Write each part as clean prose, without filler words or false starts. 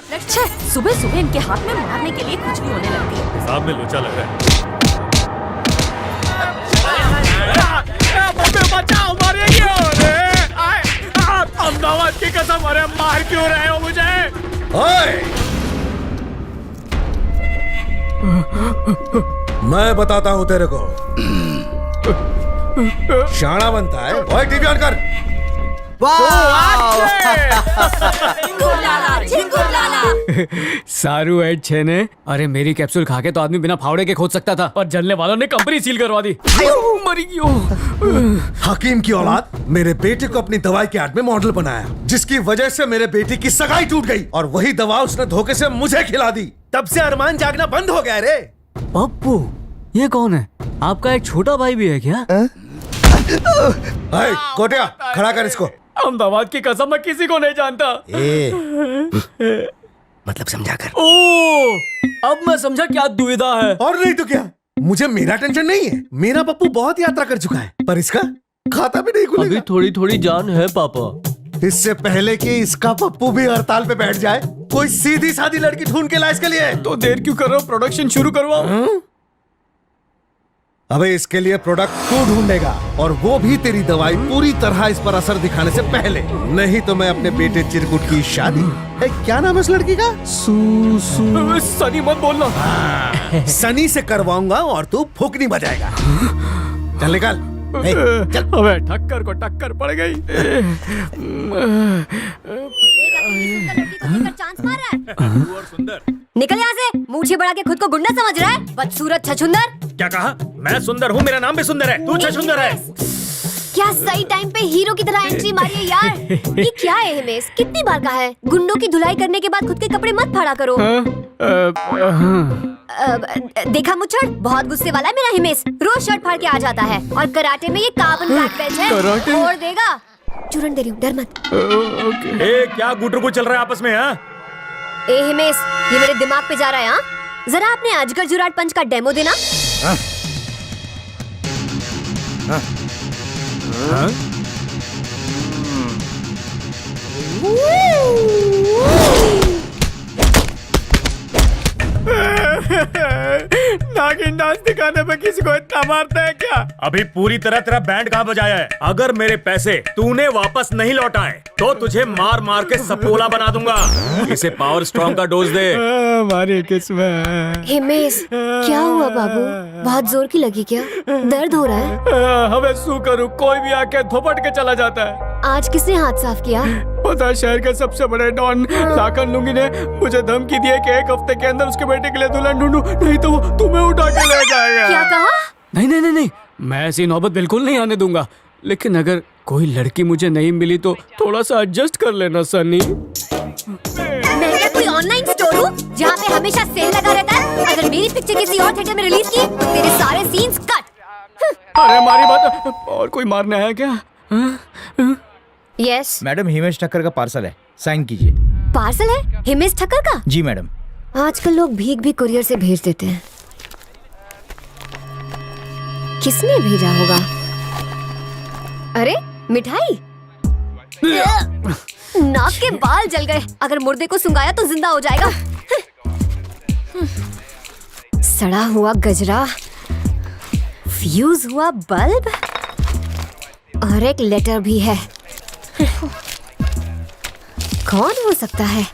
छे, सुबह सुबह इनके हाथ में मारने के लिए कुछ भी होने लगती है। साहब में लोचा लग रहा है। बचाओ, मारेंगे। अहमदाबाद की कसम, अरे मार क्यों रहे हो मुझे? ओए! मैं बताता हूँ तेरे को। शाना बनता है। ओए टीवी ऑन कर। सारू एड छे ने। अरे मेरी कैप्सूल खा के तो आदमी बिना फावड़े के खोद सकता था, पर जलने वालों ने कंपनी सील करवा दी। मरी क्यों? हकीम की औलाद मेरे बेटे को अपनी दवाई के आड़ में मॉडल बनाया, जिसकी वजह से मेरे बेटे की सगाई टूट गई और वही दवा उसने धोखे से मुझे खिला दी। तब से अरमान जागना बंद हो गया रे। पप्पू, ये कौन है? आपका एक छोटा भाई भी है क्या? कोटिया, खड़ा कर इसको। अहमदाबाद की कसम, मैं किसी को नहीं जानता। मतलब समझा कर। ओ, अब मैं समझा क्या दुविधा है। और नहीं तो क्या, मुझे मेरा टेंशन नहीं है। मेरा पप्पू बहुत यात्रा कर चुका है, पर इसका खाता भी नहीं खुलेगा। अभी थोड़ी थोड़ी जान है पापा। इससे पहले कि इसका पप्पू भी हड़ताल पे बैठ जाए, कोई सीधी सादी लड़की ढूंढ के ला इसके लिए। तो देर क्यों कर रहे हो? प्रोडक्शन शुरू करवाओ। अबे इसके लिए प्रोडक्ट तू ढूंढेगा, और वो भी तेरी दवाई पूरी तरह इस पर असर दिखाने से पहले। नहीं तो मैं अपने बेटे चिरकुट की शादी, क्या नाम है उस लड़की का? सनी मत बोलना। सनी से करवाऊंगा और तू फूकनी बजाएगा। चल निकल। चल। अबे ठक्कर को टक्कर पड़ गई। चांस मार रहा है। निकल यहाँ से, मूछे बढ़ा के खुद को गुंडा समझ रहा है, बदसूरत छछुंदर। क्या कहा? मैं सुंदर हूँ, मेरा नाम भी सुंदर है। तू छछुंदर है। क्या सही टाइम पे हीरो की तरह एंट्री मारी है यार। ये क्या है हिमेश? कितनी बार कहा है, गुंडों की धुलाई करने के बाद खुद के कपड़े मत फाड़ा करो। देखा मुच्छड़, बहुत गुस्से वाला है मेरा हिमेश। रोज शर्ट फाड़ के आ जाता है, और कराटे में ये कार्बन ब्लैक बेल्ट है। छोड़ देगा। चूरन दे रही हूँ, डर मत। ए, क्या गुटर को चल रहा है आपस में? हाँ, ए हिमेश, ये मेरे दिमाग पे जा रहा है। हाँ, जरा अपने अजगर जुराट पंच का डेमो देना। नागिन डांस दिखाने पे किसी को इतना मारता है क्या? अभी पूरी तरह तेरा बैंड कहाँ बजाया है? अगर मेरे पैसे तूने वापस नहीं लौटाए तो तुझे मार मार के सपोला बना दूंगा। इसे पावर स्ट्रॉन्ग का डोज दे। हमारी किस्मत। हिमेश, क्या हुआ बाबू? बहुत जोर की लगी क्या? दर्द हो रहा है? हमें शू करूं, कोई भी आके थोपट के चला जाता है। आज किसने हाथ साफ किया? पता, शहर के सबसे बड़े डॉन लाखन लुंगी ने मुझे धमकी दी है कि एक हफ्ते के अंदर उसके बेटे के लिए दुल्हन ढूंढूं, नहीं तो वो तुम्हें उठा के ले जाएगा। क्या कहा? नहीं नहीं नहीं नहीं, मैं ऐसी नौबत बिल्कुल नहीं आने दूंगा। लेकिन अगर कोई लड़की मुझे नहीं मिली तो थोड़ा सा एडजस्ट कर लेना सनी। मैं क्या कोई ऑनलाइन स्टोर हूँ जहाँ पे हमेशा सेल लगा रहता है? अगर मेरी पिक्चर किसी और थिएटर में रिलीज की तो तेरे सारे सीन्स कट। अरे हमारी बात, और कोई मारना है क्या? यस मैडम, हिमेश ठक्कर का पार्सल है, साइन कीजिए। पार्सल है हिमेश ठक्कर का? जी मैडम। आजकल लोग भीख भी कुरियर से भेज देते हैं। किसने भेजा होगा? अरे मिठाई। नाक के बाल जल गए। अगर मुर्दे को सुंगाया तो जिंदा हो जाएगा। सड़ा हुआ गजरा, फ्यूज हुआ बल्ब, और एक लेटर भी है। कौन हो सकता है?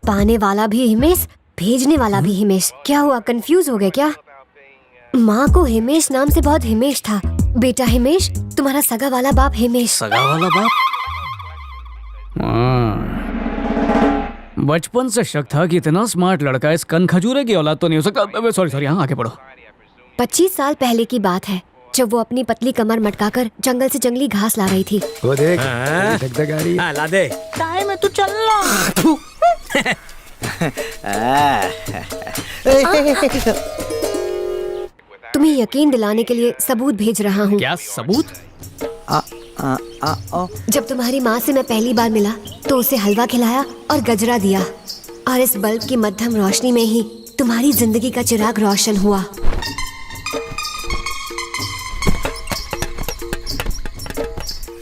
पाने वाला भी हिमेश, भेजने वाला भी हिमेश। क्या हुआ, कंफ्यूज हो गए क्या? माँ को हिमेश नाम से बहुत हिमेश था। बेटा हिमेश, तुम्हारा सगा वाला बाप हिमेश। सगा वाला बाप? बचपन से शक था कि इतना स्मार्ट लड़का इस कन खजूरे की औलाद तो नहीं हो सकता। सॉरी, हाँ आगे बढ़ो। 25 साल पहले की बात है, जब वो अपनी पतली कमर मटकाकर जंगल से जंगली घास ला रही थी। वो देख, गाड़ी। हाँ, ला दे। टाइम है, तू चल ला। तुम्हें यकीन दिलाने के लिए सबूत भेज रहा हूँ। क्या सबूत? जब तुम्हारी माँ से मैं पहली बार मिला तो उसे हलवा खिलाया और गजरा दिया, और इस बल्ब की मध्यम रोशनी में ही तुम्हारी जिंदगी का चिराग रोशन हुआ।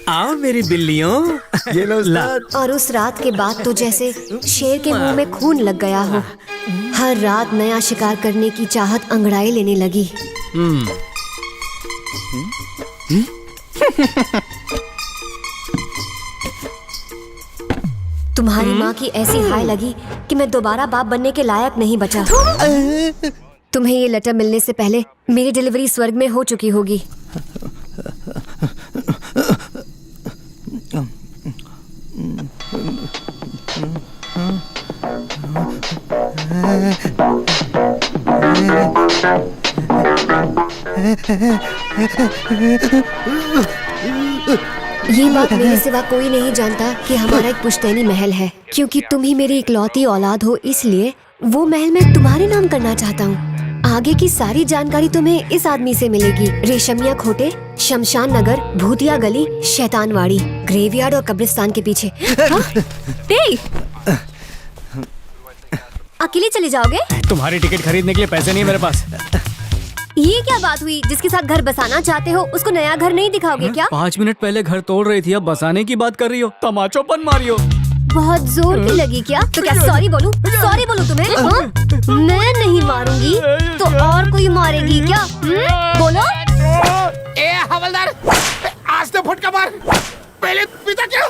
आओ मेरी बिल्लियों। ये लो उस्ताद। और उस रात के बाद तो जैसे शेर के मुंह में खून लग गया हो। हर रात नया शिकार करने की चाहत अंगड़ाई लेने लगी। तुम्हारी माँ की ऐसी हाय लगी कि मैं दोबारा बाप बनने के लायक नहीं बचा। तुम्हें ये लेटर मिलने से पहले मेरी डिलीवरी स्वर्ग में हो चुकी होगी। ये बात मेरे सिवा कोई नहीं जानता कि हमारा एक पुश्तैनी महल है, क्योंकि तुम ही मेरी इकलौती औलाद हो, इसलिए वो महल मैं तुम्हारे नाम करना चाहता हूँ। आगे की सारी जानकारी तुम्हें इस आदमी से मिलेगी। रेशमिया खोटे, शमशान नगर, भूतिया गली, शैतानवाड़ी, ग्रेवयार्ड और कब्रिस्तान के पीछे। हाँ? अकेले चले जाओगे? तुम्हारी टिकट खरीदने के लिए पैसे नहीं मेरे पास। ये क्या बात हुई? जिसके साथ घर बसाना चाहते हो उसको नया घर नहीं दिखाओगे क्या? 5 मिनट पहले घर तोड़ रही थी, अब बसाने की बात कर रही हो, तमाचोपन मारी हो। बहुत जोर की लगी क्या? तो क्या सॉरी बोलूं? सॉरी बोलूं तुम्हें? हाँ? मैं नहीं मारूंगी तो और कोई मारेगी क्या? बोलो। ए हवलदार, आज तो फटका मार। पहले पिता क्या?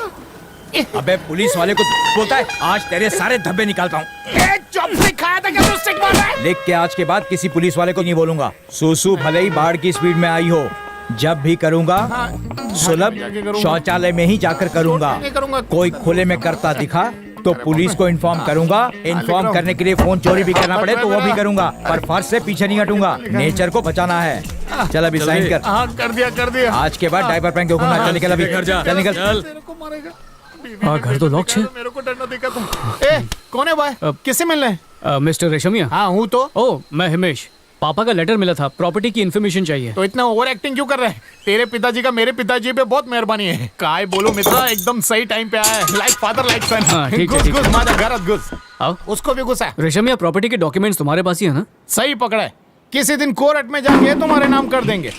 अबे पुलिस वाले को बोलता है, आज तेरे सारे धब्बे निकालता हूँ। चॉपस्टिक खाया था क्या? स्टिक मार रहा है। देख के आज के बाद किसी पुलिस वाले को नहीं बोलूंगा। सुसु भले ही बाढ़ की स्पीड में आई हो, जब भी करूंगा सुलभ शौचालय में ही जाकर करूंगा। कोई खुले में करता दिखा तो पुलिस को इन्फॉर्म करूंगा। इन्फॉर्म करने के लिए फोन चोरी भी करना पड़े तो वो भी करूंगा, पर फर्ज से पीछे नहीं हटूंगा। नेचर को बचाना है। चल अभी साइन कर। कर दिया। आज के बाद डायपर पहन के घूमना। चल निकल अभी, चल निकल। घर तो लॉक है। मेरे को डरना दिखा था। ए, कौन है भाई? किससे मिलना है? मिस्टर रेशमिया। हाँ हूँ तो। ओ, मैं हिमेश। पापा का लेटर मिला था, प्रॉपर्टी की इन्फॉर्मेशन चाहिए। तो इतना ओवर एक्टिंग क्यों कर रहे हैं? तेरे पिताजी का मेरे पिताजी पे बहुत मेहरबानी है। काय बोलो मित्रा, एकदम सही टाइम पे आया है। लाइक फादर लाइक सन। हाँ, ठीक है, घुस ठीक है। घुस माझा घरात घुस। आओ। उसको भी घुसा। रेशमिया, प्रॉपर्टी के डॉक्यूमेंट्स तुम्हारे पास ही है ना? सही पकड़ा है। किसी दिन कोर्ट में जाके तुम्हारे नाम कर देंगे।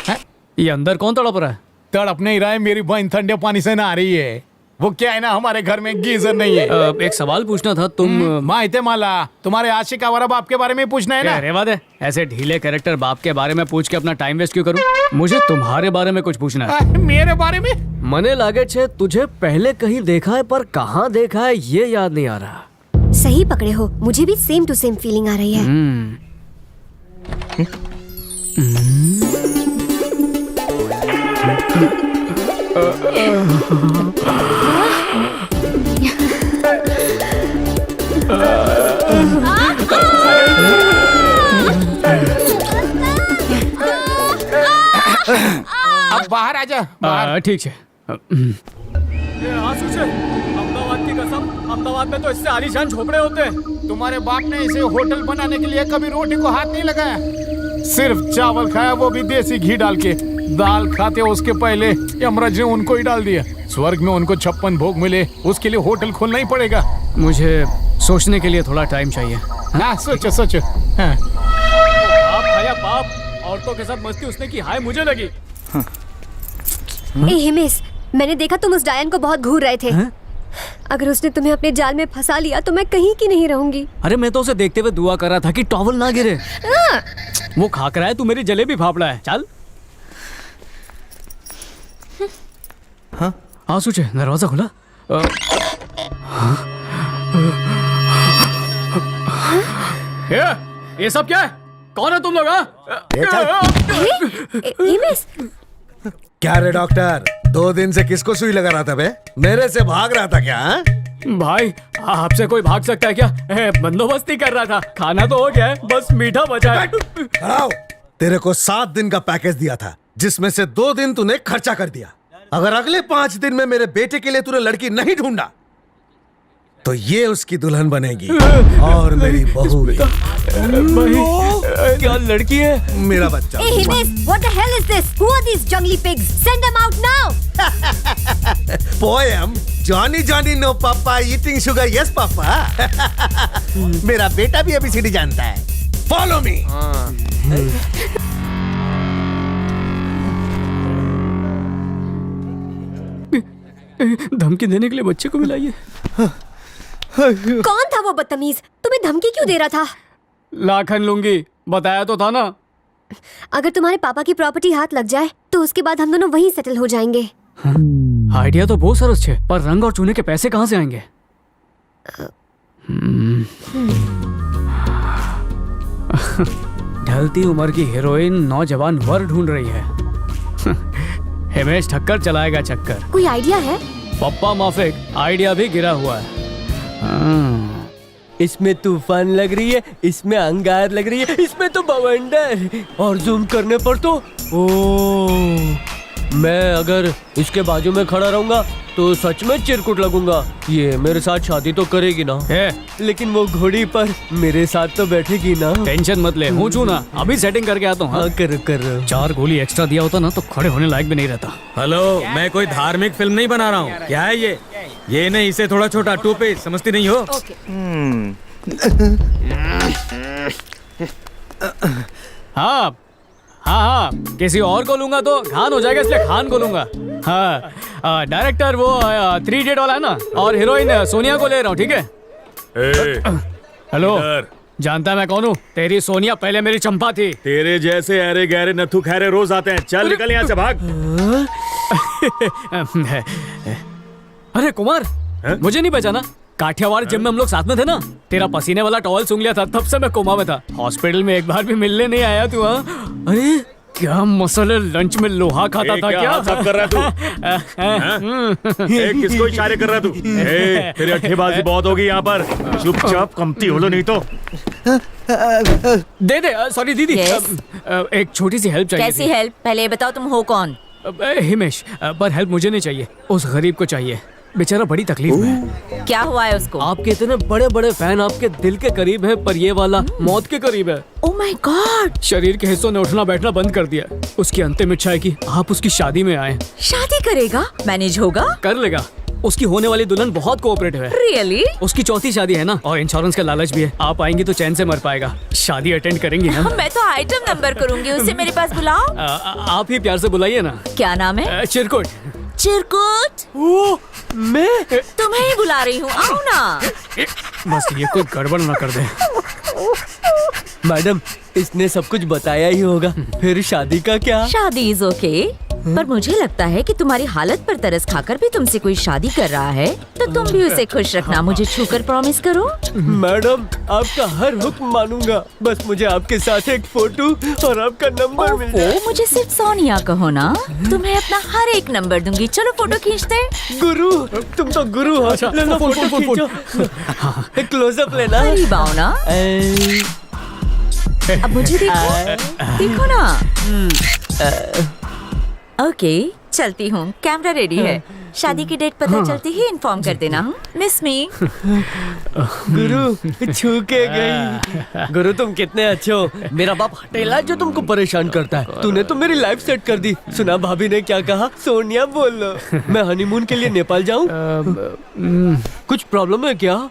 ये अंदर कौन तड़प रहा है? तड़प नहीं रहा है, मेरी बहन ठंडे पानी से नहा रही है। वो क्या है ना, हमारे घर में गीजर नहीं है। एक सवाल पूछना था। तुम माहिते माला, तुम्हारे आशिक आवारा बाप के बारे में पूछना है ना? रेवा दे, ऐसे ढीले कैरेक्टर बाप के बारे में पूछ के अपना टाइम वेस्ट क्यों करूं? मुझे तुम्हारे बारे में कुछ पूछना है। मेरे बारे में? मने लागे छे तुझे पहले कहीं देखा है, पर कहाँ देखा है ये याद नहीं आ रहा। सही पकड़े हो, मुझे भी सेम टू सेम फीलिंग आ रही है। अब बाहर आ जा। ठीक है। अहमदाबाद की कसम, अहमदाबाद में तो इससे आलीशान झोपड़े होते हैं। तुम्हारे बाप ने इसे होटल बनाने के लिए कभी रोटी को हाथ नहीं लगाया, सिर्फ चावल खाया, वो भी देसी घी डाल के। दाल खाते उसके पहले यमराज ने उनको ही डाल दिया। स्वर्ग में उनको 56 भोग मिले, उसके लिए होटल खोलना ही पड़ेगा। मुझे सोचने के लिए थोड़ा टाइम चाहिए। हाँ सोचो सोचो। हाँ। बाप खाया बाप, औरतों के साथ मस्ती उसने की, हाय मुझे लगी। ए हिमेश, मैंने देखा तुम उस डायन को बहुत घूर रहे थे। अगर उसने तुम्हें अपने जाल में फंसा लिया तो मैं कहीं की नहीं रहूंगी। अरे मैं तो उसे देखते हुए दुआ कर रहा था कि टॉवल ना गिरे। वो खाक रहा है, तू मेरी जलेबी फाफड़ा है। चल। हाँ सोचे, दरवाजा खुला। ये सब क्या है? कौन है तुम लोग? हिमेश, क्या रे डॉक्टर, 2 दिन से किसको सुई लगा रहा था बे? मेरे से भाग रहा था क्या? हाँ? भाई आपसे कोई भाग सकता है क्या? बंदोबस्ती कर रहा था। खाना तो हो गया है, बस मीठा बचा है। खड़ाओ। तेरे को 7 दिन का पैकेज दिया था, जिसमें से 2 दिन तूने खर्चा कर दिया। अगर अगले 5 दिन में मेरे बेटे के लिए तूने लड़की नहीं ढूंढा तो ये उसकी दुल्हन बनेगी और मेरी बहू भी। क्या लड़की है? मेरा बच्चा। ए Himesh, what the hell is this? Who are these jungly pigs? Send them out now. Poem Johnny Johnny no papa eating sugar yes papa. मेरा बेटा भी अभी सीढ़ी जानता है। Follow me. धमकी देने के लिए बच्चे को मिलाइए। कौन था वो बदतमीज? तुम्हें धमकी क्यों दे रहा था? लाखन लूंगी, बताया तो था ना। अगर तुम्हारे पापा की प्रॉपर्टी हाथ लग जाए तो उसके बाद हम दोनों वहीं सेटल हो जाएंगे। आइडिया तो बहुत सरस है, पर रंग और चूने के पैसे कहाँ से आएंगे? ढलती उम्र की हीरोइन नौजवान वर ढूंढ रही है। हिमेश ठक्कर चलाएगा चक्कर। कोई आइडिया है? पप्पा माफिक, आइडिया भी गिरा हुआ है। इसमें तूफान लग रही है, इसमें अंगार लग रही है, इसमें तो बवंडर। और जूम करने पर तो मैं अगर इसके बाजू में खड़ा रहूंगा तो सच में चिरकुट लगूंगा। ये मेरे साथ शादी तो करेगी ना, लेकिन वो घोड़ी पर मेरे साथ तो बैठेगी ना। टेंशन मत ले, हूँ चू ना, अभी सेटिंग करके आता हूँ। हाँ कर 4 गोली एक्स्ट्रा दिया होता ना तो खड़े होने लायक भी नहीं रहता। हेलो, मैं कोई धार्मिक फिल्म नहीं बना रहा हूँ। क्या है ये नहीं, इसे थोड़ा छोटा 2 पेज समझती नहीं हो? हाँ हाँ हाँ, किसी और को लूंगा तो खान हो जाएगा, इसलिए खान को लूंगा। हाँ, डायरेक्टर वो 3 इडियट वाला है ना, और हीरोइन सोनिया को ले रहा हूँ, ठीक है? हेलो, जानता मैं कौन हूँ? तेरी सोनिया पहले मेरी चंपा थी। तेरे जैसे अरे गहरे नथु खैरे रोज आते हैं। चल निकल यहाँ से, भाग। अरे कुमार, मुझे नहीं पहचाना? काठियावाड़ जिम में हम लोग साथ में थे ना। तेरा पसीने वाला टॉवल सूंघ लिया था, तब से मैं कोमा में था। हॉस्पिटल में एक बार भी मिलने नहीं आया तू। हाँ, अरे क्या मसले, लंच में लोहा खाता था क्या? सब कर रहा तू? किसको इशारे कर रहा तू? तेरी अट्ठेबाजी बहुत होगी यहाँ पर। चुपचाप कमती हो लो, नहीं तो दे दे। सॉरी दीदी, एक छोटी सी हेल्प चाहिए। कैसी हेल्प? पहले ये बताओ तुम हो कौन? हिमेश, पर हेल्प मुझे नहीं चाहिए, उस गरीब को चाहिए। बेचारा बड़ी तकलीफ में है। क्या हुआ है उसको? आपके इतने बड़े बड़े फैन आपके दिल के करीब है, पर ये वाला मौत के करीब है। Oh my God! शरीर के हिस्सों ने उठना बैठना बंद कर दिया। उसकी अंतिम इच्छा है कि आप उसकी शादी में आए। शादी करेगा? मैनेज होगा? कर लेगा। उसकी होने वाली दुल्हन बहुत कोऑपरेटिव है। रियली? उसकी 4थी शादी है ना, और इंश्योरेंस का लालच भी है। आप आएंगी तो चैन से मर पाएगा। शादी अटेंड करेंगी ना? मैं तो आइटम नंबर करूंगी, उसे मेरे पास बुलाओ। आप ही प्यार से बुलाइए ना। क्या नाम है? चिरकुट। चिरकुट? मैं तुम्हें ही बुला रही हूँ, आओ ना। बस ये कोई गड़बड़ ना कर दे। मैडम, इसने सब कुछ बताया ही होगा, फिर शादी का क्या? शादी इज ओके, पर मुझे लगता है कि तुम्हारी हालत पर तरस खाकर भी तुमसे कोई शादी कर रहा है, तो तुम भी उसे खुश रखना। मुझे छूकर प्रॉमिस करो। मैडम, आपका हर हुक्म मानूंगा, बस मुझे आपके साथ एक फोटो और आपका नंबर मिल जाए। मुझे सिर्फ सोनिया कहो ना, तुम्हें अपना हर एक नंबर दूंगी। चलो फोटो खींचते। गुरु, तुम तो गुरु हो। ले लो, फोटो खींचो। क्लोजअप लेना। करीब आओ ना। अब मुझे देखो ना। ओके, चलती हूँ, कैमरा रेडी है। शादी की डेट पता चलती ही इन्फॉर्म कर देना। मिस मी। गुरु, छू के गई। गुरु, तुम कितने अच्छे हो। मेरा बाप हटेला जो तुमको परेशान करता है, तूने तो मेरी लाइफ सेट कर दी। सुना भाभी ने क्या कहा? सोनिया बोल लो। मैं हनीमून के लिए नेपाल जाऊँ? कुछ प्रॉब्लम है क्या?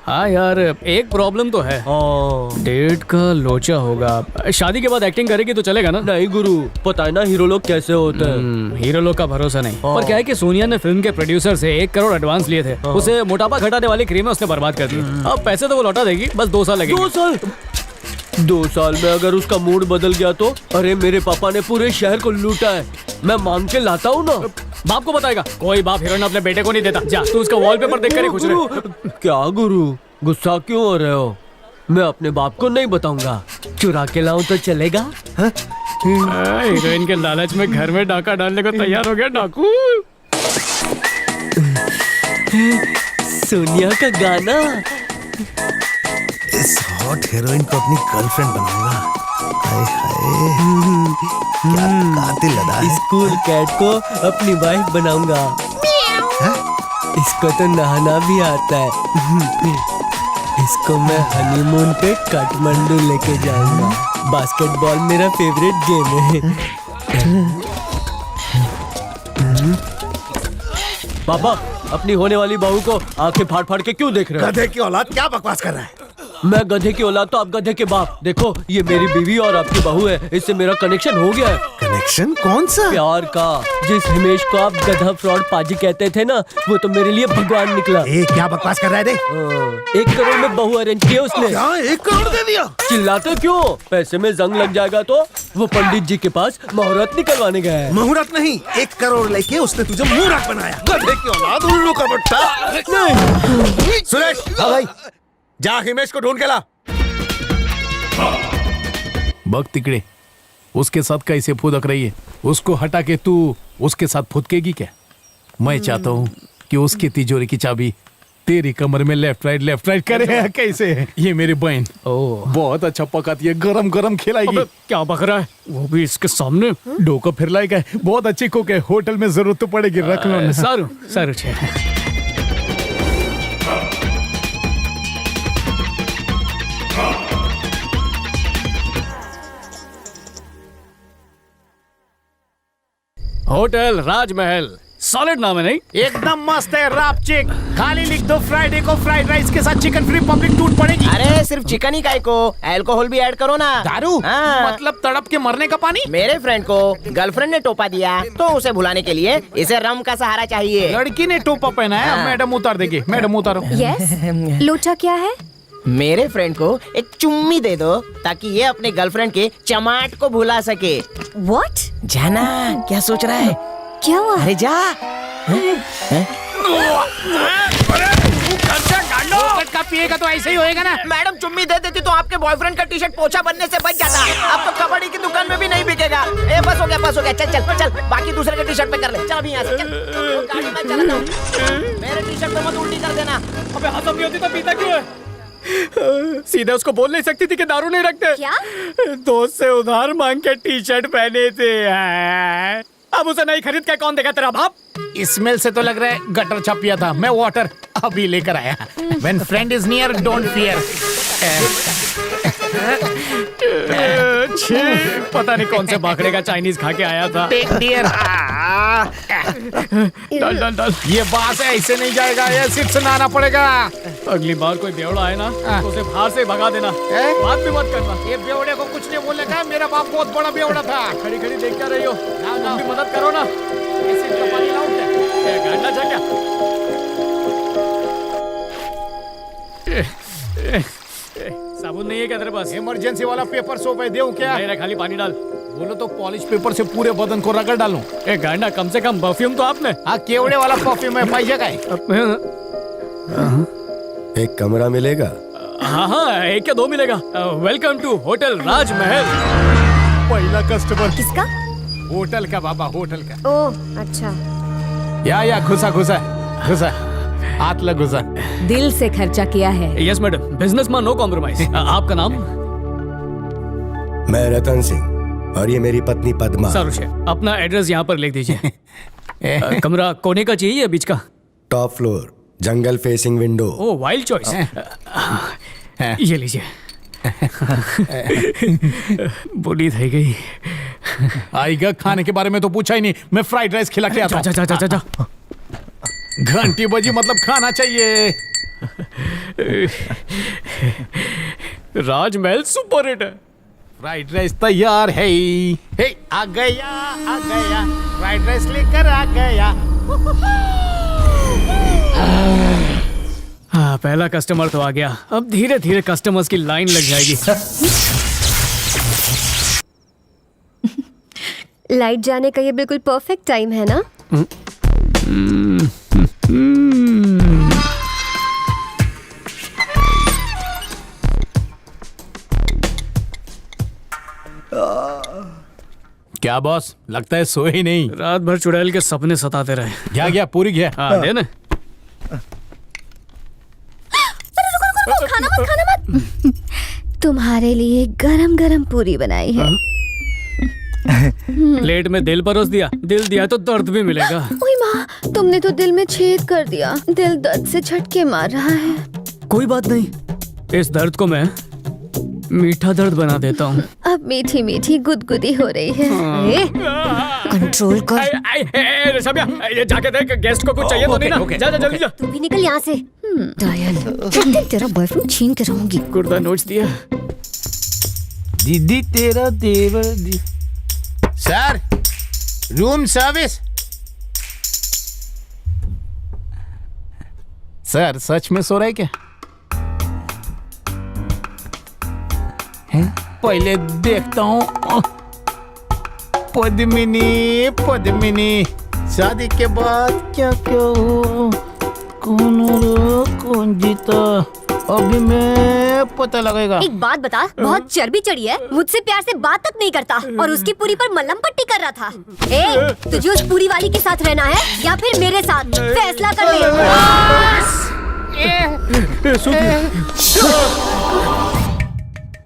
हाँ यार, एक प्रॉब्लम तो है। डेट का लोचा होगा। शादी के बाद एक्टिंग करेगी तो चलेगा ना? नहीं गुरु, पता है ना हीरो लोग कैसे होते हैं। हीरो लोग का भरोसा नहीं। पर क्या है कि सोनिया ने फिल्म के प्रोड्यूसर से 1 करोड़ एडवांस लिए थे। उसे मोटापा घटाने वाली क्रीम उसने बर्बाद कर दी। अब पैसे तो वो लौटा देगी, बस 2 साल लगेंगे। 2 साल? 2 साल में अगर उसका मूड बदल गया तो? अरे मेरे पापा ने पूरे शहर को लूटा है, मैं मांग के लाता हूँ ना। बाप को बताएगा? कोई बाप हीरोइन अपने बेटे को नहीं देता। जा, तू उसका वॉलपेपर देख कर ही खुश रहे। क्या गुरु, गुस्सा क्यों हो रहे हो? मैं अपने बाप को नहीं बताऊंगा। चुरा के लाऊं तो चलेगा? हीरोइन के लालच में घर में डाका डालने को तैयार हो गया डाकू। सोनिया का गाना। इस हॉट हीरोइन को अपनी गर्लफ्रेंड बनाऊंगा। हाय हाय, क्या कातिल अदा है। स्कूल कैट को अपनी वाइफ बनाऊंगा। इसको तो नहाना भी आता है। इसको मैं हनीमून पे काठमांडू लेके जाऊंगा। बास्केटबॉल मेरा फेवरेट गेम है। पापा, अपनी होने वाली बहू को आंखें फाड़ फाड़ के क्यों देख रहे हो? गधे की औलाद, क्या बकवास कर रहा है? मैं गधे की औलाद तो आप गधे के बाप। देखो, ये मेरी बीवी और आपकी बहू है, इससे मेरा कनेक्शन हो गया है। कनेक्शन? कौन सा? प्यार का। जिस हिमेश को आप गधा फ्रॉड पाजी कहते थे ना, वो तो मेरे लिए भगवान निकला। ए, क्या बकवास कर रहा है? दे 1 करोड़ में बहू अरेंज किया उसने। क्या 1 करोड़ दे दिया? चिल्लाते क्यों? पैसे में जंग लग जाएगा तो। वो पंडित जी के पास मुहूर्त निकलवाने गया है। मुहूर्त नहीं, 1 करोड़ लेके उसने तुझे मुहूर्त बनाया। गधे की औलाद, उल्लू का बट्टा। सुरेश, हाँ भाई, जा हिमेश को ढूंढ के ला। बग तिकड़े, उसके साथ कैसे फुदक रही है? उसको हटा के तू उसके साथ फुदकेगी क्या? मैं चाहता हूँ कि उसकी तिजोरी की चाबी तेरी कमर में लेफ्ट राइट करे। कैसे? ये मेरी बहन बहुत अच्छा पकाती है, गरम गरम खिलाएगी। क्या बक रहा है? वो भी इसके सामने। डोका फिर लाएगा, बहुत अच्छी कुक है, होटल में जरूरत तो पड़ेगी, रख लो ना। सारू छे। होटल राजमहल, सॉलिड नाम है नहीं? एकदम मस्त है। रापचिक खाली लिख दो, फ्राइडे को फ्राइड राइस के साथ चिकन फ्री पब्लिक टूट पड़ेगी। अरे सिर्फ चिकन ही काहे को, अल्कोहल भी ऐड करो ना। दारू? हाँ। मतलब तड़प के मरने का पानी? मेरे फ्रेंड को गर्लफ्रेंड ने टोपा दिया तो उसे भुलाने के लिए इसे रम का सहारा चाहिए। लड़की ने टोपा पहना है। हाँ। मैडम उतार देगी। मैडम उतारो। यस। लोचा क्या है? मेरे फ्रेंड को एक चुम्मी दे दो ताकि ये अपने गर्लफ्रेंड के चमाट को भुला सके। व्हाट? जाना, क्या सोच रहा है? क्या हुआ? अरे जा। का पिएगा तो ऐसे ही होएगा ना। मैडम चुम्मी दे देती तो आपके बॉयफ्रेंड का टी शर्ट पोछा बनने से बच जाता। अब तो कबड्डी की दुकान में भी नहीं बिकेगा। ए बस हो गया, चल बाकी दूसरे के टी शर्ट पे कर ले। चल अभी यहाँ से चल। गाड़ी में चला जाओ। मेरे टी शर्ट पे मत उल्टी कर देना। अबे हसम नहीं होती तो पीता क्यों है? सीधे उसको बोल नहीं सकती थी कि दारू नहीं रखते? क्या? दोस्त से उधार मांग के टी शर्ट पहने थे। अब उसे नहीं खरीद के कौन देगा? तेरा बाप? स्मेल से तो लग रहा है गटर छप पिया था। मैं वाटर अभी लेकर आया। When friend is near, don't fear. पता नहीं कौन से बाखड़े का चाइनीज खा के आया था। Take dear. डाल। ये बात है, ऐसे नहीं जाएगा, ये सिर्फ सुनाना पड़ेगा। अगली बार कोई बेवड़ा आए ना तो उसे बाहर से भगा देना। बात भी मत करना। ये बेवड़े को कुछ नहीं बोलने का। मेरा बाप बहुत बड़ा बेवड़ा था। खड़ी देख क्या रही हो? तुम भी मदद करो ना। ऐसे चपाती लाऊं क्या? गाड़ना चाह क्या? साबुन नहीं है क्या तेरे पास? इमरजेंसी वाला पेपर सोप है, देऊं क्या? नहीं, खाली पानी डाल। बोलो तो पॉलिश पेपर से पूरे बदन को रगड़ डालूं। गांडा, कम से कम परफ्यूम तो आपने। हाँ, केवड़े वाला परफ्यूम है, पाइए का है। एक कमरा मिलेगा? हाँ, एक या 2 मिलेगा। वेलकम टू होटल राजमहल। पहला कस्टमर किसका? होटल का बाबा, होटल का। ओह अच्छा। या घुसा हाथ लग घुसा। दिल से खर्चा किया है। यस मैडम, बिजनेस में नो कॉम्प्रोमाइज। आपका नाम? मैं रतन सिंह और ये मेरी पत्नी पद्मा। सारुष है। अपना एड्रेस यहाँ पर लिख दीजिए। कमरा कोने का चाहिए या बीच का? टॉप फ्लोर, जंगल फेसिंग विंडो। ओह, वाइल्ड चॉइस। ये लीजिए। बुढ़ी थी गई। आएगा, खाने के बारे में तो पूछा ही नहीं। मैं फ्राइड राइस खिला के आता हूं। जा। घंटी बजी मतलब खाना चाहिए। राजमहल सुपर हिट है। फ्राइड राइस तैयार है। हे, आ गया फ्राइड राइस लेकर आ गया। हाँ, पहला कस्टमर तो आ गया। अब धीरे धीरे कस्टमर्स की लाइन लग जाएगी। लाइट जाने का ये बिल्कुल परफेक्ट टाइम है ना? क्या बॉस, लगता है सोए ही नहीं। रात भर चुड़ैल के सपने सताते रहे। गया पूरी गया। हाँ, दे ना। खाना मत। तुम्हारे लिए गरम गरम पूरी बनाई है। प्लेट में दिल परोस दिया। दिल दिया तो दर्द भी मिलेगा। ओए माँ, तुमने तो दिल में छेद कर दिया। दिल दर्द से झटके मार रहा है। कोई बात नहीं, इस दर्द को मैं मीठा दर्द बना देता हूँ। अब मीठी मीठी गुदगुदी हो रही है। कंट्रोल कर। रशमिया, ये जाके देख गेस्ट को कुछ चाहिए तो नहीं ना? जा जल्दी जा। तू भी निकल यहाँ से। डायल, एक दिन तेरा बॉयफ्रेंड छीन के रहूंगी। गुर्दा नोच दिया। दीदी तेरा देवर सर, रूम सर्विस। सर सच में सो रहे क्या? हैं? पहले देखता हूँ। पद्मिनी, पद्मिनी, शादी के बाद क्या क्या हो, कौन रो, कौन जीता, अभी मैं पता लगेगा। एक बात बता, बहुत चर्बी चढ़ी है, मुझसे प्यार से बात तक नहीं करता और उसकी पूरी पर मलहम पट्टी कर रहा था। ए, तुझे उस पूरी वाली के साथ रहना है या फिर मेरे साथ? फैसला कर ले।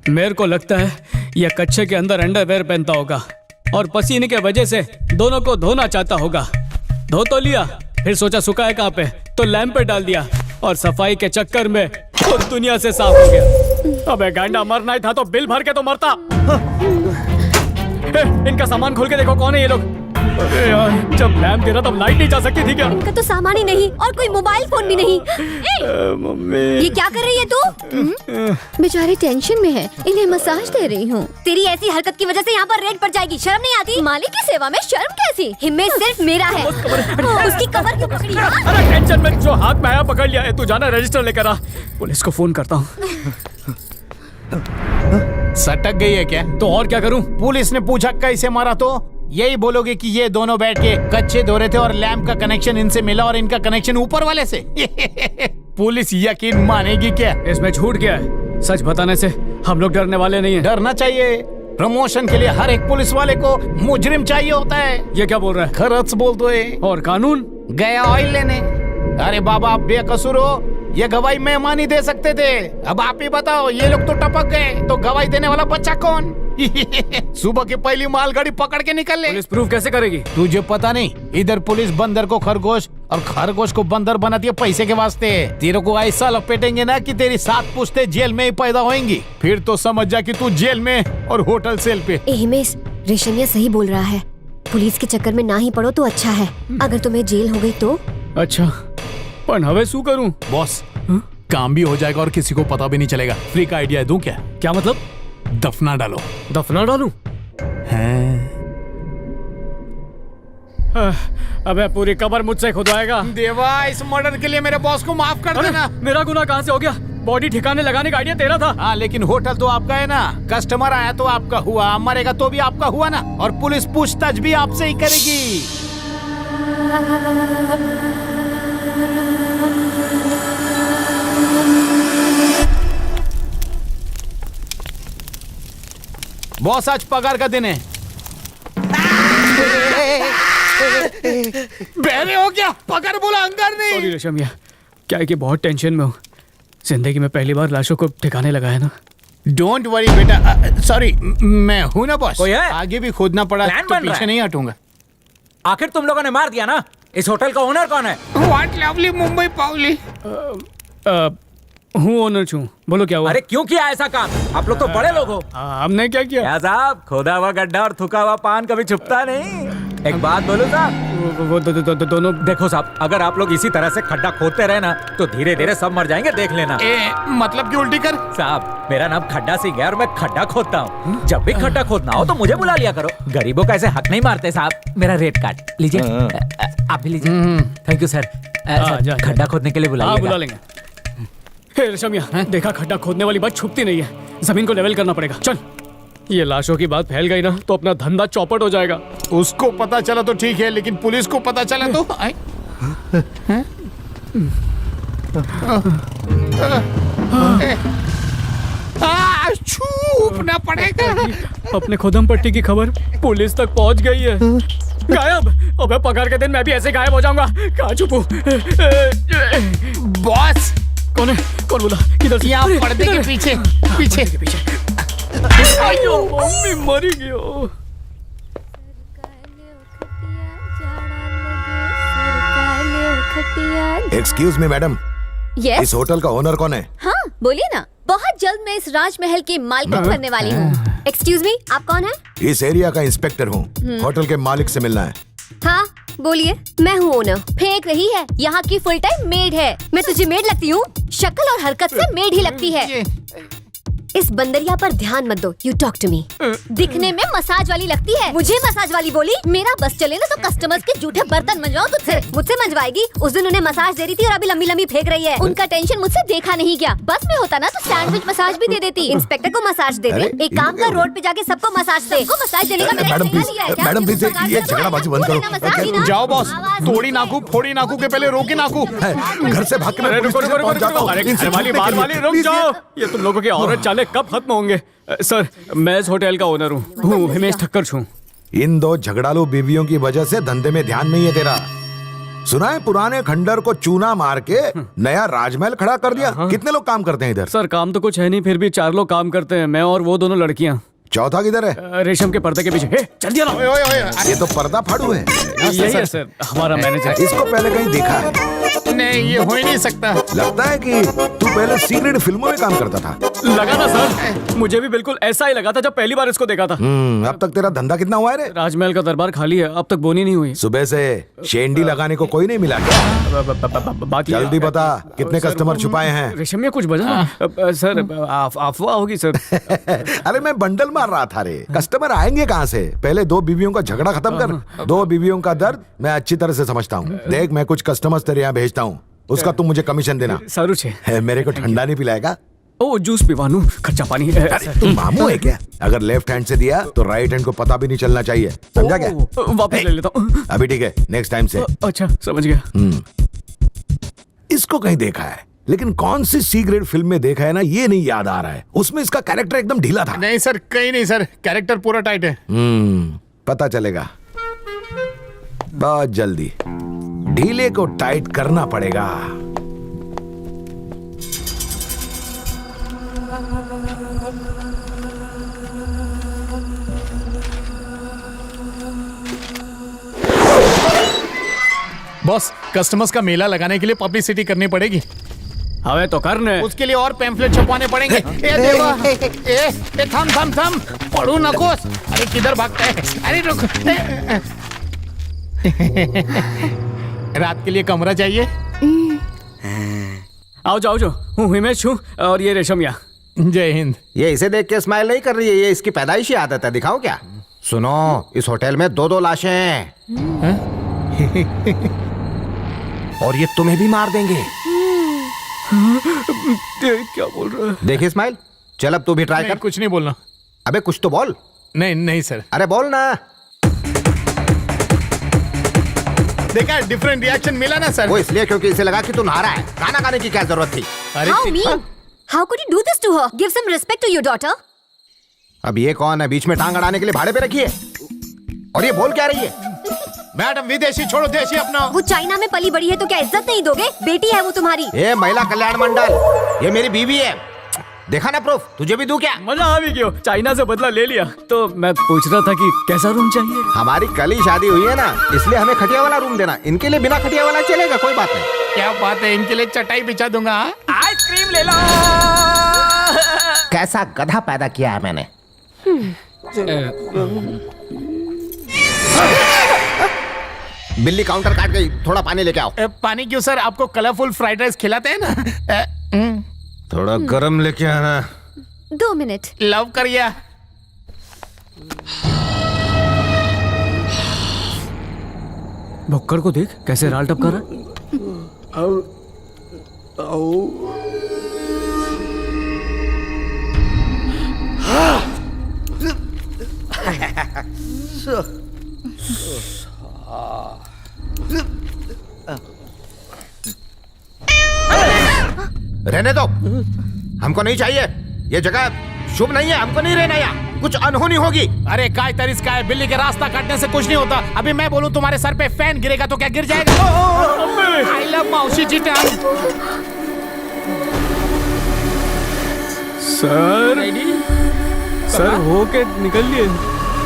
मेरे को लगता है यह कच्चे के अंदर अंडरवेयर पहनता होगा और पसीने के वजह से दोनों को धोना चाहता होगा। धो तो लिया, फिर सोचा सुखा है कहाँ पे, तो लैंप पे डाल दिया और सफाई के चक्कर में खुद दुनिया से साफ हो गया। अबे गांडा, मरना ही था तो बिल भर के तो मरता। इनका सामान खोल के देखो, कौन है ये लोग? अरे यार, जब लैंप गिरा तब लाइट नहीं जा सकती थी क्या? इनका तो सामान ही नहीं और कोई मोबाइल फोन भी नहीं। मम्मी, ये क्या कर रही है तू? बेचारी टेंशन में है, इन्हें मसाज दे रही हूँ। तेरी ऐसी हरकत की वजह से यहाँ पर रेड पड़ जाएगी, शर्म नहीं आती? मालिक की सेवा में शर्म कैसी? हिम्मत सिर्फ मेरा है। उसकी कमर क्यों पकड़ी? अरे टेंशन में जो हाथ में आया पकड़ लिया है। तू जाना रजिस्टर लेकर आ, पुलिस को फोन करता हूँ। सटक गई है क्या? तो और क्या करूँ? पुलिस ने पूछा कैसे मारा तो यही बोलोगे कि ये दोनों बैठ के कच्चे धो रहे थे और लैंप का कनेक्शन इनसे मिला और इनका कनेक्शन ऊपर वाले से। पुलिस यकीन मानेगी क्या? इसमें झूठ क्या है? सच बताने से हम लोग डरने वाले नहीं हैं। डरना चाहिए। प्रमोशन के लिए हर एक पुलिस वाले को मुजरिम चाहिए होता है। ये क्या बोल रहा है? खरच बोल दो है। और कानून? गया ऑयल लेने। अरे बाबा, आप बेकसूर हो, ये गवाही मेहमान ही दे सकते थे। अब आप ही बताओ, ये लोग तो टपक गए, तो गवाही देने वाला बच्चा कौन? सुबह की पहली मालगाड़ी पकड़ के निकल ले। पुलिस प्रूफ कैसे करेगी? तुझे पता नहीं, इधर पुलिस बंदर को खरगोश और खरगोश को बंदर बनाती है पैसे के वास्ते। तेरे को ऐसा लपेटेंगे ना कि तेरी 7 पुश्ते जेल में ही पैदा होंगी। फिर तो समझ जा कि तू जेल में और होटल सेल पे। हिमेश, रेशमिया सही बोल रहा है, पुलिस के चक्कर में ना ही पड़ो तो अच्छा है। अगर तुम्हें जेल हो गई तो? अच्छा, पर हवे शू करूं? बॉस, काम भी हो जाएगा और किसी को पता भी नहीं चलेगा। फ्री का आइडिया दूं क्या? क्या मतलब? दफना डालो। दफना डालूं? अबे पूरी कब्र मुझसे खुदवाएगा। देवा, इस मर्डर के लिए मेरे बॉस को माफ कर देना। मेरा गुनाह कहाँ से हो गया? बॉडी ठिकाने लगाने का आइडिया तेरा था। हाँ, लेकिन होटल तो आपका है ना। कस्टमर आया तो आपका हुआ, मरेगा तो भी आपका हुआ ना। और पुलिस पूछताछ भी आपसे ही करेगी। बॉस, आज पगार का दिन है। बहरे हो क्या? पगार बोला, अंगार नहीं। सॉरी रेशमिया, क्या है कि बहुत टेंशन में हूँ। जिंदगी में पहली बार लाशों को ठिकाने लगाया ना। डोंट वरी बेटा। सॉरी, मैं हूँ ना बॉस। कोई है? आगे भी खोदना पड़ा प्लान तो बन रहा पीछे है। नहीं हटूंगा। आखिर तुम लोगों ने मार दिया ना। इस होटल का ओनर कौन है? व्हाट लवली मुंबई पावली। हूँ ओनर छू। बोलो क्या हुआ? अरे क्यों किया ऐसा काम? आप लोग तो बड़े लोग हो। हमने क्या किया? क्या साहब, खोदा हुआ गड्ढा और थुका हुआ पान कभी छुपता नहीं। एक बात बोलो साहब, वो दोनों। देखो साहब, अगर आप लोग इसी तरह से खड्डा खोदते रहे ना तो धीरे धीरे सब मर जाएंगे, देख लेना। मतलब कि उल्टी कर। साहब, मेरा नाम खड्डा सिंह है और मैं खड्डा खोदता हूँ। जब भी खड्डा खोदना हो तो मुझे बुला लिया करो। गरीबों का ऐसे हक नहीं मारते साहब। मेरा रेट कार्ड लीजिए। आप भी लीजिए। Thank you sir. खड्डा खोदने के लिए बुला बुला लेंगे। रेशमिया, देखा, खड्डा खोदने वाली बात छुपती नहीं है। जमीन को लेवल करना पड़ेगा। चल, ये लाशों की बात फैल गई ना तो अपना धंधा चौपट हो जाएगा। उसको पता चला तो ठीक है, लेकिन पुलिस को पता चला तो छूपना पड़ेगा। अपने खुदम पट्टी की खबर पुलिस तक पहुंच गई है। गायब। अबे पगार के दिन मैं भी ऐसे गायब हो जाऊंगा। कहाँ छुपूं? बॉस, कौन है? कौन बोला? किधर से? यहाँ पर्दे के पीछे। पीछे के पीछे। अयो, मम्मी मरी गई। एक्सक्यूज मी मैडम, यस, इस होटल का ओनर कौन है? हाँ बोलिए ना। बहुत जल्द मैं इस राजमहल की मालकिन बनने वाली हूँ। एक्सक्यूज मी, आप कौन है? इस एरिया का इंस्पेक्टर हूँ। होटल के मालिक से मिलना है। हाँ बोलिए। मैं हूँ ओनर। फेंक रही है, यहाँ की फुल टाइम मेड है। मैं तुझे मेड लगती हूँ? शक्ल और हरकत से मेड ही लगती है। इस बंदरिया पर ध्यान मत दो। You talk to me. दिखने में मसाज वाली लगती है। मुझे मसाज वाली बोली? मेरा बस चले ना तो कस्टमर्स के जूठे बर्तन मंजवाओ तुझसे। मुझसे मंजवाएगी? उस दिन उन्हें मसाज दे रही थी और अभी लंबी लंबी फेंक रही है। उनका टेंशन मुझसे देखा नहीं गया। बस में होता ना तो सैंडविच मसाज भी दे देती। इंस्पेक्टर को मसाज दे दे। एक काम कर, रोड पे जाके सबको मसाज दे। को मसाज देने का मैडम प्लीज, मैडम प्लीज, ये झगड़ाबाजी बंद करो। जाओ बॉस, तोड़ी नाकू फोड़ी नाकू के पहले रोकी नाकू। घर से भाग के मैं पुलिस स्टेशन पहुंच जाता हूं। रुक जाओ। ये तुम लोगों की औरत चाले कब खत्म होंगे? सर, मैं इस होटल का ओनर हूँ, हिमेश ठक्कर छूं। इन दो झगड़ालू बीवियों की वजह से धंधे में ध्यान नहीं है तेरा। सुना है पुराने खंडर को चूना मार के नया राजमहल खड़ा कर दिया। कितने लोग काम करते हैं इधर? सर, काम तो कुछ है नहीं, फिर भी 4 लोग काम करते हैं, मैं और वो दोनों लड़कियां। चौथा किधर है? रेशम के पर्दे के पीछे। चल दिया ना। ये तो पर्दा फाड़ू है। यही है सर, हमारा मैनेजर। इसको पहले कहीं देखा है? नहीं, ये हो ही नहीं सकता। लगता है कि तू पहले सीक्रेट फिल्मों में काम करता था। लगा ना सर, मुझे भी बिल्कुल ऐसा ही लगा था जब पहली बार इसको देखा था। अब तक तेरा धंधा कितना हुआ है रे? राजमहल का दरबार खाली है, अब तक बोनी नहीं हुई। सुबह से शेंडी लगाने को कोई नहीं मिला क्या? बात ये- जल्दी बता, कितने कस्टमर छुपाए हैं? रेशम में कुछ बजा सर, अफवाह होगी सर। अरे मैं बंडल मार रहा था रे। कस्टमर आएंगे कहाँ से? पहले 2 बीवियों का झगड़ा खत्म कर। 2 बीवियों का दर्द मैं अच्छी तरह से समझता हूँ। देख, मैं कुछ कस्टमर्स तेरे यहाँ भेजता हूँ, उसका तुम मुझे कमीशन देना। सारू छे। मेरे को ठंडा नहीं पिलाएगा? ओ, जूस पिवानू, खर्चा पानी। तुम मामू है क्या? अगर लेफ्ट हैंड से दिया तो राइट हैंड को पता भी नहीं चलना चाहिए, समझा क्या? वापस ले लेता हूँ। अभी ठीक है, नेक्स्ट टाइम से। अच्छा, समझ गया। इसको कहीं देखा है, लेकिन कौन सी सी ग्रेड फिल्म में देखा है ना, ये नहीं याद आ रहा है। उसमें इसका कैरेक्टर एकदम ढीला था। नहीं सर, कहीं नहीं सर, कैरेक्टर पूरा टाइट है। पता चलेगा बहुत जल्दी। ढीले को टाइट करना पड़ेगा। बॉस, कस्टमर्स का मेला लगाने के लिए पब्लिसिटी करनी पड़ेगी। हवे तो करने। उसके लिए और पैम्फलेट छपवाने पड़ेंगे। ए देवा, ए थम थम थम, पढ़ू नकोस। अरे किधर भागता है? अरे रुक। रात के लिए कमरा चाहिए। आओ जाओ जो, हूँ हिमेश हूँ और ये रेशमिया। जय हिंद। ये इसे देख के स्माइल नहीं कर रही है, ये इसकी पैदाइशी आदत है। दिखाओ क्या? सुनो, इस होटल में 2-2 लाशें हैं और ये तुम्हें भी मार देंगे। क्या बोल रहा है? देखिए स्माइल, चल अब तू भी ट्राई कर। कुछ नहीं बोलना। अबे कुछ तो बोल। नहीं नहीं सर। अरे बोल ना। देखा, डिफरेंट रिएक्शन मिला ना सर। वो इसलिए क्योंकि इसे लगा कि तू नहा रहा है। खाना खाने की क्या जरूरत थी? How mean? How could you do this to her? Give some respect to your daughter. अब ये कौन है बीच में टांग अड़ाने के लिए भाड़े पे रखी है? और ये बोल क्या रही है? मैडम, विदेशी छोड़ो, देशी अपना। वो चाइना में पली बड़ी है तो क्या इज्जत नहीं दोगे? बेटी है वो तुम्हारी। ये महिला कल्याण मंडल, ये मेरी बीवी है। देखा ना प्रूफ? तुझे भी दूं क्या? मजा आ भी क्यों? चाइना से बदला ले लिया। तो मैं पूछ रहा था कि कैसा रूम चाहिए? हमारी कल ही शादी हुई है ना, इसलिए हमें खटिया वाला रूम देना। इनके लिए बिना खटिया वाला चलेगा, कोई बात नहीं। क्या बात है, इनके लिए चटाई बिछा दूंगा। आइसक्रीम ले लो। कैसा गधा पैदा किया है मैंने। बिल्ली काउंटर काट गई, थोड़ा पानी लेके आओ। पानी क्यों सर? आपको कलरफुल फ्राइड राइस खिलाते हैं ना। थोड़ा गरम लेके आना। 2 मिनट। लव करिए। भुक्कड़ को देख कैसे राल टपका रहा है। रहने दो, हमको नहीं चाहिए। ये जगह शुभ नहीं है, हमको नहीं रहना यहाँ। कुछ अनहोनी होगी। अरे काय तरीस का है, बिल्ली के रास्ता काटने से कुछ नहीं होता। अभी मैं बोलूं तुम्हारे सर पे फैन गिरेगा तो क्या गिर जाएगा? आई लव मौसी जी टांग। सर, सर हो के निकल लिए।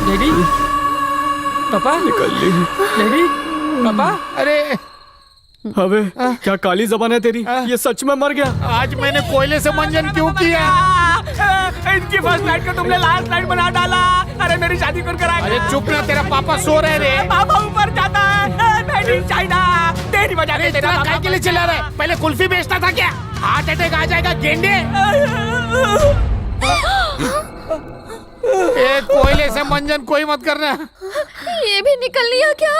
लेडी पापा, निकल लिए। लेडी पापा। अरे अबे क्या काली जबान है तेरी? ये सच में मर गया। आज मैंने कोयले से मंजन क्यों किया? इनकी फर्स्ट नाइट को तुमने लास्ट नाइट बना डाला। अरे मेरी शादी कर करा। अरे चुप ना, तेरा पापा सो रहे रे। पापा ऊपर जाता है। चाइना तेरी वजह से तेरा काय के लिए चिल्ला रहा है? पहले कुल्फी बेचता था क्या? हार्ट अटैक आ जाएगा गेंडे। ए, कोयले से मंजन कोई मत करना। ये भी निकल लिया क्या?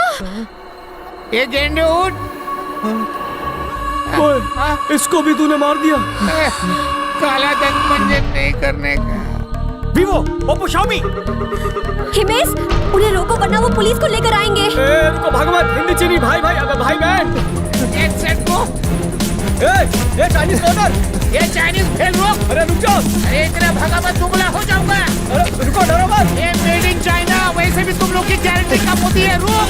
ये गेंडे उठ। ओए, इसको भी तूने मार दिया। काला धन मंजन नहीं करने का। Vivo, Oppo, Xiaomi. हिमेश, उन्हें रोको वरना वो पुलिस को लेकर आएंगे। इनको भगवत हिंदी चीनी भाई भाई अबे भाई बहन। एक सेट को। ये चाइनीज कॉर्नर। ये चाइनीज फेल रोक। अरे रुक जाओ। अरे इतना भगा मत, दुबला हो जाऊंगा। अरे रुको, डरो मत। ये मेड इन चाइना, वैसे भी तुम लोग की गारंटी कम होती है। रोक।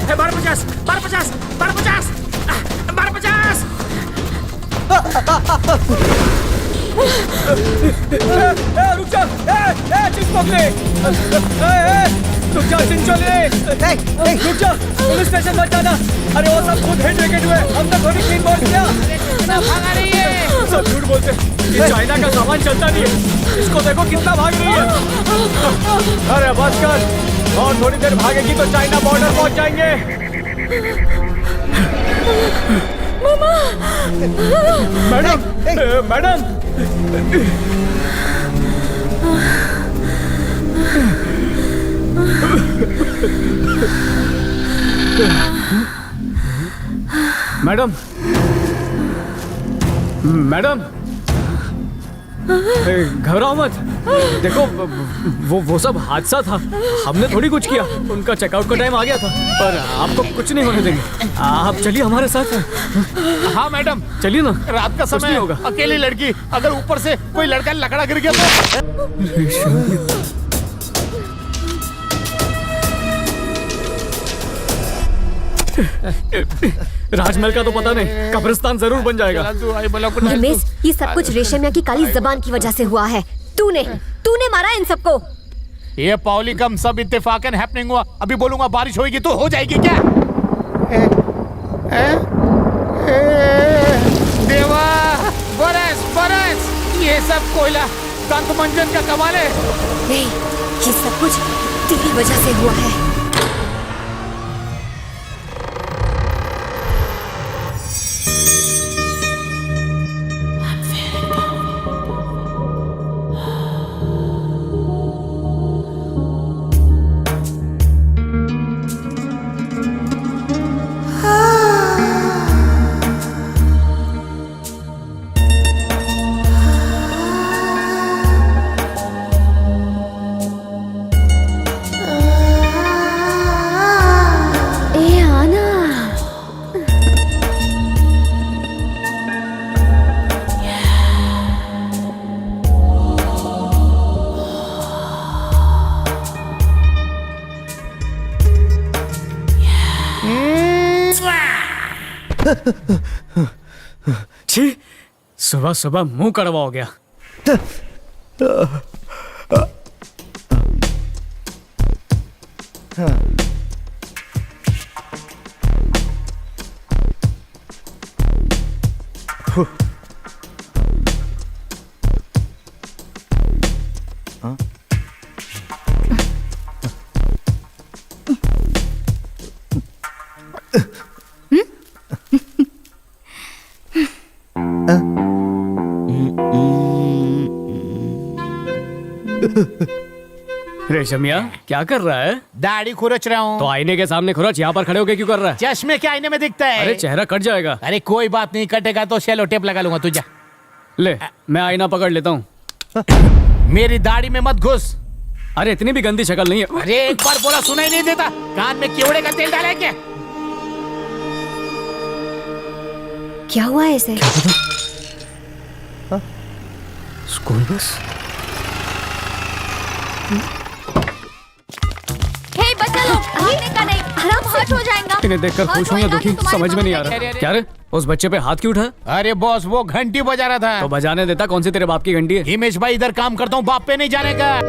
1250, 1250, 1250, 1250। रुक जा। चिंचोले। रुक जा चिंचोले। रुक जा, पुलिस स्टेशन मत जाना। अरे वो सब खुद हिट विकेट हुए, हमने थोड़ी क्लीन बॉल किया। कितना भागा रही है। सब झूठ बोलते, ये चाइना का सामान चलता नहीं है। इसको देखो कितना भाग रही है। अरे बस कर, और थोड़ी देर भागेगी तो चाइना बॉर्डर पहुंच जाएंगे। Madam, madam. मैडम, मैडम, घबराओ मत। देखो वो सब हादसा था, हमने थोड़ी कुछ किया। उनका चेकआउट का टाइम आ गया था, पर आपको कुछ नहीं होने देंगे। आप चलिए हमारे साथ। हाँ मैडम, चलिए ना, रात का कुछ समय नहीं होगा। अकेली लड़की, अगर ऊपर से कोई लड़का लकड़ा गिर गया तो। राजमहल का तो पता नहीं, कब्रिस्तान जरूर बन जाएगा। हिमेश, ये सब कुछ रेशमिया की काली जबान की वजह से हुआ है। तूने मारा इन सबको। ये पौली कम सब इत्तेफाकन हैपनिंग हुआ। अभी बोलूंगा बारिश होगी तो हो जाएगी क्या? देवा, बरस बरस। ये सब कोयला दंत मंजन का कमाल है। नहीं, ये सब कुछ तेरी वजह से हुआ है। छी, सुबह सुबह मुंह कड़वा हो गया। रेशमिया, क्या कर रहा है? दाढ़ी खुरच रहा हूँ। तो आईने के सामने खुरच, यहाँ पर खड़े होके क्यों कर रहा है? चश्मे के आईने में दिखता है। अरे चेहरा कट जाएगा। अरे कोई बात नहीं, कटेगा तो सेलो टेप लगा लूंगा। तुझा ले, मैं आईना पकड़ लेता हूँ। मेरी दाढ़ी में मत घुस। अरे इतनी भी गंदी शक्ल नहीं है। अरे एक बार बोला सुनाई नहीं देता। कान में कीड़े का तेल डाला है क्या? क्या हुआ ऐसे? School bus. हे बच्चा लोग, भागने का नहीं, हम हर्ट हो जाएगा। इन्हें देखकर खुश हूँ या दुखी समझ में नहीं आ रहा। क्या रे, उस बच्चे पे हाथ क्यों उठा? अरे बॉस, वो घंटी बजा रहा था। तो बजाने देता, कौन सी तेरे बाप की घंटी है? हिमेश भाई, इधर काम करता हूँ, बाप पे नहीं जाने का।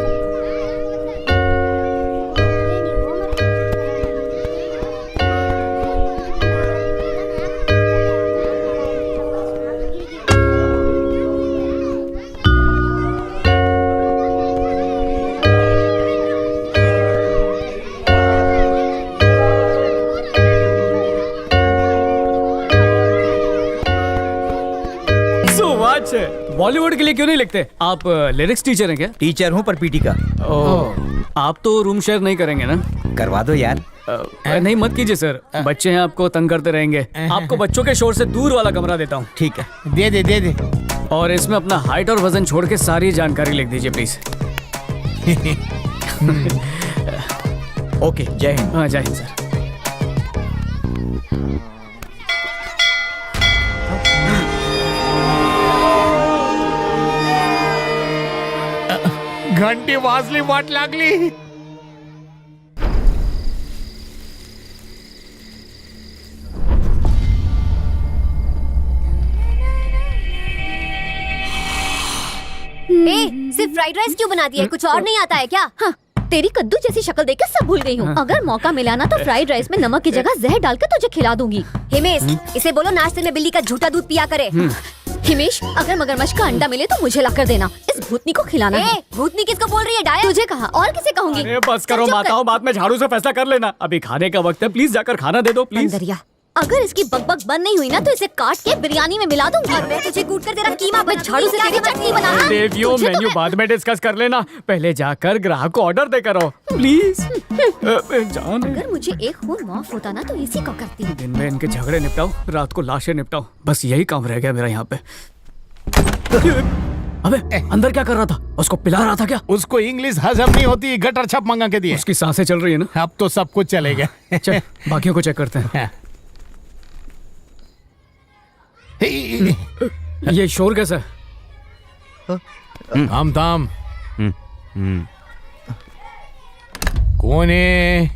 बॉलीवुड के लिए क्यों नहीं लिखते? आप लिरिक्स टीचर हैं क्या? टीचर हूँ पर पीटी का। आप तो रूम शेयर नहीं करेंगे ना? करवा दो यार। नहीं मत कीजिए सर, बच्चे हैं आपको तंग करते रहेंगे। आपको बच्चों के शोर से दूर वाला कमरा देता हूँ। ठीक है, दे दे। और इसमें अपना हाइट और वजन छोड़ के सारी जानकारी लिख दीजिए प्लीज। ओके, जय हिंद। हाँ, जय हिंद सर। घंटी वाजली, वाट लागली। सिर्फ फ्राइड राइस क्यों बना दिया? कुछ और नहीं आता है क्या? हाँ, तेरी कद्दू जैसी शक्ल देखकर सब भूल गई हूँ। अगर मौका मिला ना तो फ्राइड राइस में नमक की जगह जहर डालकर तुझे खिला दूंगी। हिमेश, इसे बोलो नाश्ते में बिल्ली का झूठा दूध पिया करे। हिमेश, अगर मगरमच्छ का अंडा मिले तो मुझे लाकर देना। इस भूतनी को खिलाना है। भूतनी किसको बोल रही है डाया? तुझे कहा, और किसे कहूंगी? अरे बस करो माताओं, बाद में झाड़ू से फैसला कर लेना। अभी खाने का वक्त है, प्लीज जाकर खाना दे दो प्लीज। अंदरिया, अगर इसकी बकबक बंद नहीं हुई ना तो इसे काट के बिरयानी में मिला दूंगी। और मैं तुझे कूट कर तेरा कीमा मैं झाड़ू से तेरी चटनी बनाना। देवियों, तुझे तो मेन्यू मैं- बाद में डिस्कस कर लेना, पहले जाकर ग्राहक को ऑर्डर देकर आओ प्लीज। जान, अगर मुझे एक खून माफ होता ना तो इसी को करती। दिन में इनके झगड़े निपटाओ, रात को लाशें निपटाओ, बस यही काम रह गया मेरा यहाँ पे। अबे अंदर क्या कर रहा था? उसको पिला रहा था क्या? उसको इंग्लिश हजम नहीं होती, गटर छप मंगा के दिए। उसकी सांसें चल रही है ना? अब तो सब कुछ चलेगा। चल बाकियों को चेक करते हैं। ये शोर कैसा है? हम थाम। कौन है?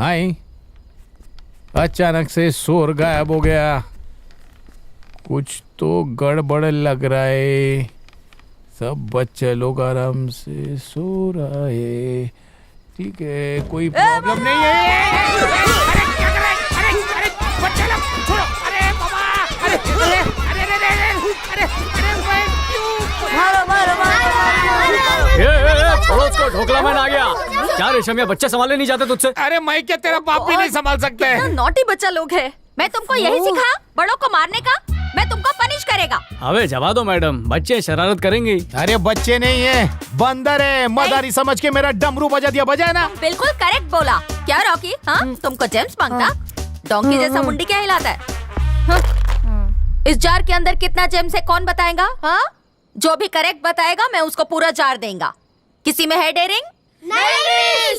आई, अचानक से शोर गायब हो गया। कुछ तो गड़बड़ लग रहा है। सब बच्चे लोग आराम से सो रहा है। ठीक है, कोई प्रॉब्लम नहीं है। छोड़ो उसको, ढोकला मैन आ गया। क्या रेशमिया, बच्चे संभाले नहीं जाते तुझसे? अरे मैं क्या, तेरा बाप भी नहीं संभाल सकते। नॉटी बच्चा लोग है। मैं तुमको यही सिखाया बड़ों को मारने का? मैं तुमको पनिश करेगा। अबे जवा दो मैडम, बच्चे शरारत करेंगे। अरे बच्चे नहीं है, बंदर है। मदारी समझ के मेरा डमरू बजा दिया। बजाए ना? बिल्कुल करेक्ट बोला। क्या रॉकी, हाँ तुमको जेम्स मांगता? डोंकी जैसा मुंडी क्या हिलाता है? हाँ? इस जार के अंदर कितना जेम्स है कौन बताएगा? हाँ, जो भी करेक्ट बताएगा मैं उसको पूरा जार देंगा। किसी में है डेयरिंग? नहीं।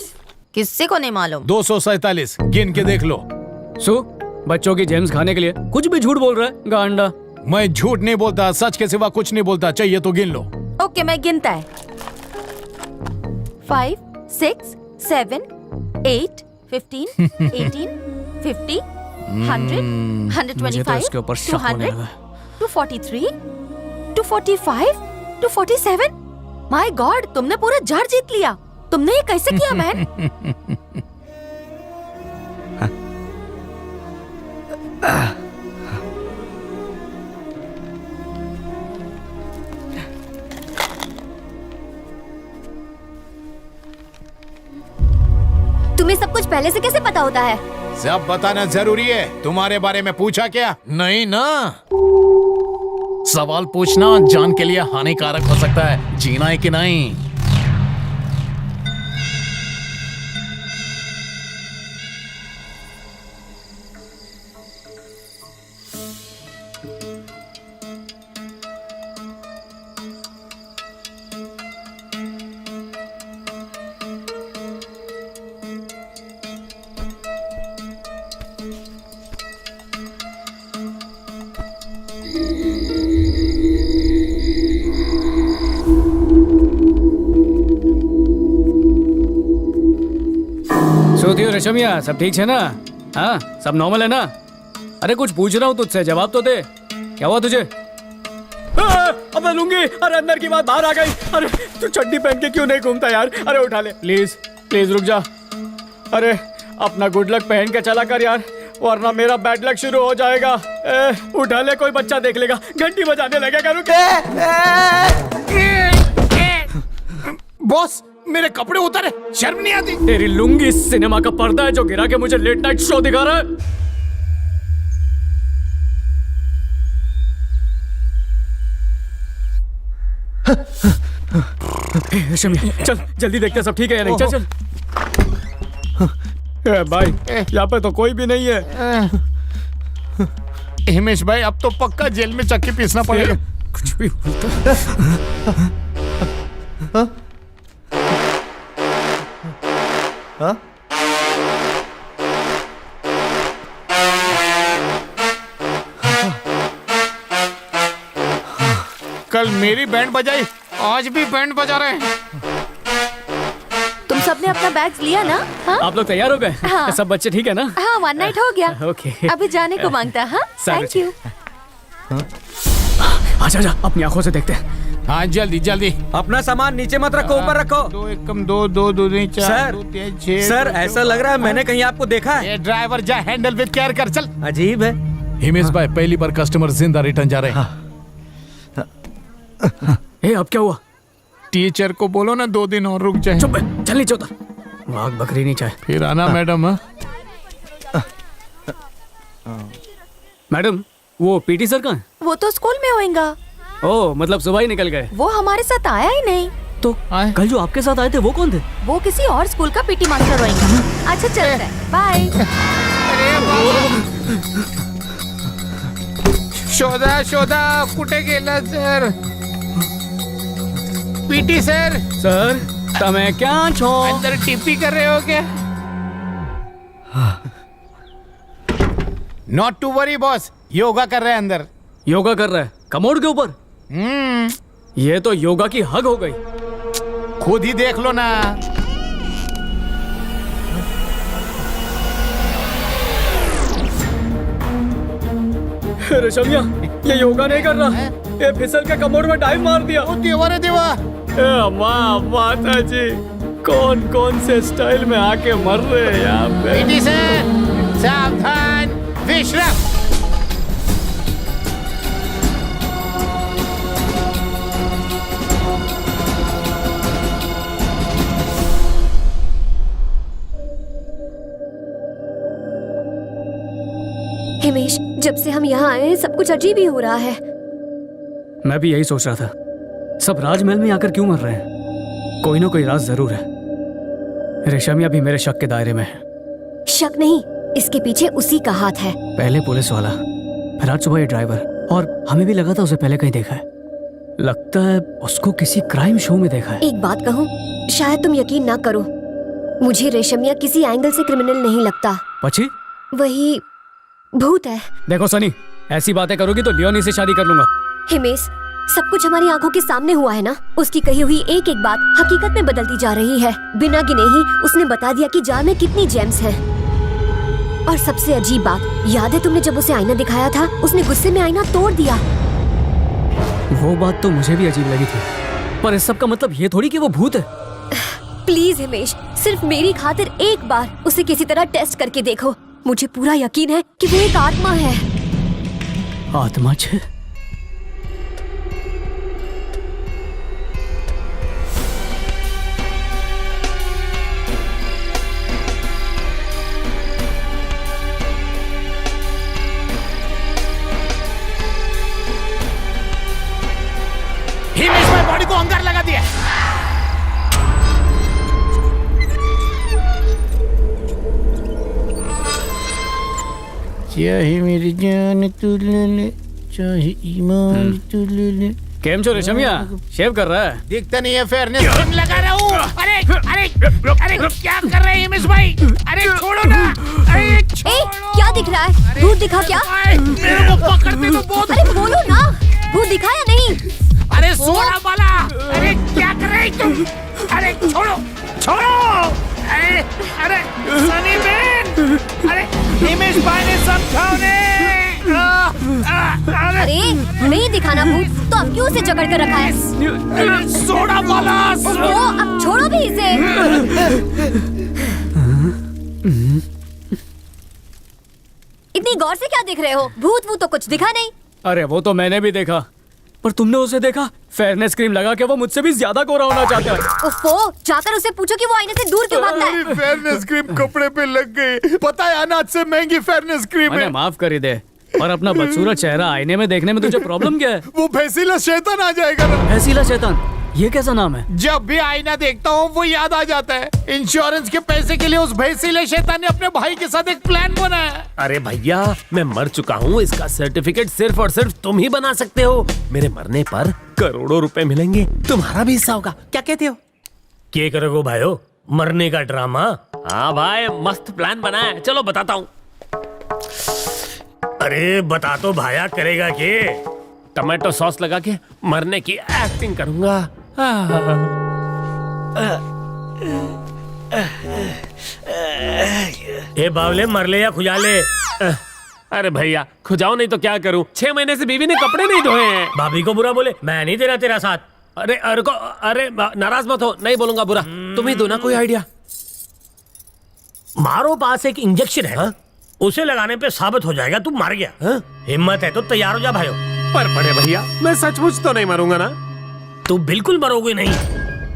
किसी को नहीं मालूम? 247 गिन के देख लो। सो बच्चों की जेम्स खाने के लिए कुछ भी झूठ बोल रहा है गांडा। मैं झूठ नहीं बोलता, सच के सिवा कुछ नहीं बोलता। चाहिए तो गिन लो। ओके, मैं गिनता है। 5, 6, 7, 8, 15, 18, 50, 100, मुझे तो 125, इसके ऊपर शक होने 200, लगा। 243, 245, 247। माय गॉड, तुमने पूरा जार जीत लिया। तुमने ये कैसे किया मैन? तुम्हें सब कुछ पहले से कैसे पता होता है? सब बताना जरूरी है। तुम्हारे बारे में पूछा क्या? नहीं ना। सवाल पूछना जान के लिए हानिकारक हो सकता है। जीना है कि नहीं? सोती रेशमिया, सब ठीक है ना? हाँ, सब नॉर्मल है ना? अरे कुछ पूछ रहा हूँ तुझसे, जवाब तो दे। क्या हुआ तुझे? अबे लूंगी। अरे अंदर की बात बाहर आ गई। अरे तू चड्डी पहन के क्यों नहीं घूमता यार? अरे उठा ले प्लीज, प्लीज रुक जा। अरे अपना गुड लक पहन के चला कर यार, वरना मेरा बैड लक शुरू हो जाएगा। उठा ले, कोई बच्चा देख लेगा। घंटी बजाने लगेगा। रुक। बॉस, मेरे कपड़े उतारे, शर्म नहीं आती? तेरी लुंगी सिनेमा का पर्दा है जो गिरा के मुझे लेट नाइट शो दिखा रहा है। शम्या चल जल्दी देखते हैं सब ठीक है या नहीं। चल चल भाई यहाँ पे तो कोई भी नहीं है। हिमेश भाई अब तो पक्का जेल में चक्की पीसना पड़ेगा। कुछ भी बोलता। कल मेरी बैंड बजाई, आज भी बैंड बजा रहे हैं। तुम सबने अपना बैग लिया ना? हाँ आप लोग तैयार हो गए? हाँ। सब बच्चे ठीक है ना? हाँ, 1 नाइट हो गया। ओके अभी जाने को मांगता। हाँ सारे थैंक यू। आजा आजा अपनी आंखों से देखते हैं। हाँ जल्दी जल्दी। अपना सामान नीचे मत रखो, ऊपर रखो। 2 एकम 2 2 2 2 4 सर, 2 3 6। सर ऐसा लग रहा है मैंने कहीं आपको देखा है। ये ड्राइवर जा हैंडल विद केयर कर। चल। अजीब है। हिमेश भाई पहली बार कस्टमर जिंदा रिटर्न जा रहे हैं। ए अब क्या हुआ? टीचर को बोलो ना 2 दिन और रुक जाए। चुप चल नीचे उतर। वाघ बकरी नहीं चाहे। फिर आना मैडम। मैडम वो पीटी सर कहाँ है? वो तो स्कूल में होएगा। ओ मतलब सुबह ही निकल गए। वो हमारे साथ आया ही नहीं। तो कल जो आपके साथ आए थे वो कौन थे? वो किसी और स्कूल का पीटी मास्टर होएगा। अच्छा चलते हैं, बाय। शोधा शोधा कुठे गेला सर? PT sir. सर तमें क्या छो? अंदर टिप्पी कर रहे हो क्या? Not to worry boss, yoga कर रहे हैं अंदर। योगा कर रहा है कमोड के ऊपर? ये तो योगा की हग हो गई। खुद ही देख लो ना। रेशमिया ये योगा नहीं कर रहा, ये फिसल के कमोड में डाइव मार दिया। ओ देवा रे देवा। माँ माता जी कौन कौन से स्टाइल में आके मर रहे हैं यहाँ पे। पीटी सर सावधान, विश्राम। हिमेश जब से हम यहाँ आए हैं सब कुछ अजीब ही हो रहा है। मैं भी यही सोच रहा था, सब राजमहल में आकर क्यों मर रहे हैं? कोई ना कोई राज जरूर है। रेशमिया भी मेरे शक के दायरे में है। शक नहीं, इसके पीछे उसी का हाथ है। पहले पुलिस वाला, फिर आज सुबह ये ड्राइवर, और हमें भी लगा था उसे पहले कहीं देखा है। लगता है उसको किसी क्राइम शो में देखा है। एक बात कहूँ, शायद तुम यकीन ना करो, मुझे रेशमिया किसी एंगल से क्रिमिनल नहीं लगता। पची? वही भूत है। देखो सनी, ऐसी बातें करोगी तो लियोनी से शादी कर लूंगा। हिमेश सब कुछ हमारी आंखों के सामने हुआ है ना। उसकी कही हुई एक एक बात हकीकत में बदलती जा रही है। बिना गिने ही उसने बता दिया कि जार में कितनी जेम्स हैं। और सबसे अजीब बात, याद है तुमने जब उसे आईना दिखाया था, उसने गुस्से में आईना तोड़ दिया। वो बात तो मुझे भी अजीब लगी थी, पर इस सब का मतलब ये थोड़ी कि वो भूत है। प्लीज हिमेश, सिर्फ मेरी खातिर एक बार उसे किसी तरह टेस्ट करके देखो। मुझे पूरा यकीन है कि वो एक आत्मा है। आत्मा छे? हिमेश भाई बॉडी को अंगार लगा दिया। चाहे मेरी जान तू ले ले, चाहे ईमान तू ले ले। केम छो रेशमिया, शेव कर रहा है? दिखता नहीं है, फेयरनेस क्रीम लगा रहा हूँ। अरे अरे अरे क्या कर रहे हैं हिमेश भाई? अरे छोड़ो ना। अरे छोड़ो। क्या दिख रहा है? भूत दिखा क्या? मेरे को पकड़ते तो बहुत। अरे बोलो ना, भूत दिखा या नहीं? अरे सोना वाला, अरे क्या कर रहे हैं तुम? अरे छोड़ो छोड़ो। अरे अरे सनी बेन, अरे हिमेश भाई ने समझाओ ने। अरे नहीं दिखाना भूत तो अब क्यों उसे जकड़ कर रखा है? सोना वाला। ओहो, अब छोड़ो भी इसे। इतनी गौर से क्या देख रहे हो? भूत वो तो कुछ दिखा नहीं। अरे वो तो मैंने भी देखा, पर तुमने उसे देखा? फेयरनेस क्रीम लगा के वो मुझसे भी ज्यादा गोरा होना चाहता है। ओफो, जाकर उसे पूछो कि वो आईने से दूर क्यों भागता है। फेयरनेस क्रीम कपड़े पे लग गई। पता है अनाज से महंगी फेयरनेस क्रीम है। माफ कर ही दे, और अपना बदसूरत चेहरा आईने में देखने में तुझे प्रॉब्लम क्या है? वो भैंसीला शैतान आ जाएगा ना। भैंसीला शैतान, ये कैसा नाम है? जब भी आईना देखता हूँ वो याद आ जाता है। इंश्योरेंस के पैसे के लिए उस भैंसीले शैतान ने अपने भाई के साथ एक प्लान बनाया। अरे भैया, मैं मर चुका हूँ, इसका सर्टिफिकेट सिर्फ और सिर्फ तुम ही बना सकते हो। मेरे मरने पर करोड़ों रुपए मिलेंगे, तुम्हारा भी हिस्सा होगा। क्या कहते हो? क्या करोगे भाइयों, मरने का ड्रामा? हाँ भाई, मस्त प्लान बना है, चलो बताता हूँ। अरे बता तो भाया, करेगा के? टमाटो सॉस लगा के मरने की एक्टिंग करूंगा। ए बावले, मर ले या खुजा ले। अरे भैया, खुजाओ नहीं तो क्या करूं? 6 महीने से बीवी ने कपड़े नहीं धोए हैं। भाभी को बुरा बोले, मैं नहीं दे रहा तेरा साथ। अरे नाराज मत हो, नहीं बोलूंगा बुरा। तुम ही दो ना कोई आइडिया। मारो पास एक इंजेक्शन है, उसे लगाने पे साबित हो जाएगा तू मर गया। हिम्मत है तो तैयार हो जा भाइयों। पर बड़े भैया, मैं सचमुच तो नहीं मरूंगा ना? तू बिल्कुल मरोगे नहीं,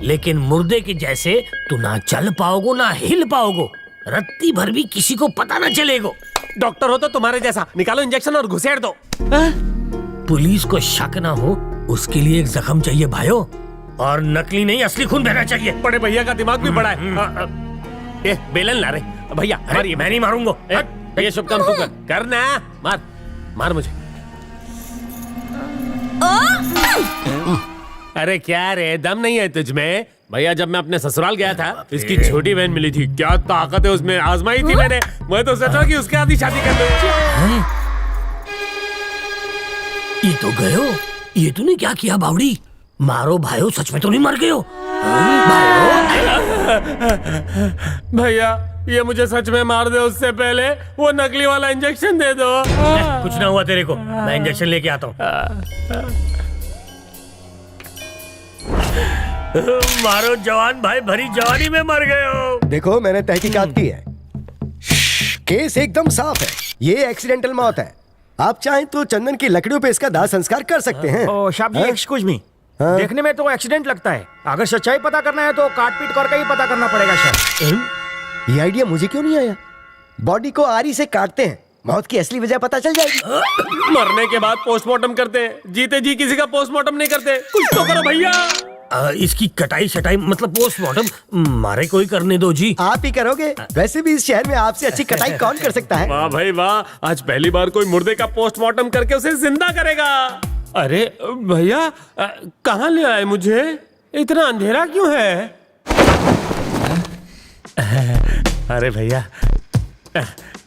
लेकिन मुर्दे के जैसे तू ना चल पाओगे ना हिल पाओगे, रत्ती भर भी किसी को पता ना चलेगा। डॉक्टर हो तो तुम्हारे जैसा, निकालो इंजेक्शन और घुसेड़ दो। पुलिस को शक ना हो उसके लिए एक जख्म चाहिए भाइयों, और नकली नहीं असली खून बहना चाहिए। बड़े भैया का दिमाग भी बड़ा है। ये बेलन ला रे भैया, अरे मैं नहीं मारूंगा। ये शुभ काम तू कर, करना। मार मार मुझे। अरे क्या रे, दम नहीं है तुझमें? भैया, जब मैं अपने ससुराल गया था, इसकी छोटी बहन मिली थी, क्या ताकत है उसमें, आजमाई थी मैंने। मैं तो सोचा कि उसके आधी शादी कर लूं। ये तो गयो, ये तूने क्या किया बावड़ी? मारो भाइयों, सच में तो नहीं मर गए हो? भैया, ये मुझे सच में मार दे उससे पहले वो नकली वाला इंजेक्शन दे दो। कुछ ना हुआ तेरे को, मैं इंजेक्शन लेके आता हूँ। मारो जवान भाई, भरी जवानी में मर गए हो। देखो, मैंने तहकीकात की है, केस एकदम साफ है। ये एक्सीडेंटल मौत है। आप चाहें तो चंदन की लकड़ियों पे इसका दाह संस्कार कर सकते हैं। ओ शाह जी, एक्सक्यूज मी, देखने में तो एक्सीडेंट लगता है। अगर सच्चाई पता करना है तो काट पीट करके ही पता करना पड़ेगा शायद। ये आइडिया मुझे क्यों नहीं आया? बॉडी को आरी से काटते हैं, मौत की असली वजह पता चल जाएगी। मरने के बाद पोस्टमार्टम करते हैं, जीते जी किसी का पोस्टमार्टम नहीं करते। कुछ तो करो भैया। इसकी कटाई शटाई मतलब पोस्टमार्टम मारे कोई करने दो जी। आप ही करोगे? वैसे भी इस शहर में आपसे अच्छी कटाई कौन कर सकता है? वाह भाई वाह, आज पहली बार कोई मुर्दे का पोस्टमार्टम करके उसे जिंदा करेगा। अरे भैया, कहाँ ले आए मुझे? इतना अंधेरा क्यों है? अरे भैया,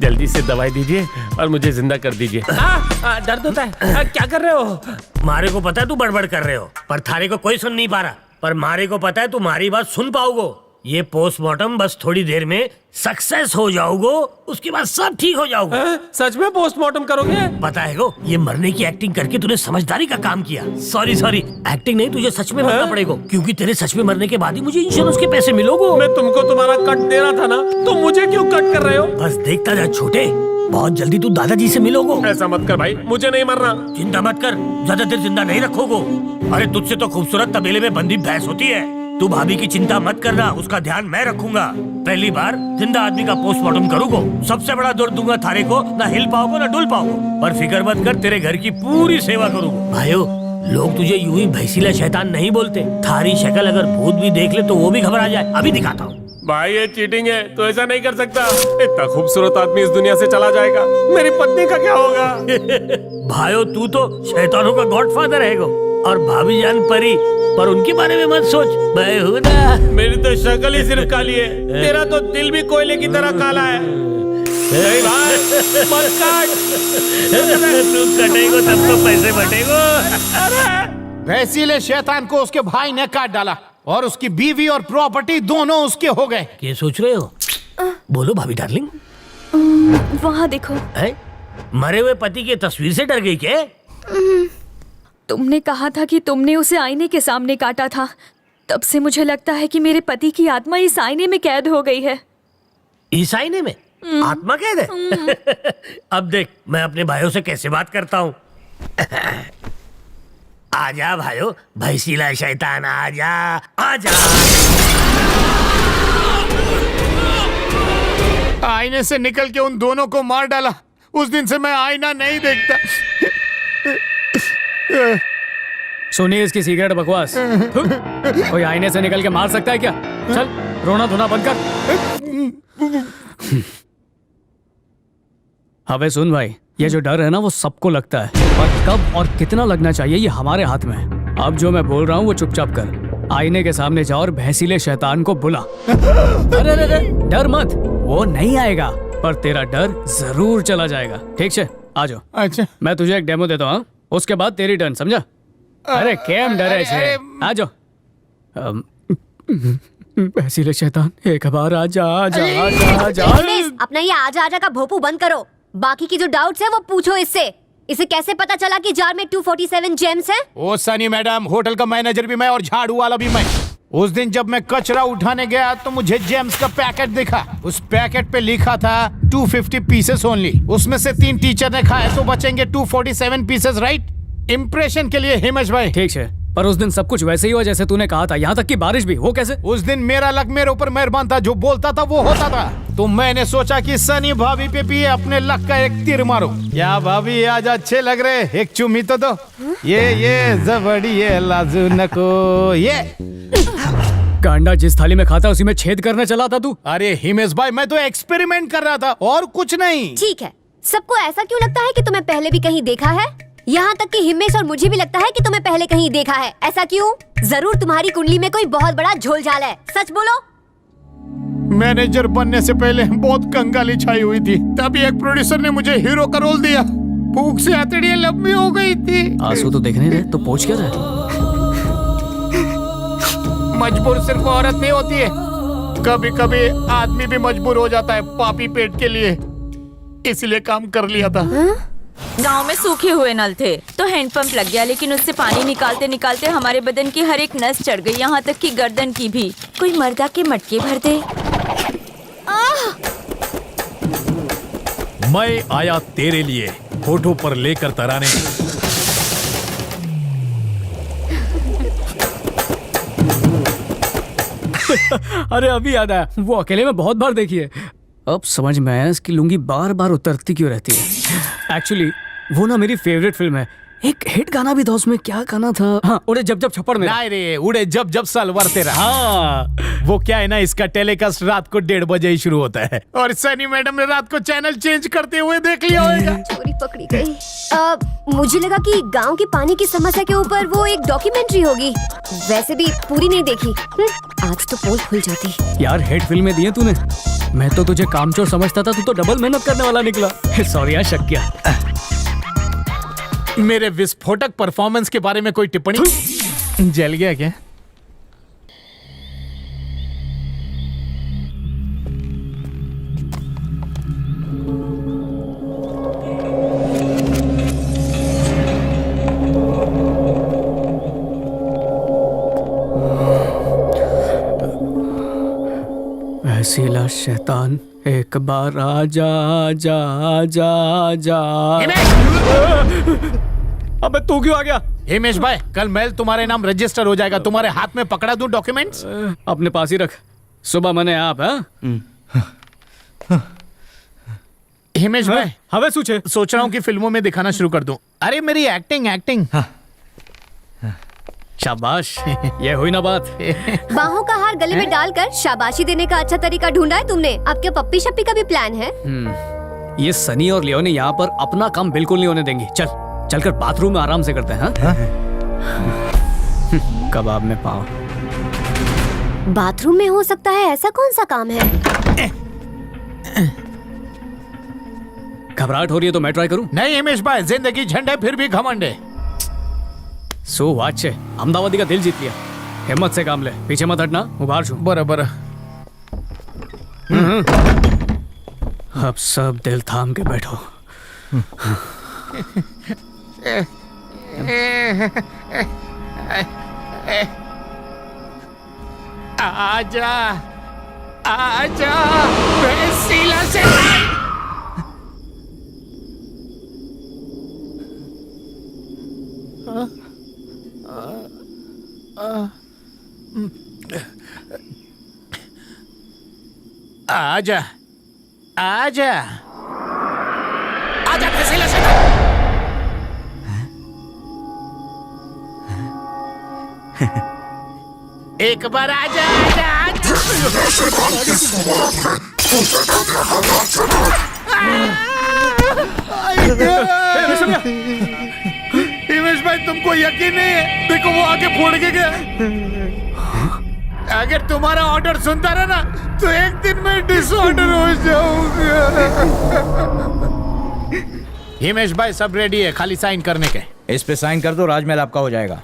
जल्दी से दवाई दीजिए और मुझे जिंदा कर दीजिए। दर्द होता है। क्या कर रहे हो? मारे को पता है तू बड़बड़ कर रहे हो, पर थारे को कोई सुन नहीं पा रहा। पर मारे को पता है तू हमारी बात सुन पाओगे। ये पोस्टमार्टम बस थोड़ी देर में सक्सेस हो जाओगे, उसके बाद सब ठीक हो जाओगे। सच में पोस्टमार्टम करोगे? पता है गो, ये मरने की एक्टिंग करके तूने समझदारी का काम किया। सॉरी एक्टिंग नहीं, तुझे सच में मरना पड़ेगा, क्योंकि तेरे सच में मरने के बाद ही मुझे इंश्योरेंस के पैसे मिलोगे। मैं तुमको तुम्हारा कट दे रहा था ना, तो मुझे क्यों कट कर रहे हो? बस देखता जा छोटे, बहुत जल्दी तू दादाजी से मिलोगे। ऐसा मत कर भाई, मुझे नहीं मरना। चिंता मत कर, ज्यादा देर जिंदा नहीं रखोगे। अरे तुझसे तो खूबसूरत तबेले में बंदी भैंस होती है। तू भाभी की चिंता मत करना, उसका ध्यान मैं रखूंगा। पहली बार जिंदा आदमी का पोस्टमार्टम करूंगा, सबसे बड़ा दर्द दूंगा थारे को, ना हिल पाओगे ना डुल पाओगे। पर फिक्र मत कर, तेरे घर की पूरी सेवा करूंगा। भाइयों, लोग तुझे यूं ही भैंसीला शैतान नहीं बोलते। थारी शक्ल अगर भूत भी देख ले तो वो भी घबरा जाए। अभी दिखाता हूँ। भाई, ये चीटिंग है, तो ऐसा नहीं कर सकता। इतना खूबसूरत आदमी इस दुनिया से चला जाएगा, मेरी पत्नी का क्या होगा? भाइयों, तू तो शैतानों का गॉडफादर है गो, और भाभी जान परी, पर उनके बारे में मत सोच। मैं हूं ना। मेरी तो शक्ल ही सिर्फ काली है, तेरा तो दिल भी कोयले की तरह काला है। नहीं भाई, मत काट। तू कटेगो तब तो पैसे बटेगो। भैंसीले शैतान को उसके भाई ने काट डाला और उसकी बीवी और प्रॉपर्टी दोनों उसके हो गए। क्या सोच रहे हो? बोलो भाभी डार्लिंग। वहाँ देखो। है? मरे हुए पति की तस्वीर से डर गई क्या? तुमने कहा था कि तुमने उसे आईने के सामने काटा था, तब से मुझे लगता है कि मेरे पति की आत्मा इस आईने में कैद हो गई है। इस आईने में आत्मा कैद है? अब देख मैं अपने भाइयों से कैसे बात करता हूँ। आजा भाइयों, भैंसीला शैतान आजा, आजा। आईने से निकल के उन दोनों को मार डाला, उस दिन से मैं आईना नहीं देखता। सुनिए इसकी सिगरेट बकवास। कोई आईने से निकल के मार सकता है क्या? चल रोना धोना बंद कर। अबे सुन भाई, ये जो डर है ना वो सबको लगता है, और कब और कितना लगना चाहिए ये हमारे हाथ में है। अब जो मैं बोल रहा हूँ वो चुपचाप कर। आईने के सामने जा और भैंसीले शैतान को बुला। अरे अरे डर मत, वो नहीं आएगा, पर तेरा डर जरूर चला जाएगा। ठीक है, आ जाओ। अच्छा, मैं तुझे एक डेमो देता हूँ, उसके बाद तेरी टर्न, समझा? अरे केम डरे छे, आ जाओ। भैंसीले शैतान, एक बार आजा आजा आजा आजा। अपना ये आजा आजा का भोपू बंद करो। बाकी की जो डाउट्स है वो पूछो इससे। इसे कैसे पता चला कि जार में 247 जेम्स हैं? ओ सनी मैडम, होटल का मैनेजर भी मैं और झाड़ू वाला भी मैं। उस दिन जब मैं कचरा उठाने गया तो मुझे जेम्स का पैकेट दिखा। उस पैकेट पे लिखा था 250 पीसेस ओनली। उसमें से 3 टीचर ने खाए तो बचेंगे 247 पीसेस, राइट? इंप्रेशन के लिए हिमेश भाई। ठीक है, पर उस दिन सब कुछ वैसे ही हुआ जैसे तूने कहा था, यहाँ तक कि बारिश भी। वो कैसे? उस दिन मेरा लक मेरे ऊपर मेहरबान था, जो बोलता था वो होता था। तो मैंने सोचा कि सनी भाभी पे भी अपने लक का एक तीर मारो। क्या भाभी आज अच्छे लग रहे, एक चुम्मी तो दो। ये जबड़ी ये लाजू नको ये। गांडा जिस थाली में खाता उसी में छेद करने चला था तू। अरे हिमेश भाई, मैं तो एक्सपेरिमेंट कर रहा था और कुछ नहीं। ठीक है, सबको ऐसा क्यों लगता है कि तुम्हें पहले भी कहीं देखा है? यहाँ तक कि हिमेश और मुझे भी लगता है कि तुम्हें पहले कहीं देखा है। ऐसा क्यों? जरूर तुम्हारी कुंडली में कोई बहुत बड़ा झोलझाल है। सच बोलो। मैनेजर बनने से पहले बहुत कंगाली छाई हुई थी, तभी एक प्रोड्यूसर ने मुझे हीरो का रोल दिया। भूख से हथेलियां लंबी हो गई थी। आंसू तो देखने दे, तो पूछ क्या रहा? मजबूर सिर्फ औरत नहीं होती है, कभी कभी आदमी भी मजबूर हो जाता है पापी पेट के लिए। इसलिए काम कर लिया था। गांव में सूखे हुए नल थे तो हैंडपंप लग गया, लेकिन उससे पानी निकालते निकालते हमारे बदन की हर एक नस चढ़ गई, यहाँ तक कि गर्दन की भी। कोई मर्दा के मटके भर दे। मैं आया तेरे लिए होठों पर लेकर तराने। अरे अभी याद आया, वो अकेले में बहुत बार देखी है। अब समझ में आया इसकी लुंगी बार बार उतरती क्यों रहती है। एक्चुअली वो ना मेरी फेवरेट फिल्म है। एक हिट गाना भी था उसमें, क्या गाना था? हाँ, उड़े जब जब छप्पड़ में। नहीं रे, उड़े जब जब सलवार तेरा। हाँ, वो क्या है ना, इसका टेलीकास्ट रात को 1:30 बजे ही शुरू होता है, और सनी मैडम ने रात को चैनल चेंज करते हुए देख लिया होगा। चोरी पकड़ी गई। मुझे लगा कि गांव की पानी की समस्या के ऊपर वो एक डॉक्यूमेंट्री होगी। वैसे भी पूरी नहीं देखी। आज तो पोल खुल जाती। यार हिट फिल्में दी हैं तूने, मैं तो तुझे कामचोर समझता था, तू तो डबल मेहनत करने वाला निकला। सॉरी यार, शक किया। मेरे विस्फोटक परफॉर्मेंस के बारे में कोई टिप्पणी? जल गया क्या? भैंसीला शैतान, एक बार आजा आजा आजा आजा। अबे तू क्यों आ गया? हिमेश भाई, कल मेल तुम्हारे नाम रजिस्टर हो जाएगा। तुम्हारे हाथ में पकड़ा दूं डॉक्यूमेंट्स? अपने पास ही रख, सुबह मैंने आप। हिमेश भाई, हवे सूचे सोच रहा हूँ कि फिल्मों में दिखाना शुरू कर दूं। अरे मेरी एक्टिंग। शाबाश, ये हुई ना बात। बाहों का हार गले में डालकर शाबाशी देने का अच्छा तरीका ढूंढा है तुमने। अब क्या पप्पी शप्पी का भी प्लान है? ये सनी और लियो ने यहाँ पर अपना काम बिल्कुल नहीं होने देंगे। चलकर बाथरूम में आराम से करते हैं। कबाब में पाँव। बाथरूम में हो सकता है, ऐसा कौन सा काम है? घबराहट हो रही है तो मैं ट्राई करूं? नहीं हिमेश भाई, जिंदगी झंड है फिर भी घमंड है। सो वाच है, अहमदाबादी का दिल जीत लिया। हिम्मत से काम ले, पीछे मत हटना, उभार छू। बराबर। अब सब दिल थाम के बैठो। आजा आजा भैंसीला से। आजा आजा एक बार आजा आजा हिमेश भाई तुमको यकीन नहीं है? देखो वो आके फोड़ के गया। अगर तुम्हारा ऑर्डर सुनता रहा ना तो एक दिन में डिसऑर्डर हो जाऊंगा। हिमेश भाई सब रेडी है, खाली साइन करने के। इस पे साइन कर दो, राजमहल आपका हो जाएगा।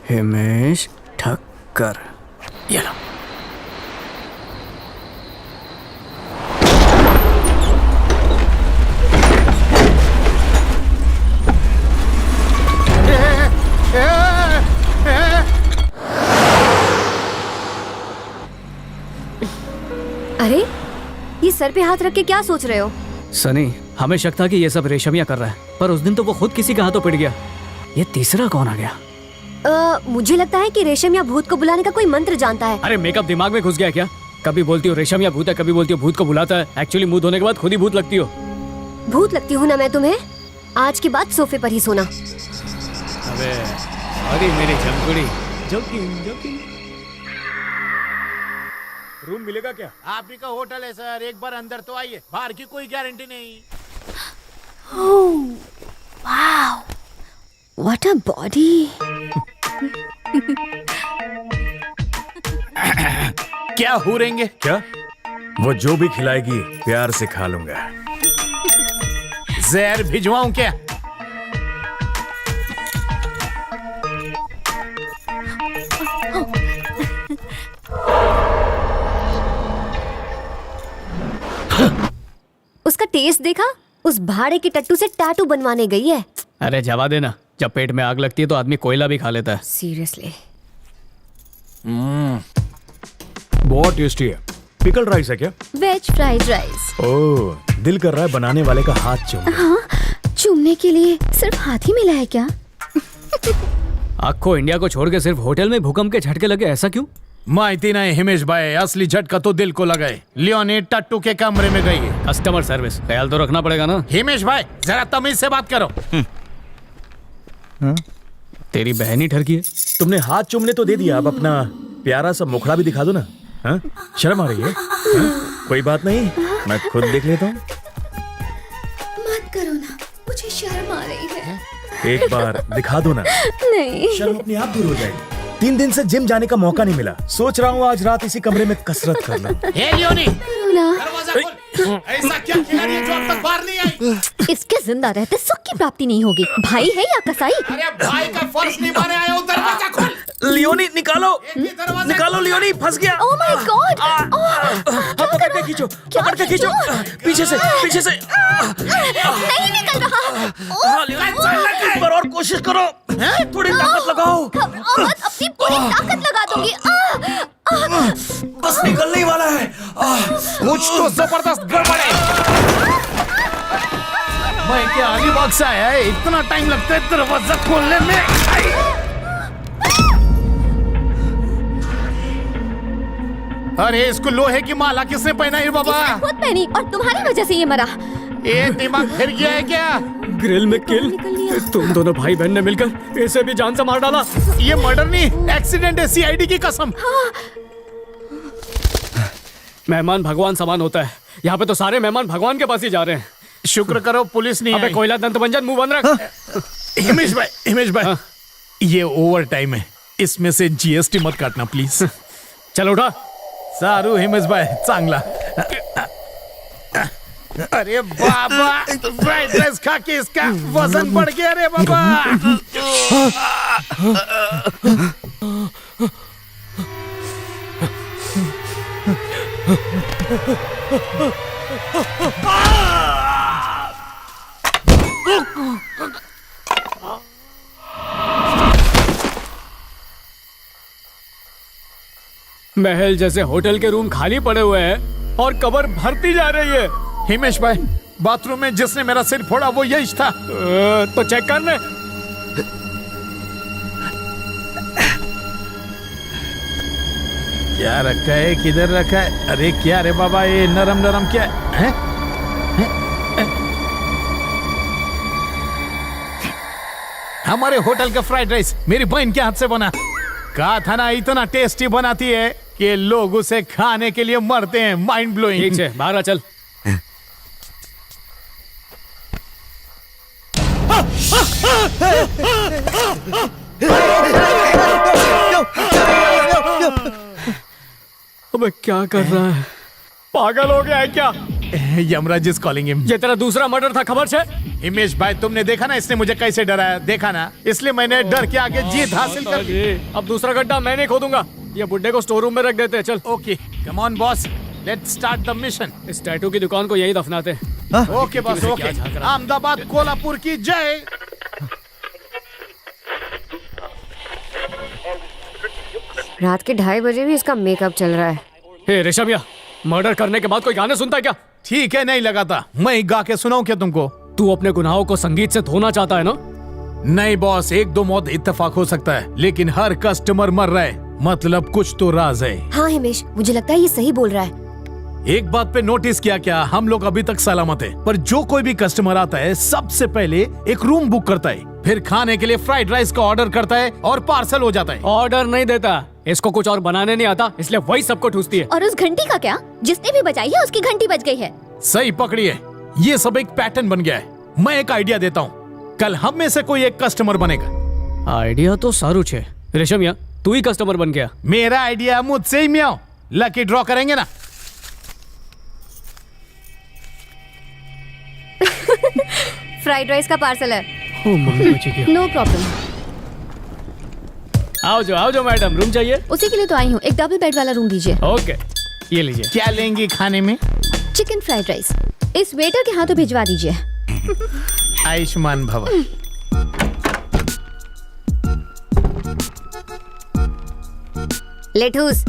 हिमेश ठक्कर, ये लो। अरे ये सर पे हाथ रख के क्या सोच रहे हो? सनी, हमें शक था कि ये सब रेशमिया कर रहा है, पर उस दिन तो वो खुद किसी के हाथों पिट गया। ये तीसरा कौन आ गया? मुझे लगता है कि रेशम या भूत को बुलाने का कोई मंत्र जानता है। अरे मेकअप दिमाग में घुस गया क्या? कभी बोलती हो रेशम या भूत है, कभी बोलती हो भूत को बुलाता है। एक्चुअली मुंह धोने के बाद खुद ही भूत लगती हो। भूत लगती हूँ ना मैं तुम्हें? आज के बाद सोफे पर ही सोना। अबे अरे मेरी झमकुड़ी, जोकिंग। रूम मिलेगा क्या? आप ही का होटल है सर, एक बार अंदर तो आइए, बाहर की कोई गारंटी नहीं। Wow, what a body. क्या हुरेंगे? क्या? वो जो भी खिलाएगी प्यार से खा लूंगा। जहर भिजवाऊं क्या? उसका टेस्ट देखा? उस भाड़े की टट्टू से टैटू बनवाने गई है। अरे जवा देना, जब पेट में आग लगती है तो आदमी कोयला भी खा लेता है। सीरियसली। बहुत टेस्टी है। पिकल राइस है क्या? Veg fried rice. ओह, दिल कर रहा है बनाने वाले का हाथ चूम। हाँ, चूमने के लिए सिर्फ हाथ ही मिला है क्या? आखो इंडिया को छोड़ के सिर्फ होटल में भूकंप के झटके लगे, ऐसा क्यों? माहिती नहीं हिमेश भाई, असली झटका तो दिल को लगा है। लियोनी टट्टू के कमरे में गई है। कस्टमर सर्विस ख्याल तो रखना पड़ेगा ना। हिमेश भाई जरा तमीज से बात करो। तेरी बहन ही ठरकी है। तुमने हाथ चूमने तो दे दिया, अब अपना प्यारा सा मुखड़ा भी दिखा दो ना। हाँ? शर्म आ रही है? हाँ? कोई बात नहीं, मैं खुद देख लेता हूँ। मत करो ना, मुझे शर्म आ रही है। एक बार दिखा दो ना। नहीं। शर्म अपने आप दूर हो जाएगी। 3 दिन से जिम जाने का मौका नहीं मिला, सोच रहा हूँ आज रात इसी कमरे में कसरत कर लूं। हे लियोनी, करो ना। दरवाजा खोल। ऐसा क्या खिलाड़ी है जो अब तक बाहर नहीं आई? इसके जिंदा रहते सुख की प्राप्ति नहीं होगी। भाई है या कसाई? अरे भाई का फर्ज निभाने आया हूँ, दरवाजा खोल। लियोनी निकालो, निकालो लियोनी, फंस गया। Oh my God. पकड़ के खींचो, पकड़ के खींचो, पीछे से, पीछे से। नहीं निकल रहा। एक बार और कोशिश करो, थोड़ी ताकत लगाओ। मत, अपनी पूरी ताकत लगा दूंगी। बस निकलने ही वाला है। कुछ तो जबरदस्त गड़बड़ है। मैं क्या अलीबाग से आया है, इतना टाइम लगता है दरवाजा खोलने में। अरे इसको लोहे की माला किसने पहनाई है बाबा? इसने खुद पहनी और तुम्हारी वजह से ये मरा। ये दिमाग फिर गया है क्या? ग्रिल में किल। तुम दोनों भाई बहन ने मिलकर इसे भी जान से मार डाला। ये मर्डर नहीं, एक्सीडेंट है, सीआईडी की कसम। मेहमान भगवान समान होता है, यहाँ पे तो सारे मेहमान भगवान के पास ही जा रहे हैं। शुक्र करो पुलिस नहीं अबे आई। कोयला दंत मंजन, मुंह बंद रख। हिमेश भाई, ये ओवर टाइम है, इसमें से जीएसटी मत काटना प्लीज। चल उठा। सारू हिमेश भाई, चांगला। अरे बाबा, फ्राइड राइस खा के इसका वजन बढ़ गया रे बाबा। महल जैसे होटल के रूम खाली पड़े हुए हैं और कब्र भरती जा रही है। हिमेश भाई, बाथरूम में जिसने मेरा सिर फोड़ा वो यही था। तो चेक करने। क्या रखा है, किधर रखा है? अरे क्या रे बाबा, ये नरम नरम क्या है? हमारे होटल का फ्राइड राइस मेरी बहन के हाथ से बना। कहा था ना, इतना टेस्टी बनाती है कि लोग उसे खाने के लिए मरते हैं। Mind blowing. ठीक है, बाहर आ चल। अबे क्या कर रहा है? पागल हो गया है क्या? Yamraj is calling him. ये तेरा दूसरा मर्डर था, खबर है? हिमेश भाई, तुमने देखा ना इसने मुझे कैसे डराया, देखा ना, इसलिए मैंने डर के आगे जीत हासिल कर ली। अब दूसरा गड्ढा मैं नहीं खोदूंगा, ये बुड्ढे को स्टोर रूम में रख देते हैं। चल okay, come on boss, let's start the mission. इस टैटू की दुकान को यही दफनाते हैं। Okay boss, okay. Ahmedabad Kolhapur की जय। रात के 2:30 बजे भी इसका मेकअप चल रहा है। हे ऋषभ, मर्डर करने के बाद कोई गाने सुनता है क्या? ठीक है, नहीं लगाता। मैं ही गा के सुनाऊं क्या तुमको? तू अपने गुनाहों को संगीत से धोना चाहता है ना? नहीं बॉस, 1-2 मौत इत्तेफाक हो सकता है, लेकिन हर कस्टमर मर रहा है, मतलब कुछ तो राज है। हाँ हिमेश, मुझे लगता है ये सही बोल रहा है। एक बात पे नोटिस किया क्या? हम लोग अभी तक सलामत है, पर जो कोई भी कस्टमर आता है सबसे पहले एक रूम बुक करता है, फिर खाने के लिए फ्राइड राइस का ऑर्डर करता है और पार्सल हो जाता है। ऑर्डर नहीं देता, इसको कुछ और बनाने नहीं आता, इसलिए वही सबको ठूसती है। और उस घंटी का क्या? जिसने भी बजाई है उसकी घंटी बज गई है। सही पकड़ी है, ये सब एक पैटर्न बन गया है। मैं एक आइडिया देता हूँ, कल हम में से कोई एक कस्टमर बनेगा। आइडिया तो सारू छे ऋषभ, तू ही कस्टमर बन गया। मेरा आइडिया मुझसे ही मियाओ। लकी ड्रॉ करेंगे ना? फ्राइड राइस का पार्सल है। No problem. आओ जो मैडम, रूम चाहिए? उसी के लिए तो आई हूँ, एक डबल बेड वाला रूम दीजिए। ओके, ये लीजिए। क्या लेंगी खाने में? Chicken fried rice. इस वेटर के हाथों भिजवा दीजिए। आयुष्मान भव। लेठूस,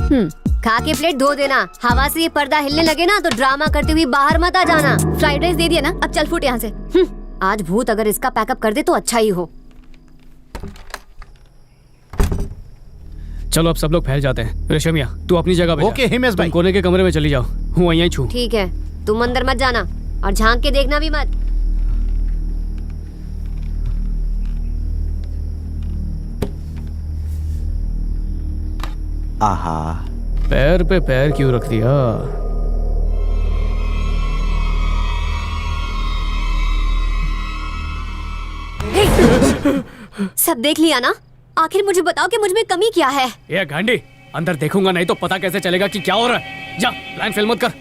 खा के प्लेट धो देना। हवा से ये पर्दा हिलने लगे ना तो ड्रामा करते हुए बाहर मत आ जाना। फ्राइड राइस दे दिया ना, अब चल फुट यहाँ से। आज भूत अगर इसका पैकअप कर दे तो अच्छा ही हो। चलो अब सब लोग फैल जाते हैं। रेशमिया, तू अपनी जगह पे जा। ओके हिमेश भाई। तुम कोने के कमरे में चली जाओ, हूँ यहीं छू। ठीक है, तुम अंदर मत जाना और झांक के देखना भी मत। आहा, पैर पे पैर क्यों रख दिया? सब देख लिया ना? आखिर मुझे बताओ कि मुझ में कमी क्या है? ये गांडी, अंदर देखूंगा नहीं तो पता कैसे चलेगा कि क्या हो रहा है? जा, लाइन फेल मत कर।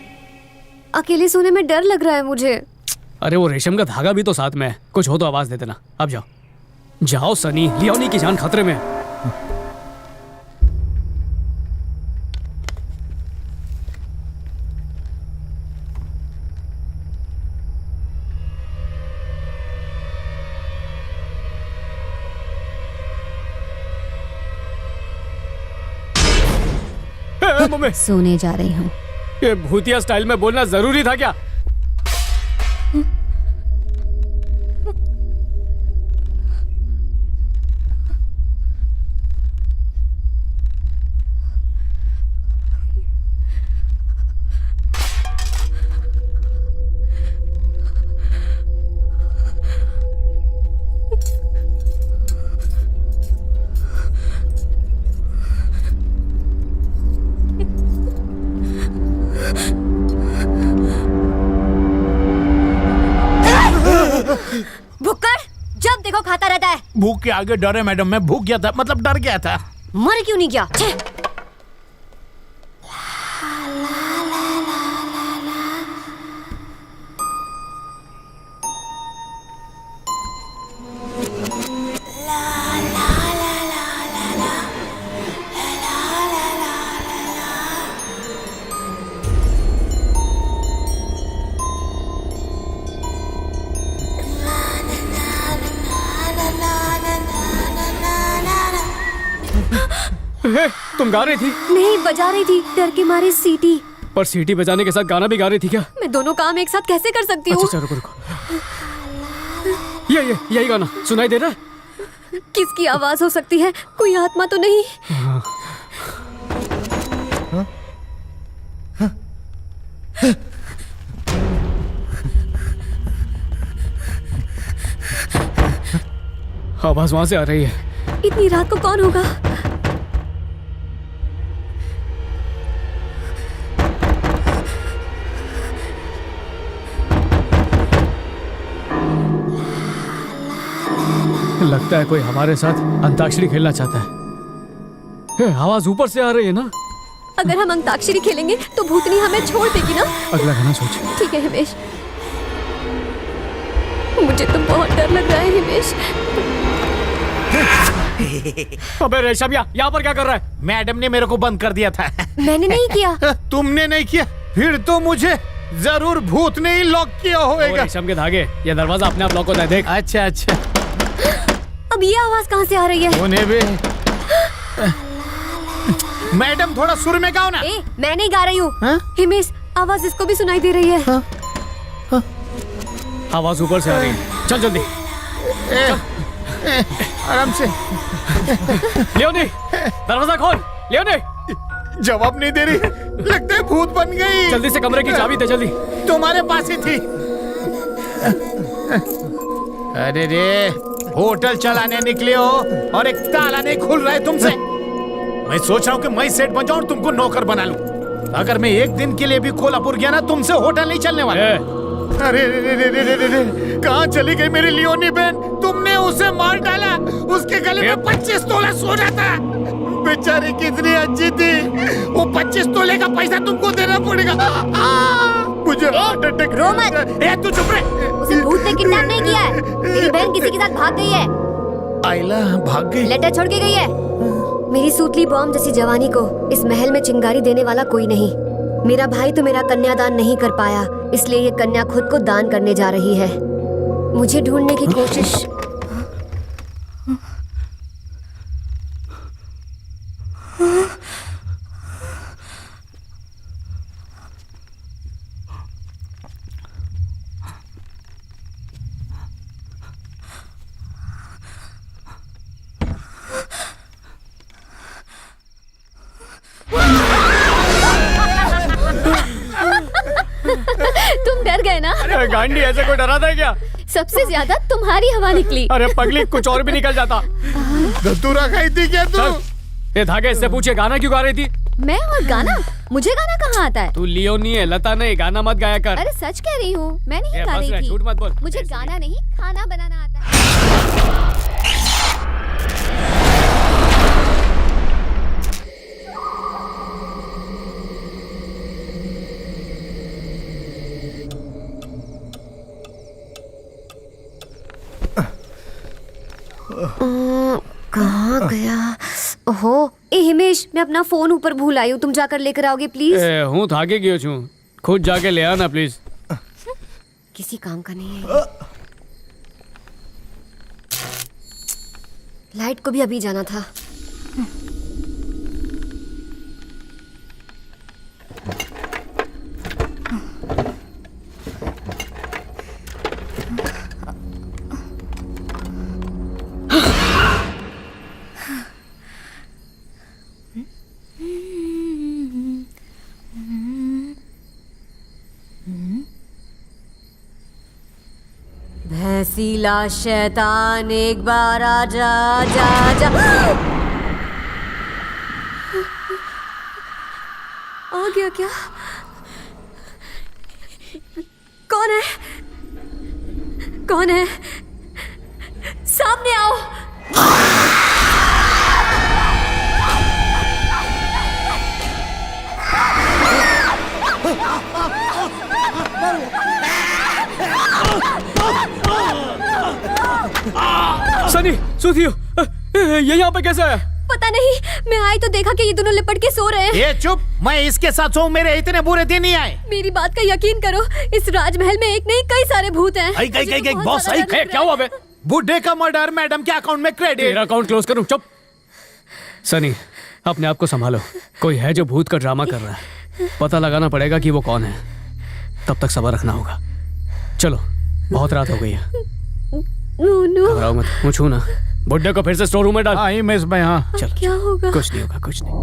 अकेले सोने में डर लग रहा है मुझे। अरे वो रेशम का धागा भी तो साथ में है, कुछ हो तो आवाज दे देना। अब जाओ जाओ सनी, लियोनी की जान खतरे में है। सोने जा रही हूँ। ये भूतिया स्टाइल में बोलना जरूरी था क्या? भुक्कड़ जब देखो खाता रहता है। भूख के आगे डर है मैडम, मैं भूख गया था, मतलब डर गया था। मर क्यों नहीं गया? तुम गा रही थी? नहीं, बजा रही थी, डर के मारे सीटी। पर सीटी बजाने के साथ गाना भी गा रही थी क्या? मैं दोनों काम एक साथ कैसे कर सकती हूँ? अच्छा रुको। यही गाना सुनाई दे रहा है? किसकी आवाज हो सकती है? कोई आत्मा तो नहीं? आवाज वहां से आ रही है। इतनी रात को कौन होगा? लगता है कोई हमारे साथ अंताक्षरी खेलना चाहता है। आवाज ऊपर से आ रही है ना। अगर हम अंताक्षरी खेलेंगे तो भूतनी हमें छोड़ देगी ना। अगला गाना सोच। ठीक है हिमेश, मुझे तो बहुत डर लग रहा है हिमेश। अबे रेशम यहाँ पर क्या कर रहा है? मैडम ने मेरे को बंद कर दिया था। मैंने नहीं किया। तुमने नहीं किया? फिर तो मुझे जरूर भूत ने ही लॉक किया होगा। रेशम के धागे, ये दरवाजा अपने आप लॉक होता है, देख। अच्छा अच्छा। अब ये आवाज कहाँ से आ रही है? उन्हें भी। मैडम थोड़ा सुर में गाओ ना। मैं नहीं गा रही हूँ हिमेश, आवाज इसको भी सुनाई दे रही है। आवाज ऊपर से आ रही है, चल जल्दी। आराम से। लियोनी, दरवाजा खोल। लियोनी, जवाब नहीं दे रही, लगता है भूत बन गई। जल्दी से कमरे की चाबी दे, जल्दी। तुम्हारे पास ही थी। अरे रे, होटल चलाने निकले हो और एक ताला नहीं खुल रहा है तुमसे। मैं सोच रहा हूँ कि मैं सेठ बन जाऊँ और तुमको नौकर बना लूं। अगर मैं एक दिन के लिए भी कोल्हापुर गया ना, तुमसे होटल नहीं चलने वाला। अरे रे रे रे रे रे रे, कहाँ चली गई मेरी लियोनी बहन? तुमने उसे मार डाला। उसके गले में 25 तोला सोना था। बेचारी कितनी अच्छी थी। वो 25 तोले का पैसा तुमको देना पड़ेगा। मुझे हार्ट अटैक। रो मत। तू चुप रहे। उसे भूत ने किडनैप नहीं किया है। मेरी बहन किसी के साथ भाग गई है। आइला भाग गई। लेटर छोड़ के गई है। मेरी सूतली बॉम्ब जैसी जवानी को इस महल में चिंगारी देने वाला कोई नहीं। मेरा भाई तो मेरा कन्यादान नहीं कर पाया, इसलिए ये कन्या खुद को दान करने जा रही है। मुझे ढूंढने की कोशिश। तुम डर गए ना? अरे गांडी, ऐसे कोई डराता है क्या? सबसे ज्यादा तुम्हारी हवा निकली। अरे पगली, कुछ और भी निकल जाता। धतूरा खाई थी क्या तू? ये धागे, इससे पूछे गाना क्यों गा रही थी? मैं और गाना? मुझे गाना कहाँ आता है? तू लियोनी है, लता नहीं, गाना मत गाया कर। अरे सच कह रही हूँ, मैं नहीं ये गा बस रही रहे, थी। झूठ मत बोल। मुझे गाना नहीं, खाना बनाना आता है। कहाँ गया? ओहो, ए हिमेश, मैं अपना फोन ऊपर भूल आई हूँ। तुम जाकर लेकर आओगे प्लीज? हूँ थाके गयो छू, खुद जाके ले आना प्लीज। किसी काम का नहीं है। लाइट को भी अभी जाना था। भैंसीला शैतान एक बार आजा आजा आजा। आ गया क्या? कौन है? कौन है? सामने आओ। सनी, सूथियो, ये यहाँ पे कैसे आया? पता नहीं, मैं आई तो देखा कि ये दोनों लिपट के सो रहे हैं। ये चुप, मैं इसके साथ सोऊं, मेरे इतने बुरे दिन नहीं आए। मेरी बात का यकीन करो, इस राजमहल में एक नहीं कई सारे भूत हैं। बॉस, क्या हुआ बे? बुड्ढे का मर्डर, मैडम के अकाउंट में क्रेडिट। तेरा अकाउंट क्लोज करूं? चुप। सनी, अपने आप को संभालो, कोई है जो भूत का ड्रामा कर रहा है। पता लगाना पड़ेगा कि वो कौन है, तब तक सब्र रखना होगा। चलो, बहुत रात हो गई है। घबराओ मत, मुँह छू ना। बुड्ढे को फिर से स्टोर रूम में डाल। हाँ, मिस में। हाँ, चलो, क्या होगा? कुछ नहीं होगा, कुछ नहीं।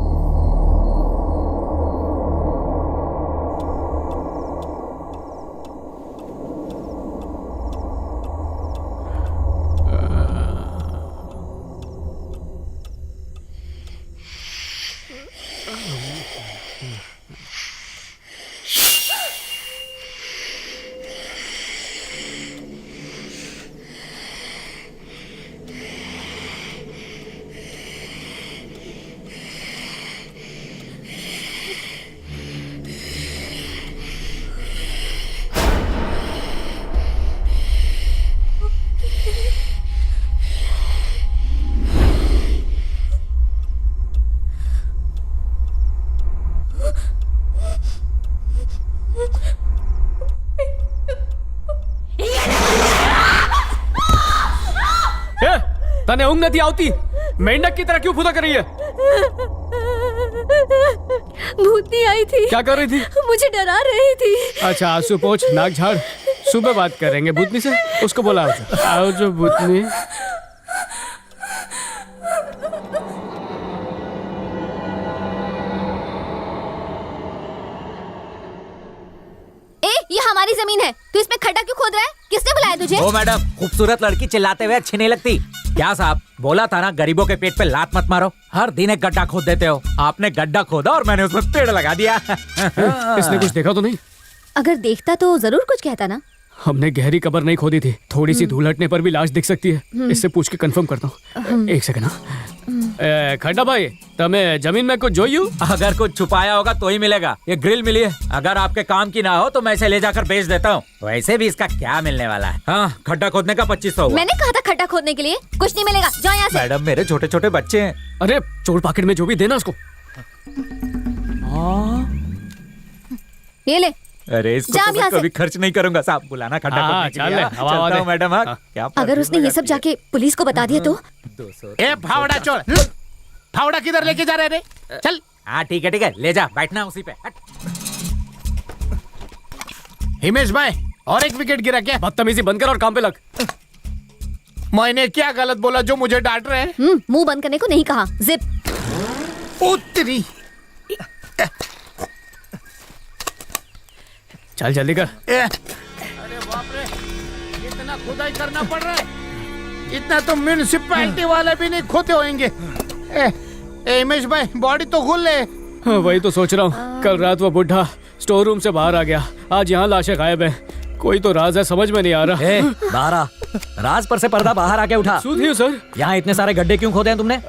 तने ऊँग नहीं आती मेंढक की तरह क्यों फुदा कर रही है? भूतनी आई थी। क्या कर रही थी? मुझे डरा रही थी। अच्छा आंसू पोंछ नाक झाड़, सुबह बात करेंगे भूतनी से। उसको बोला आओ जो भूतनी। ये हमारी जमीन है, तू इसमें खड्डा क्यों खोद रहा है? किसने बुलाया तुझे? ओ मैडम, खूबसूरत लड़की चिल्लाते हुए अच्छी नहीं लगती क्या? साहब बोला था ना गरीबों के पेट पे लात मत मारो। हर दिन एक गड्ढा खोद देते हो। आपने गड्ढा खोदा और मैंने उसमें पेड़ लगा दिया। इसने कुछ देखा तो नहीं? अगर देखता तो जरूर कुछ कहता ना। हमने गहरी कब्र नहीं खोदी थी, थोड़ी सी धूल हटने पर भी लाश दिख सकती है। इससे पूछ के कंफर्म करता हूँ। एक सेकंड। खड्डा भाई, तमें जमीन में कुछ जोयू? अगर कुछ छुपाया होगा तो ही मिलेगा। ये ग्रिल मिली है, अगर आपके काम की ना हो तो मैं इसे ले जाकर बेच देता हूँ। वैसे भी इसका क्या मिलने वाला है? हाँ, खड्डा खोदने का 2500 हुआ। मैंने कहा था खड्डा खोदने के लिए, कुछ नहीं मिलेगा, जाओ यहाँ से। मैडम मेरे छोटे छोटे बच्चे हैं। अरे चोर पॉकेट में जो भी देना उसको। ये ले। अरे इसको तो मैं कभी खर्च नहीं करूंगा। साहब बुलाना खड्डा खोदने के लिए। चलता हूँ मैडम। हाँ, क्या अगर उसने ये सब जाके पुलिस को बता दिया तो? ए फावड़ा चोर, फावड़ा किधर लेके जा रहे रे? चल। हाँ ठीक है, ले जा, बैठना उसी पे। हिमेश भाई, और एक विकेट गिरा क्या? बदतमीजी बंद कर और काम पे लग। मैंने क्या गलत बोला जो मुझे डांट रहे हैं? मुंह बंद करने को नहीं कहा। जिप। उतरी। चल जल्दी कर। अरे बाप रे, इतना खुदाई करना पड़ रहा है। इतना तो म्यूनिसिपैलिटी वाले भी नहीं खोते होंगे। हिमेश भाई, बॉडी तो खुल ले। हाँ, वही तो सोच रहा हूँ। कल रात वो बुढ़ा स्टोर रूम से बाहर आ गया, आज यहाँ लाशें गायब है। कोई तो राज है, समझ में नहीं आ रहा। बाहर आ। राज पर से पर्दा बाहर आके उठा। सर, यहाँ इतने सारे गड्ढे क्यों खोदे हैं तुमने?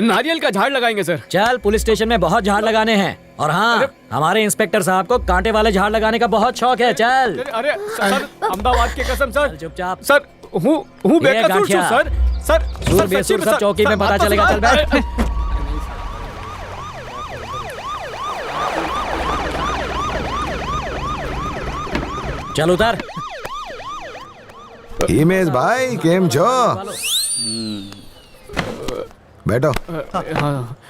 नारियल का झाड़ लगाएंगे सर। चल, पुलिस स्टेशन में बहुत झाड़ लगाने हैं। और हाँ, हमारे इंस्पेक्टर साहब को कांटे वाले झाड़ लगाने का बहुत शौक है। चल। अरे सर, अहमदाबाद की कसम सर। चुपचाप। सर, हूँ बेकसूर छू सर। सर बेसुर सब चौकी में पता चलेगा। चल बैठ। चल उतर। हिमेश भाई केम छो? बैठो।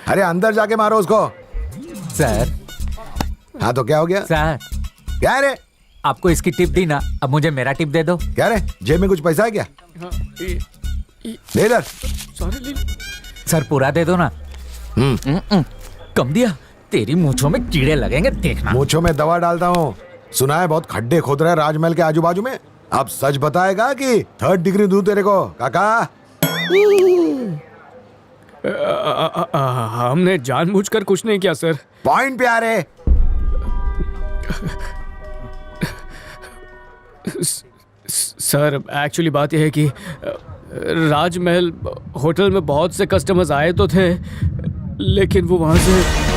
अरे अंदर जाके मारो उसको। सर। हाँ तो क्या हो गया? सर क्या रे? आपको इसकी टिप दी ना, अब मुझे मेरा टिप दे दो। क्या रे, जेब में कुछ पैसा है क्या? ले इधर। सर पूरा दे दो ना। कम दिया? तेरी मूंछों में कीड़े लगेंगे, देखना। मूंछों में दवा डालता हूँ। सुना है बहुत खड्डे खोद रहे हैं राजमहल के आजू बाजू में। अब सच बताएगा कि 3rd डिग्री दूं तेरे को? काका हमने जानबूझकर कुछ नहीं किया सर। पॉइंट पे आ रहे। सर एक्चुअली बात यह है कि राजमहल होटल में बहुत से कस्टमर्स आए तो थे, लेकिन वो वहां से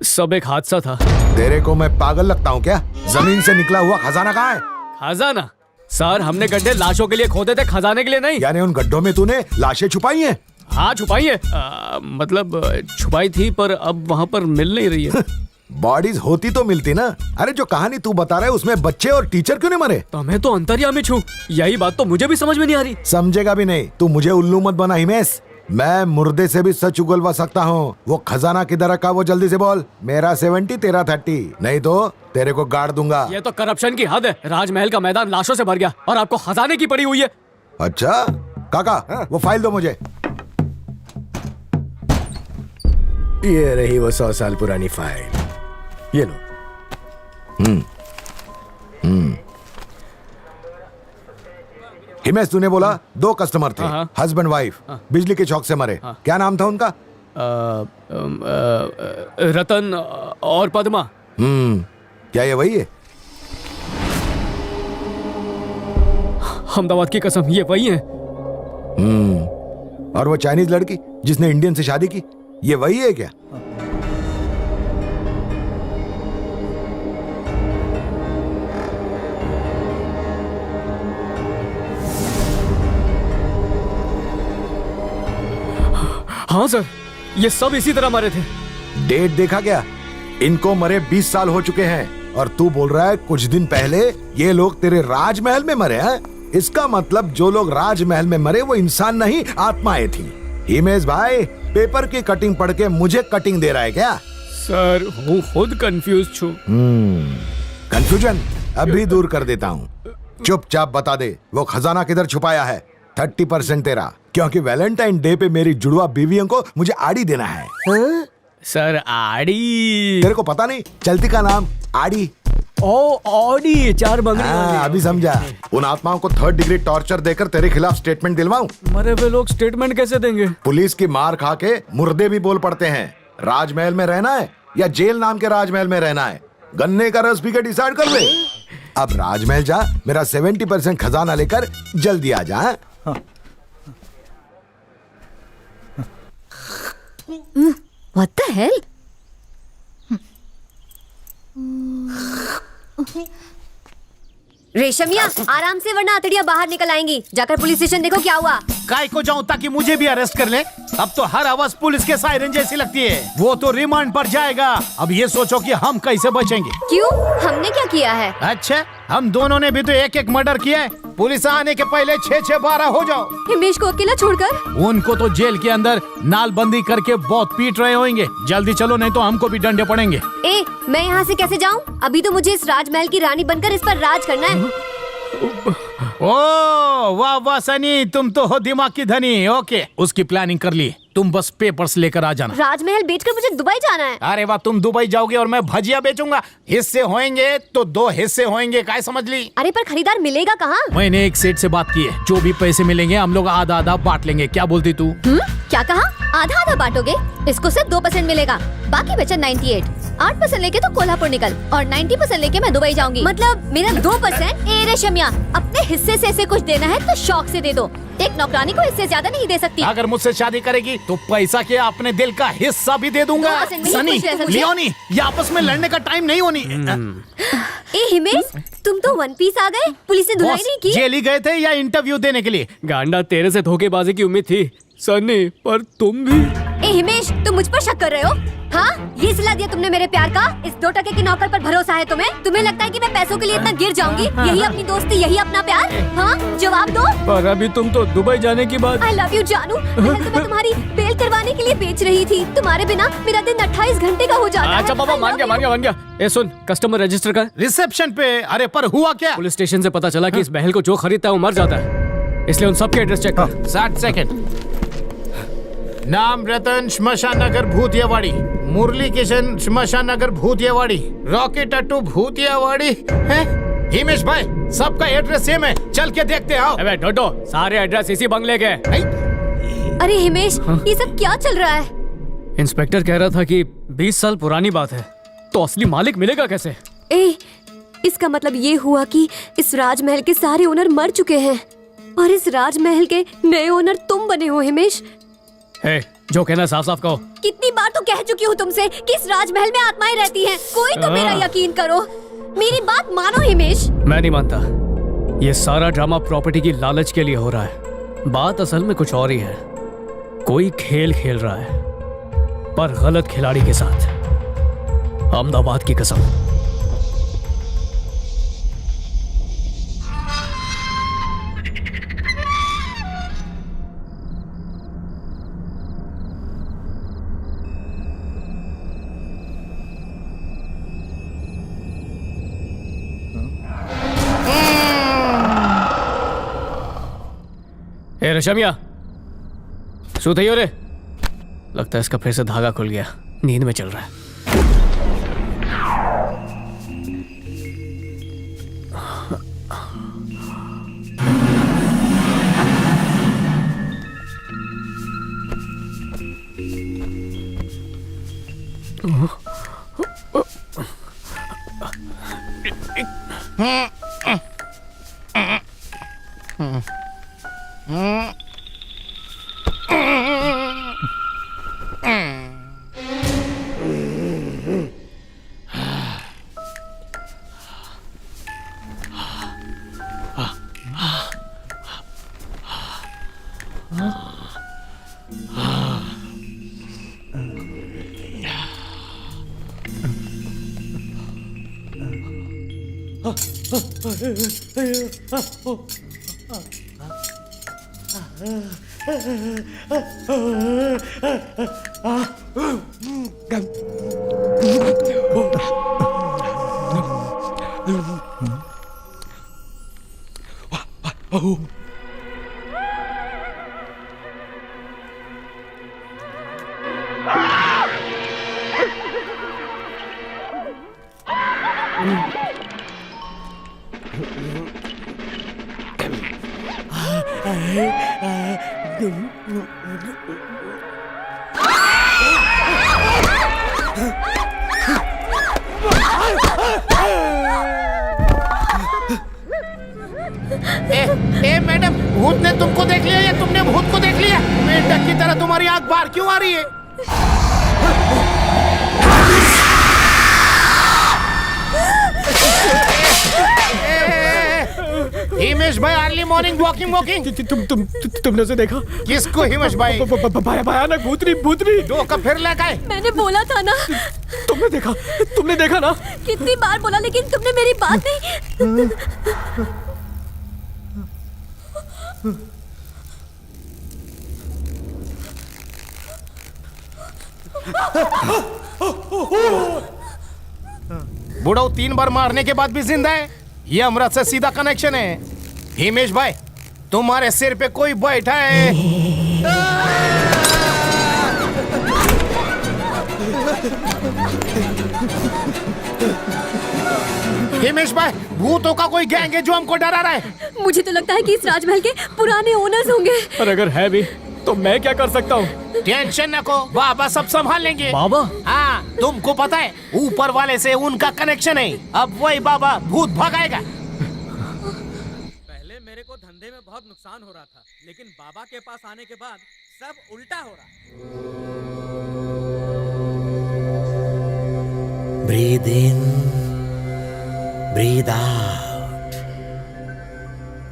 सब एक हादसा था। तेरे को मैं पागल लगता हूँ क्या? जमीन से निकला हुआ खजाना कहाँ है? खजाना? सर हमने गड्ढे लाशों के लिए खोदे थे, खजाने के लिए नहीं। यानी उन गड्ढों में तूने लाशें छुपाई हैं? हाँ छुपाई है, मतलब छुपाई थी पर अब वहाँ पर मिल नहीं रही है। बॉडीज होती तो मिलती ना। अरे जो कहानी तू बता रहा है उसमें बच्चे और टीचर क्यों नहीं मरे? तो मैं तो अंतर्यामी छू, यही बात तो मुझे भी समझ में नहीं आ रही। समझेगा भी नहीं। तू मुझे उल्लू मत बना हिमेश। मैं मुर्दे से भी सच उगलवा सकता हूँ। वो खजाना किधर रखा वो जल्दी से बोल। मेरा 70 तेरा 30, नहीं तो तेरे को गाड़ दूंगा। ये तो करप्शन की हद है। राजमहल का मैदान लाशों से भर गया और आपको खजाने की पड़ी हुई है। अच्छा काका, वो फाइल दो मुझे। ये रही वो 100 साल पुरानी फाइल, ये लो। हिमेश तूने बोला 2 कस्टमर थे, हस्बैंड वाइफ, बिजली के शॉक से मरे। क्या नाम था उनका? रतन और पद्मा। क्या ये वही है? अहमदाबाद की कसम ये वही है। और वो चाइनीज लड़की जिसने इंडियन से शादी की, ये वही है क्या? हाँ सर, ये सब इसी तरह मरे थे। डेट देखा क्या? इनको मरे 20 साल हो चुके हैं और तू बोल रहा है कुछ दिन पहले ये लोग तेरे राजमहल में मरे हैं? इसका मतलब जो लोग राजमहल में मरे वो इंसान नहीं, आत्माएं थी। हिमेश भाई, पेपर की कटिंग पढ़ के मुझे कटिंग दे रहा है क्या? सर, હું खुद कंफ्यूज છું। कंफ्यूजन अभी दूर कर देता हूँ। चुपचाप बता दे वो खजाना किधर छुपाया है। 30% तेरा, क्योंकि वैलेंटाइन डे पे मेरी जुड़वा बीवियों को मुझे आड़ी देना है। सर, आड़ी। तेरे को पता नहीं चलती का नाम आड़ी? ओ ऑडी, 4 बंगले वाली। अभी समझा। उन आत्माओं को 3rd डिग्री टॉर्चर देकर तेरे खिलाफ स्टेटमेंट दिलवाऊं? मरे हुए लोग स्टेटमेंट कैसे देंगे? पुलिस की मार खा के मुर्दे भी बोल पड़ते हैं। राजमहल में रहना है या जेल नाम के राजमहल में रहना है, गन्ने का रस पी के डिसाइड कर ले। अब राजमहल जा, मेरा 70% खजाना लेकर जल्दी आ जा। What the hell? रेशमिया, आराम से वरना अतड़ियां बाहर निकल आएंगी। जाकर पुलिस स्टेशन देखो क्या हुआ। काय को जाऊं ताकि मुझे भी अरेस्ट कर ले? अब तो हर आवाज पुलिस के सायरन जैसी लगती है। वो तो रिमांड पर जाएगा। अब ये सोचो कि हम कैसे बचेंगे। क्यों? हमने क्या किया है? अच्छा, हम दोनों ने भी तो एक मर्डर किया है। पुलिस आने के पहले 6-6-12 हो जाओ। हिमेश को अकेला छोड़कर? उनको तो जेल के अंदर नालबंदी करके बहुत पीट रहे होंगे। जल्दी चलो, नहीं तो हमको भी डंडे पड़ेंगे। ए, मैं यहाँ से कैसे जाऊँ? अभी तो मुझे इस राजमहल की रानी बनकर इस पर राज करना है। ओ वाह वाह सनी, तुम तो हो दिमाग की धनी। ओके, उसकी प्लानिंग कर ली। तुम बस पेपर्स लेकर आ जाना। राजमहल बेचकर मुझे दुबई जाना है। अरे वाह, तुम दुबई जाओगे और मैं भजिया बेचूंगा। हिस्से होंगे तो 2 हिस्से होंगे, काय समझ ली? अरे पर खरीदार मिलेगा कहाँ? मैंने एक सेठ से बात की है, जो भी पैसे मिलेंगे हम लोग आधा आधा बांट लेंगे। क्या बोलती तू? क्या कहा? आधा आधा बांटोगे? इसको सिर्फ 2% मिलेगा, बाकी बचा 98। 8% लेके तो कोल्हापुर निकल और 90% लेके मैं दुबई जाऊंगी। मतलब मेरा 2%? ए रेशमिया, अपने हिस्से से ऐसे कुछ देना है तो शौक से दे दो। एक नौकरानी को इससे ज्यादा नहीं दे सकती। अगर मुझसे शादी करेगी तो पैसा के अपने दिल का हिस्सा भी दे दूंगा। 2% नहीं, सनी, कुछ ऐसा कुछ। लियोनी, ये आपस में लड़ने का टाइम नहीं होनी। ए हिमेश, तुम तो वन पीस आ गए। पुलिस ने धुलाई बॉस, नहीं की? जेल ही गए थे या इंटरव्यू देने के लिए? गांडा, तेरे से धोखेबाजी की उम्मीद थी सनी, पर तुम भी। ए हिमेश, तुम मुझ पर शक कर रहे हो? हाँ, ये सिला दिया तुमने मेरे प्यार का? इस 2 टके के नौकर पर भरोसा है तुम्हें? तुम्हें लगता है कि मैं पैसों के लिए इतना गिर जाऊंगी? यही अपनी दोस्ती, यही अपना प्यार? हाँ, जवाब दो। पर अभी तुम तो दुबई जाने की बात। आई लव यू जानू। पहले तो मैं तुम्हारी बेल करवाने के लिए बेच रही थी। तुम्हारे बिना मेरा दिन 28 घंटे का हो जाता है। अच्छा पापा, मान गया। ए सुन, कस्टमर रजिस्टर कर। रिसेप्शन पे। अरे पर हुआ क्या? पुलिस स्टेशन से पता चला कि इस महल को जो खरीदता है वो मर जाता है, इसलिए उन सबके एड्रेस चेक कर। 60 सेकंड। नाम रतन, श्मशान नगर भूतियावाड़ी। मुरली किशन, श्मशान नगर भूतियावाड़ी। रॉकी टट्टू भूतियावाड़ी है। हिमेश भाई, सबका एड्रेस सेम है, चल के देखते आओ। अबे डोडो, सारे एड्रेस इसी बंगले के। अरे हिमेश, ये सब क्या चल रहा है? इंस्पेक्टर कह रहा था कि 20 साल पुरानी बात है, तो असली मालिक मिलेगा कैसे? ए, इसका मतलब ये हुआ कि इस राजमहल के सारे ओनर मर चुके हैं और इस राजमहल के नए ओनर तुम बने हो हिमेश। हे, जो कहना साफ साफ कहो। कितनी बार तो कह चुकी हूँ तुमसे कि इस राजमहल में आत्माएं रहती हैं। कोई तो मेरा यकीन करो, मेरी बात मानो हिमेश। मैं नहीं मानता। ये सारा ड्रामा प्रॉपर्टी की लालच के लिए हो रहा है। बात असल में कुछ और ही है। कोई खेल खेल रहा है, पर गलत खिलाड़ी के साथ। अहमदाबाद की कसम। ए रशमिया, सो थई हो रे? लगता है इसका फिर से धागा खुल गया, नींद में चल रहा है। ए मैडम, भूत ने तुमको देख लिया या तुमने भूत को देख लिया? मेंढक की तरह तुम्हारी आंख बाहर क्यों आ रही है? हिमेश भाई, अर्ली मॉर्निंग वॉकिंग। तुमने उसे देखा? किसको हिमेश भाई? भयानक भूतनी। दो कब फिर लगाए? मैंने बोला था ना। तुमने देखा ना? कितनी बार बोला, लेकिन तुमने मेरी बात नहीं। बुढ़ाऊ 3 बार मारने के बाद भी जिंदा है। ये अमृत से सीधा कनेक्शन है। हिमेश भाई, तुम्हारे सिर पे कोई बैठा है। हिमेश भाई, भूतों का कोई गैंग है जो हमको डरा रहा है। मुझे तो लगता है कि इस राजमहल के पुराने ओनर्स होंगे। और अगर है भी तो मैं क्या कर सकता हूँ? टेंशन न को, बाबा सब संभाल लेंगे। बाबा? हाँ, तुमको पता है ऊपर वाले से उनका कनेक्शन है। अब वही बाबा भूत भगाएगा। पहले मेरे को धंधे में बहुत नुकसान हो रहा था, लेकिन बाबा के पास आने के बाद सब उल्टा हो रहा। Breathe in, breathe out.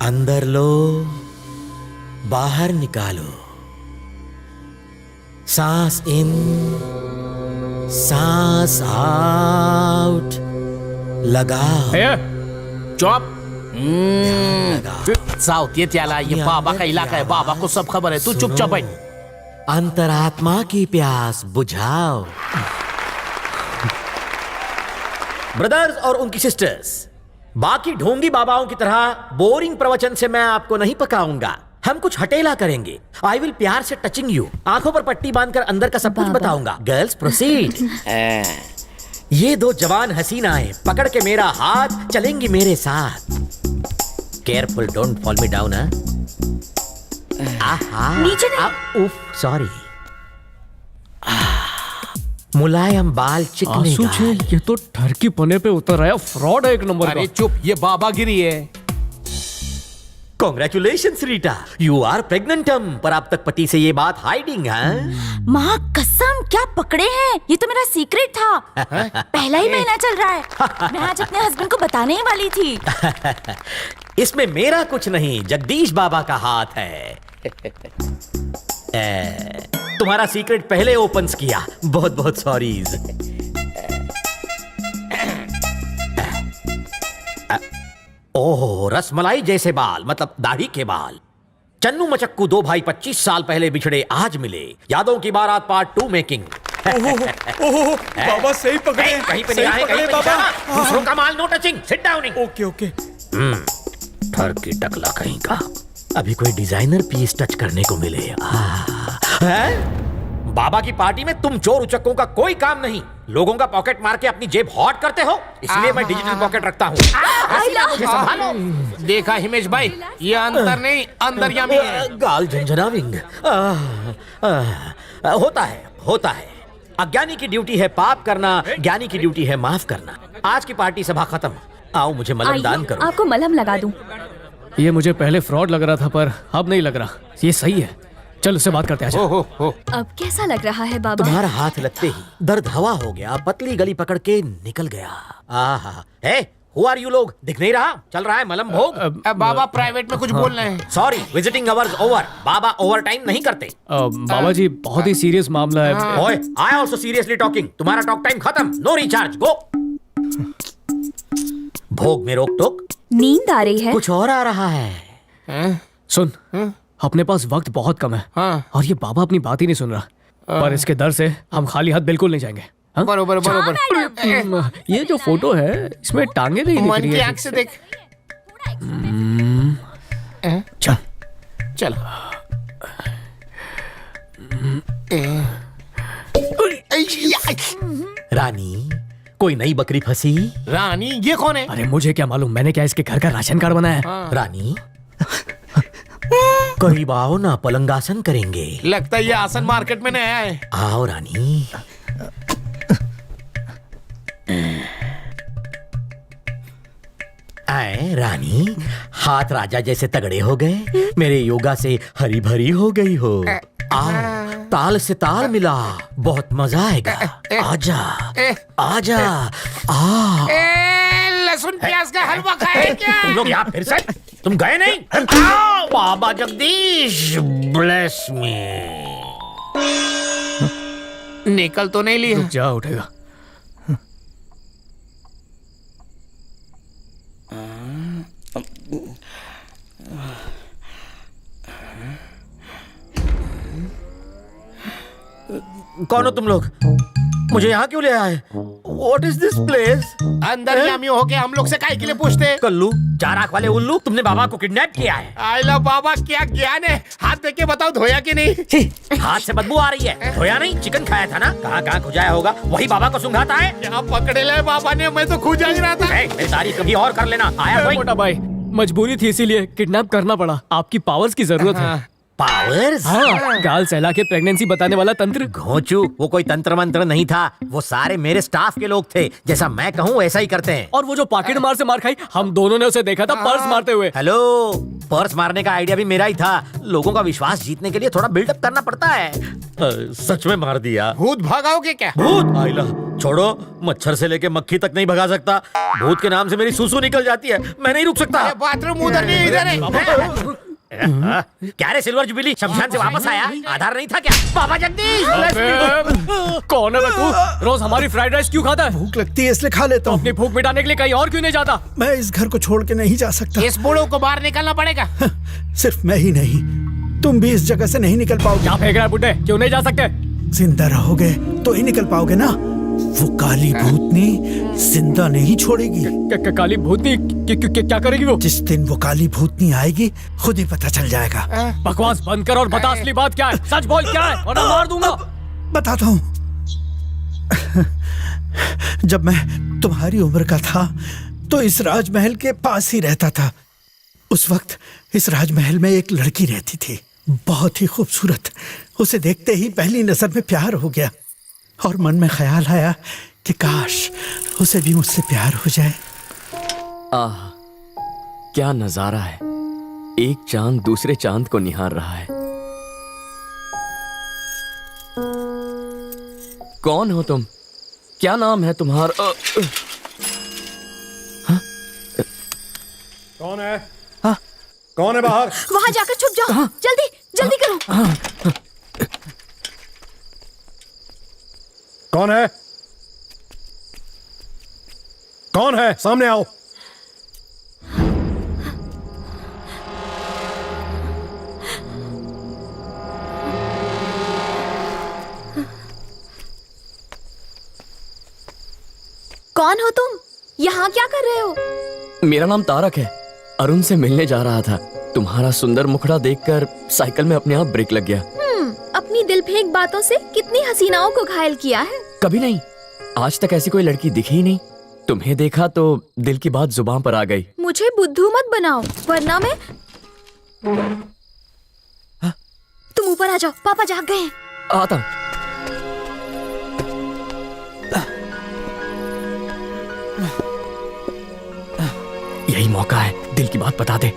अंदर लो, बाहर निकालो। सांस इन, सांस आउट। लगाओ। चुप। साउथ ये त्याला, ये बाबा का इलाका है। बाबा को सब खबर है। तू चुपचाप बैठ। अंतरात्मा की प्यास बुझाओ। ब्रदर्स और उनकी सिस्टर्स, बाकी ढोंगी बाबाओं की तरह बोरिंग प्रवचन से मैं आपको नहीं पकाऊंगा। हम कुछ हटेला करेंगे। आई विल प्यार से टचिंग यू। आंखों पर पट्टी बांधकर अंदर का सब कुछ बताऊंगा। Girls proceed. ये 2 जवान हसीनाएं पकड़ के मेरा हाथ चलेंगी मेरे साथ। Careful, don't fall me down. नीचे नहीं। उफ, सॉरी। मुलायम बाल, चिकने गाल। ये तो ठरकी पने पे उतर आया। फ्रॉड है एक नंबर का। अरे चुप, ये बाबागिरी है। Congratulations, Rita, you are pregnantum। पर अब तक पति से ये बात हाइडिंग है। माँ कसम, क्या पकड़े हैं? ये तो मेरा सीक्रेट था। पहला ही महीना चल रहा है। मैं आज अपने हस्बैंड को बताने ही वाली थी। इसमें मेरा कुछ नहीं, जगदीश बाबा का हाथ है। तुम्हारा सीक्रेट पहले ओपन किया। बहुत बहुत सॉरीज। ओह, रसमलाई जैसे बाल, मतलब दाढ़ी के बाल। चन्नू मचक्कू 2 भाई 25 साल पहले बिछड़े, आज मिले। यादों की बारात पार्ट 2 मेकिंग। बाबा सही पकड़े। कहीं पे निगाहें, कहीं पे निशाना। दूसरों का माल no touching. Sit down. Okay. ठरकी टकला कहीं का। अभी कोई डिजाइनर पीस टच करने को मिले। बाबा की पार्टी में तुम चोर उचक्कों का कोई काम नहीं। लोगों का पॉकेट मार के अपनी जेब हॉट करते हो, इसलिए मैं डिजिटल पॉकेट रखता हूँ। संभालो। देखा हिमेश भाई, ये अंतर नहीं, अंतर्यामी है। गाल झंझनाविंग। होता है। अज्ञानी की ड्यूटी है पाप करना, ज्ञानी की ड्यूटी है माफ करना। आज की पार्टी सभा खत्म। आओ, मुझे मलम दान करो। आपको मलहम लगा दूं। ये मुझे पहले फ्रॉड लग रहा था, पर अब नहीं लग रहा। ये सही है। चल, उससे बात करते हैं। अब कैसा लग रहा है बाबा? तुम्हारा हाथ लगते ही दर्द हवा हो गया, पतली गली पकड़ के निकल गया। आहा, हु आर यू लोग? दिख नहीं रहा? चल रहा है मलम भोग। बाबा प्राइवेट में कुछ बोल रहे हैं। Sorry, visiting hours over. बाबा ओवर टाइम नहीं करते। बाबा जी, बहुत ही सीरियस मामला है। ओए, आई आल्सो सीरियसली टॉकिंग। तुम्हारा टॉक टाइम खत्म। नो रिचार्ज, गो। भोग में रोक टोक? नींद आ रही है। कुछ और आ रहा है। सुन, अपने पास वक्त बहुत कम है और ये बाबा अपनी बात ही नहीं सुन रहा, पर इसके डर से हम खाली हाथ बिल्कुल नहीं जाएंगे। हाँ? बरोबर बरोबर। ये जो फोटो है इसमें टांगे नहीं दिख मन रही की है। आंख से देख। चल चल। रानी, कोई नई बकरी फंसी? रानी, ये कौन है? अरे मुझे क्या मालूम, मैंने क्या इसके घर का राशन कार्ड बनाया है? रानी, करीब आओ ना, पलंगासन करेंगे। लगता है ये आसन मार्केट में नया है। आओ रानी। आए रानी, हाथ राजा जैसे तगड़े हो गए, मेरे योगा से हरी भरी हो गई हो। आओ, ताल से ताल मिला, बहुत मजा आएगा। आजा आजा। आ लहसुन प्याज का हलवा खाए क्या? तुम लोग यहाँ फिर से? तुम गए नहीं? बाबा जगदीश ब्लेस मी। निकल तो नहीं ली? रुक जा, उठेगा। कौन हो तुम लोग? मुझे यहाँ क्यों ले आए? What is this place? अंदर यामी होके हम लोग से काहे के लिए पूछते? कल्लू, चार आंख वाले उल्लू, तुमने बाबा को किडनैप किया है। आई लो बाबा, क्या ज्ञान है? हाथ देख के बताओ, धोया कि नहीं? हाथ से बदबू आ रही है। धोया नहीं, चिकन खाया था ना? कहाँ खुजाया होगा, वही बाबा को सुंघाता है। क्या पकड़े ले बाबा ने, मैं तो खुजा ही रहा था। मेरी तारीफ कभी और कर लेना। आया कोई? मोटा भाई, मजबूरी थी इसीलिए किडनैप करना पड़ा। आपकी पावर्स की जरूरत है। पावर्स? हाँ, गाल सहला के प्रेगनेंसी बताने वाला तंत्र। घोंचू, वो कोई तंत्र मंत्र नहीं था, वो सारे मेरे स्टाफ के लोग थे। जैसा मैं कहूँ वैसा ही करते हैं। और वो जो पॉकेट मार से मार खाई, हम दोनों ने उसे देखा था पर्स मारते हुए। हेलो, पर्स मारने का आइडिया भी मेरा ही था। लोगों का विश्वास जीतने के लिए थोड़ा बिल्डअप करना पड़ता है। सच में मार दिया। भूत भगाओगे क्या? भूत? आइला, छोड़ो, मच्छर से लेके मक्खी तक नहीं भगा सकता। भूत के नाम से मेरी सूसू निकल जाती है, मैं नहीं रुक सकता। बाथरूम उधर नहीं, इधर है। क्या रे सिल्वर जुबिली, शमशान से वापस आया? आधार नहीं था क्या? बाबा जगदीश! कौन है तू? रोज हमारी फ्राइड राइस क्यों खाता है? भूख लगती है इसलिए खा लेता हूँ। अपनी भूख मिटाने के लिए कहीं और क्यों नहीं जाता? मैं इस घर को छोड़ के नहीं जा सकता। इस बूढ़ों को बाहर निकलना पड़ेगा। सिर्फ मैं ही नहीं, तुम भी इस जगह से नहीं निकल पाओगे। क्या फेंक रहा है बुड्ढे? क्यों नहीं जा सकते? जिंदा रहोगे तो ही निकल पाओगे ना। वो काली भूतनी जिंदा नहीं छोड़ेगी। काली भूतनी क्या करेगी वो? जिस दिन वो काली भूतनी आएगी खुद ही पता चल जाएगा। बकवास बंद कर और बता असली बात क्या है। सच बोल, क्या है वरना मार दूंगा। बताता हूँ। जब मैं तुम्हारी उम्र का था तो इस राजमहल के पास ही रहता था। उस वक्त इस राजमहल में एक लड़की रहती थी, बहुत ही खूबसूरत। उसे देखते ही पहली नजर में प्यार हो गया और मन में ख्याल आया कि काश उसे भी मुझसे प्यार हो जाए। आह, क्या नजारा है। एक चांद दूसरे चांद को निहार रहा है। कौन हो तुम? क्या नाम है तुम्हारा? कौन है? हाँ? कौन है बाहर? वहाँ जाकर छुप जाओ। जल्दी जल्दी करो। कौन है? कौन है? सामने आओ। कौन हो तुम? यहाँ क्या कर रहे हो? मेरा नाम तारक है। अरुण से मिलने जा रहा था। तुम्हारा सुंदर मुखड़ा देखकर साइकिल में अपने आप ब्रेक लग गया। अपनी दिल फेंक बातों से कितनी हसीनाओं को घायल किया है। कभी नहीं, आज तक ऐसी कोई लड़की दिखी ही नहीं। तुम्हें देखा तो दिल की बात जुबान पर आ गई। मुझे बुद्धू मत बनाओ वरना मैं। तुम ऊपर आ जाओ, पापा जाग गए हैं। आता हूँ। यही मौका है, दिल की बात बता दे।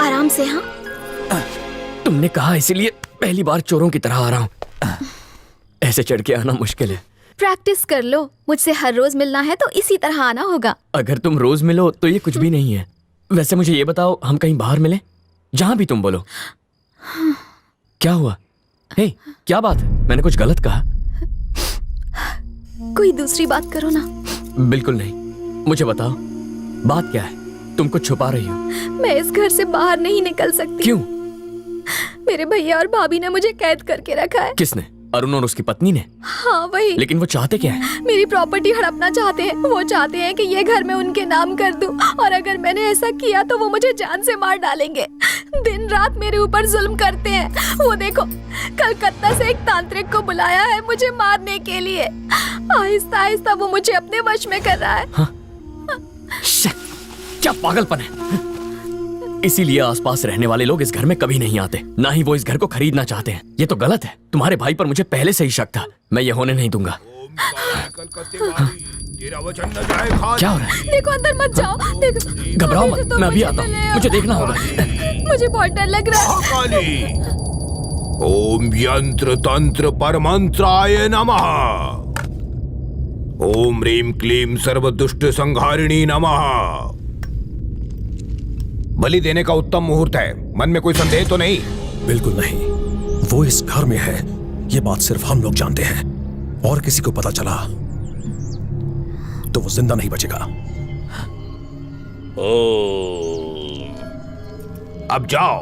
आराम से। हाँ, तुमने कहा इसीलिए पहली बार चोरों की तरह आ रहा हूँ। ऐसे चढ़ के आना मुश्किल है। प्रैक्टिस कर लो। मुझसे हर रोज मिलना है तो इसी तरह आना होगा। अगर तुम रोज मिलो तो ये कुछ भी नहीं है। वैसे मुझे ये बताओ, हम कहीं बाहर मिले? जहां भी तुम बोलो। क्या हुआ? हे, क्या बात है? मैंने कुछ गलत कहा? कोई दूसरी बात करो ना। बिल्कुल नहीं। मुझे बताओ बात क्या है? तुम कुछ छुपा रही हो। मैं इस घर से बाहर नहीं निकल सकती। क्यों? मेरे भैया और भाभी ने मुझे कैद करके रखा है। किसने? अरुण और उसकी पत्नी ने? हाँ वही। लेकिन वो चाहते क्या है? मेरी प्रॉपर्टी हड़पना चाहते हैं। वो चाहते हैं कि ये घर मैं उनके नाम कर दूं, और अगर मैंने ऐसा किया तो वो मुझे जान से मार डालेंगे। दिन रात मेरे ऊपर जुल्म करते हैं। वो देखो, कलकत्ता से एक तांत्रिक को बुलाया है मुझे मारने के लिए। आहिस्ता आहिस्ता वो मुझे अपने वश में कर रहा है। हाँ? क्या पागलपन है। इसीलिए आसपास रहने वाले लोग इस घर में कभी नहीं आते, ना ही वो इस घर को खरीदना चाहते हैं। ये तो गलत है। तुम्हारे भाई पर मुझे पहले से ही शक था। मैं ये होने नहीं दूंगा। क्या हो रहा है? देखो अंदर मत जाओ। देखो, घबराओ मत, तो मैं अभी मुझे आता ले हूँ। आओ। मुझे देखना होगा। मुझे बहुत डर लग रहा है। ओम यंत्र तंत्र परमंत्राय नमः। ओम ह्रीं क्लीं सर्व दुष्ट संहारिणी नमः। बलि देने का उत्तम मुहूर्त है। मन में कोई संदेह तो नहीं? बिल्कुल नहीं। वो इस घर में है, ये बात सिर्फ हम लोग जानते हैं, और किसी को पता चला तो वो जिंदा नहीं बचेगा। अब जाओ।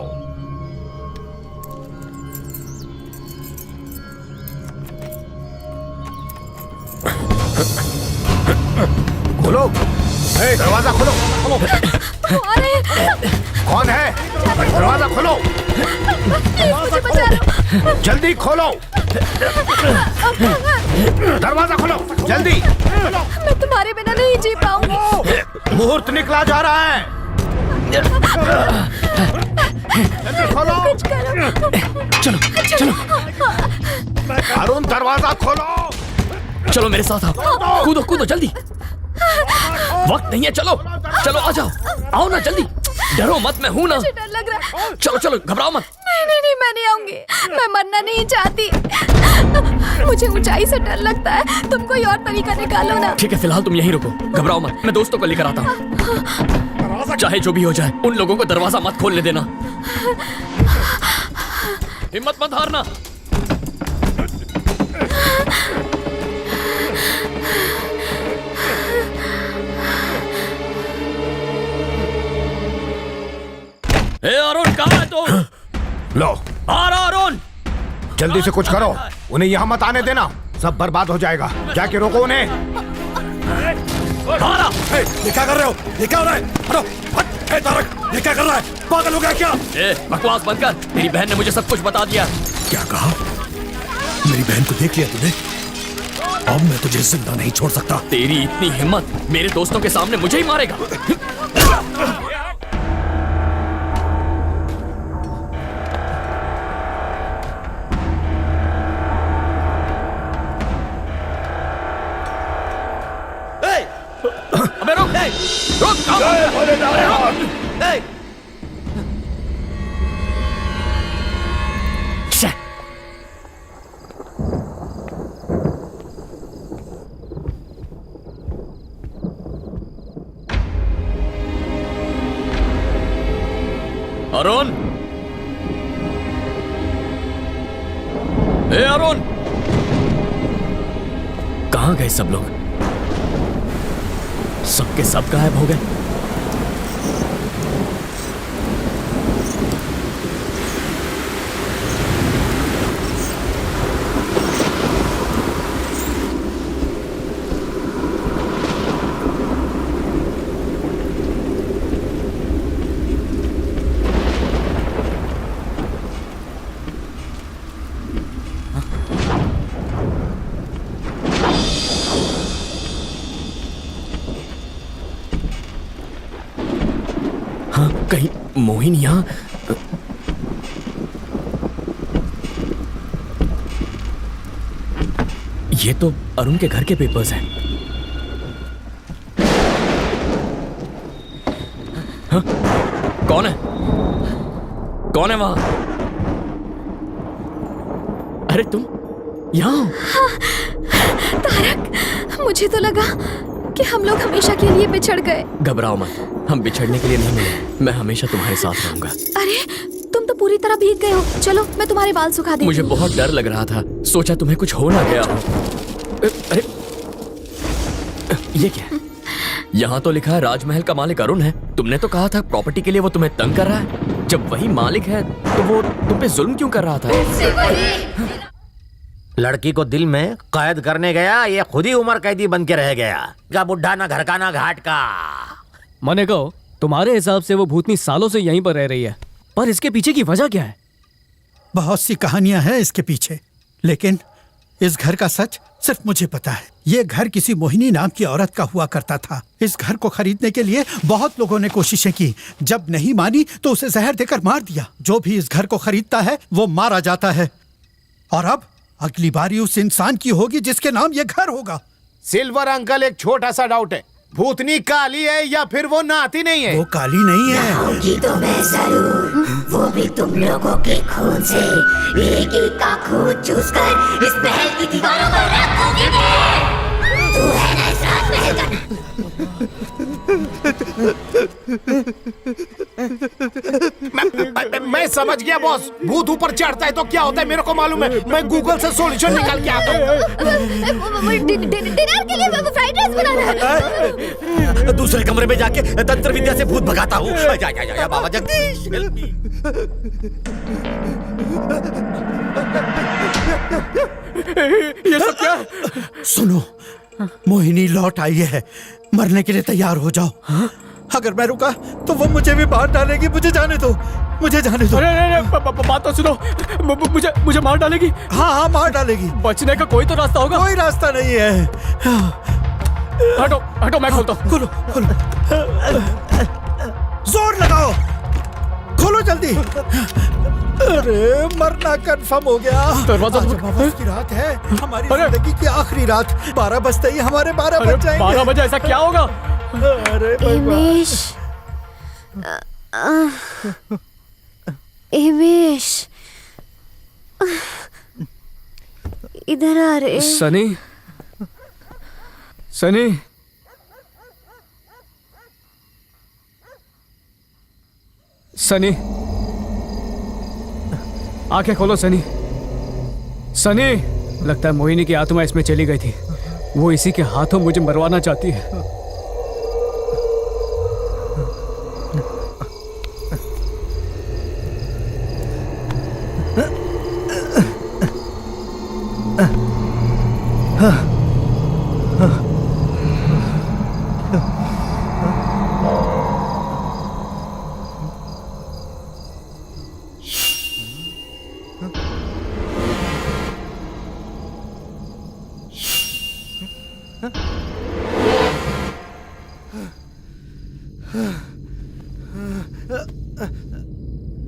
खोलो, दरवाजा खोलो। कौन है? दरवाजा खोलो, जल्दी खोलो। दरवाजा खोलो, जल्दी। मैं तुम्हारे बिना नहीं जी पाऊंगी। मुहूर्त निकला जा रहा है। जल्दी खोलो। कुछ करो। चलो चलो अरुण, दरवाजा खोलो। चलो मेरे साथ आओ। कूदो कूदो जल्दी। वक्त नहीं है। चलो चलो, आ जाओ। आओ ना जल्दी। डरो मत, मैं हूं ना। मुझे डर लग रहा है। चलो चलो, घबराओ मत। नहीं नहीं नहीं, मैं नहीं आऊंगी। मैं मरना नहीं चाहती। मुझे ऊंचाई से डर लगता है। तुम कोई और तरीका निकालो ना। ठीक है, फिलहाल तुम यहीं रुको। घबराओ मत, मैं दोस्तों को लेकर आता हूँ। चाहे जो भी हो जाए, उन लोगों को दरवाजा मत खोलने देना। हिम्मत मत हारना। ए अरुण, कहाँ है तू? लो, आ रहा अरुण। जल्दी से कुछ करो। उन्हें यहाँ मत आने देना, सब बर्बाद हो जाएगा। जाके रोको उन्हें। ये क्या कर रहे हो? ये क्या हो रहा है? हटो, हट। ए तारक, ये क्या कर रहा है? पागल हो गया क्या? ए, बकवास बंद कर। तेरी बहन ने मुझे सब कुछ बता दिया। क्या कहा? मेरी बहन को देख लिया तूने? अब मैं तुझे जिंदा नहीं छोड़ सकता। तेरी इतनी हिम्मत, मेरे दोस्तों के सामने मुझे ही मारेगा? अबे रुक, रुक, अरुण, ए अरुण, कहाँ गए सब लोग? सबके सब गायब हो गए। कहीं मोहिनी यहाँ? ये तो अरुण के घर के पेपर्स हैं। हाँ? कौन है? कौन है वहां? अरे तुम यहाँ? तारक, मुझे तो लगा कि हम लोग हमेशा के लिए बिछड़ गए। घबराओ मत, हम बिछड़ने के लिए नहीं मिले। मैं हमेशा तुम्हारे साथ रहूंगा। अरे तुम तो पूरी तरह भीग गए हो। चलो मैं तुम्हारे बाल सुखा देती हूँ। मुझे बहुत डर लग रहा था, सोचा तुम्हें कुछ हो ना गया हो। अरे ये क्या है? यहाँ तो लिखा है राजमहल का मालिक अरुण है। तुमने तो कहा था प्रॉपर्टी के लिए वो तुम्हें तंग कर रहा है। जब वही मालिक है तो वो तुम पे जुल्म क्यों कर रहा था? लड़की को दिल में कैद करने गया, ये खुद ही उम्र कैदी बन के रह गया। क्या बुढ़ा ना घर का ना घाट का। मैंने कहो तुम्हारे हिसाब से वो भूतनी सालों से यहीं पर रह रही है, पर इसके पीछे की वजह क्या है? बहुत सी कहानियां हैं इसके पीछे, लेकिन इस घर का सच सिर्फ मुझे पता है। ये घर किसी मोहिनी नाम की औरत का हुआ करता था। इस घर को खरीदने के लिए बहुत लोगों ने कोशिशें की। जब नहीं मानी तो उसे जहर देकर मार दिया। जो भी इस घर को खरीदता है वो मारा जाता है। और अब अगली बारी उस इंसान की होगी जिसके नाम ये घर होगा। सिल्वर अंकल, एक छोटा सा डाउट है, भूतनी काली है या फिर वो नाती नहीं है? वो काली नहीं है। होगी तो मैं जरूर, वो भी तुम लोगों के खून से। एक एक का खून चूसकर इस महल की दीवारों पर रखोगे मैं। तू है ना इस राजमहल का। मैं समझ गया बॉस, भूत ऊपर चढ़ता है तो क्या होता है मेरे को मालूम है। मैं गूगल से सॉल्यूशन निकाल के आता हूँ। डिनर के लिए फ्राइड राइस बना रहा है। दूसरे कमरे में जाके तंत्र विद्या से भूत भगाता हूँ। जा बाबा जगदीश। ये सब क्या? सुनो, मोहिनी लौट आई है। मरने के लिए तैयार हो जाओ। अगर मैं रुका तो वो मुझे भी मार डालेगी। मुझे जाने दो, मुझे जाने दो। अरे बात तो सुनो, मुझे मार डालेगी? हाँ, मार डालेगी। बचने का कोई तो रास्ता होगा? कोई रास्ता नहीं है। हटो मैं खोलता हूँ। खोलो। जोर लगाओ, खोलो जल्दी। अरे मरना कंफर्म हो गया। दरवाजा आज की रात है, हमारी जिंदगी की आखिरी रात। 12 बजते ही हमारे 12 बज जाएंगे। 12 बजे ऐसा क्या होगा? अरे हिमेश, हिमेश, इधर आ रे। सनी, सनी, सनी, आंखें खोलो सनी। सनी, लगता है मोहिनी की आत्मा इसमें चली गई थी। वो इसी के हाथों मुझे मरवाना चाहती है।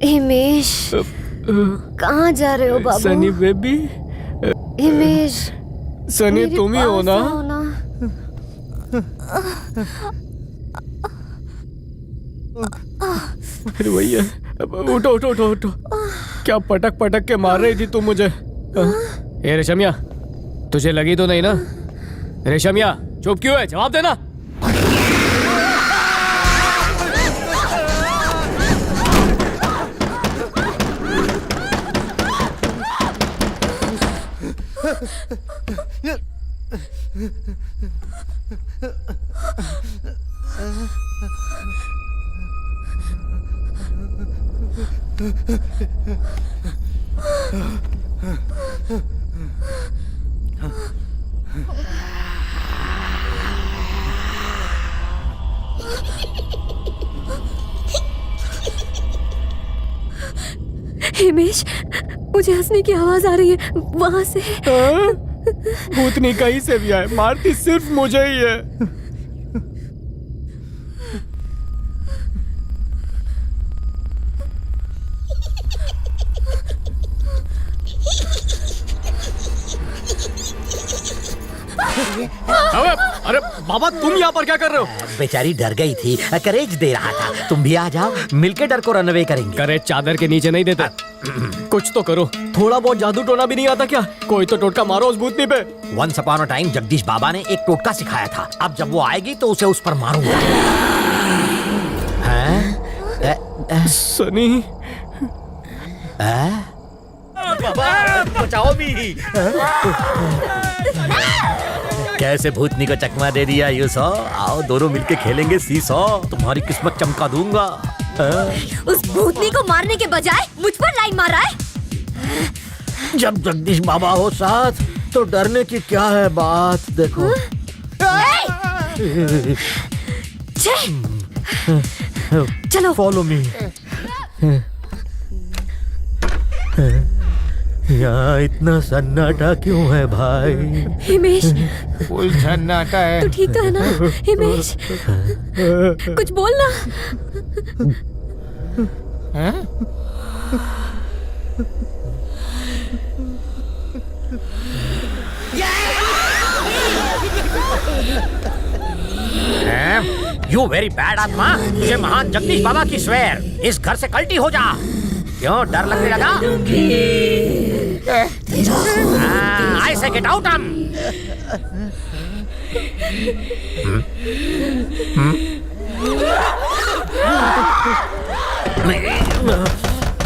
हिमेश, कहाँ जा रहे हो बाबू? सनी बेबी, हिमेश, सनी मेरे तुम ही हो पास ना? आओ ना। फिर वही है। उठो उठो उठो उठो। क्या पटक पटक के मार रही थी तुम मुझे? ए रेशमिया, तुझे लगी तो नहीं ना? रेशमिया, चुप क्यों है? जवाब देना। हिमेश, मुझे हंसने की आवाज आ रही है वहां से। भूतनी कहीं से भी आए, मारती सिर्फ मुझे ही है। अरे बाबा, तुम यहाँ पर क्या कर रहे हो? बेचारी डर गई थी, करेज दे रहा था। तुम भी आ जाओ, मिलके डर को रनअवे करेंगे। करेज चादर के नीचे नहीं देते। कुछ तो करो। थोड़ा बहुत जादू टोना भी नहीं आता क्या? कोई तो टोटका मारो उस भूतनी पे। Once upon a time Jagdish बाबा ने एक टोटका सिखाया था। अब जब वो आएगी तो उसे उस पर मारूंगा। सनी, बाबा बचाओ भी। कैसे भूतनी को चकमा दे दिया यू सौ। आओ दोनों मिलके खेलेंगे सी सौ, तुम्हारी किस्मत चमका दूंगा। उस भूतनी को मारने के बजाय मुझ पर लाइन मार रहा है। जब जगदीश बाबा हो साथ तो डरने की क्या है बात। देखो चलो फॉलो मी। यहाँ इतना सन्नाटा क्यों है भाई? हिमेश, फुल सन्नाटा है। तू ठीक तो है ना हिमेश? कुछ बोलना। यू वेरी बैड आत्मा, तुझे महान जगदीश बाबा की स्वेर, इस घर से कल्टी हो जा। क्यों डर लगने लगा? आई से गेट आउट।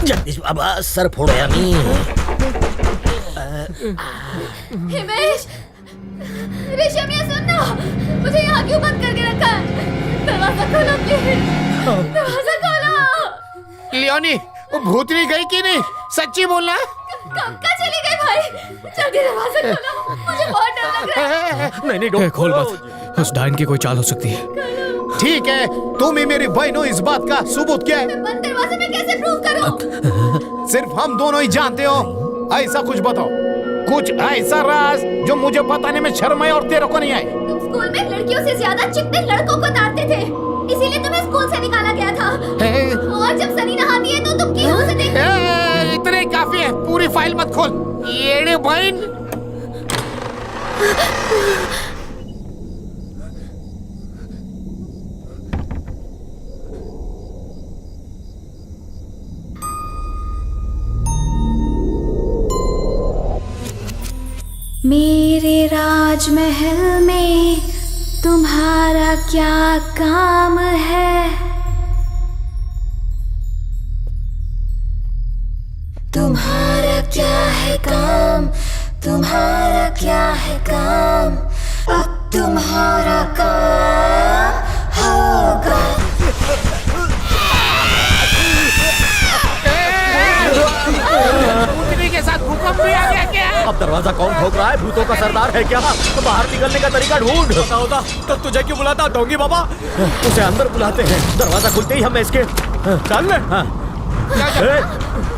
जगदीश बाबा सर फोड़ो यामी। हिमेश, ऋषभ ये सुनना, मुझे यहाँ क्यों बंद करके रखा है? दरवाजा खोलो प्लीज, दरवाजा खोलो। लियोनी, वो भूतनी गई कि नहीं? सच्ची बोलना। कब का चली गई भाई? जल्दी दरवाजा खोलो, मुझे बहुत डर लग रहा है। नहीं खोल मत, उस डाइन की कोई चाल हो सकती है। ठीक है, तुम ही मेरी बहन हो, इस बात का सबूत क्या है? मैं बंद दरवाजे में कैसे प्रूव करूं? सिर्फ हम दोनों ही जानते हो। ऐसा कुछ बताओ, कुछ ऐसा राज जो मुझे बताने में शर्म है और तेरे को नहीं आई। तुम स्कूल में लड़कियों से ज्यादा चिकने लड़कों को डांटते थे, इसीलिए तुम्हें स्कूल से निकाला गया था। और जब सनी नहाती है तो तुम की से देखते। इतने काफी है, पूरी फाइल मत खोल। ये बहन मेरे राजमहल में तुम्हारा क्या काम है? तुम्हारा क्या है काम? तुम्हारा क्या है काम? अब तुम्हारा काम होगा। भूतनी के साथ भूकंप भी आ गया क्या? अब दरवाजा कौन ठोक रहा है? भूतों का सरदार है क्या? तो बाहर निकलने का तरीका ढूंढ। पता होता तो तुझे क्यों बुलाता डोंगी बाबा? उसे अंदर बुलाते हैं, दरवाजा खुलते ही हम इसके चल ले।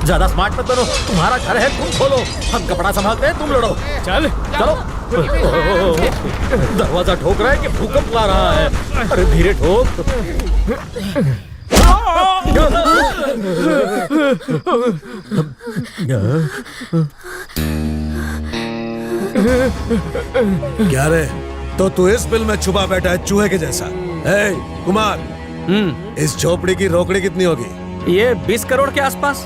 ज्यादा स्मार्ट मत बनो, तुम्हारा घर है, तुम खोलो। हम कपड़ा संभालते हैं, तुम लड़ो। चल चलो। दरवाजा ठोक रहा है कि भूकंप ला रहा है? अरे धीरे ठोक। क्या रे? तो तू इस बिल में छुपा बैठा है चूहे के जैसा। ए, कुमार, इस झोपड़ी की रोकड़ी कितनी होगी? ये 20 करोड़ के आसपास।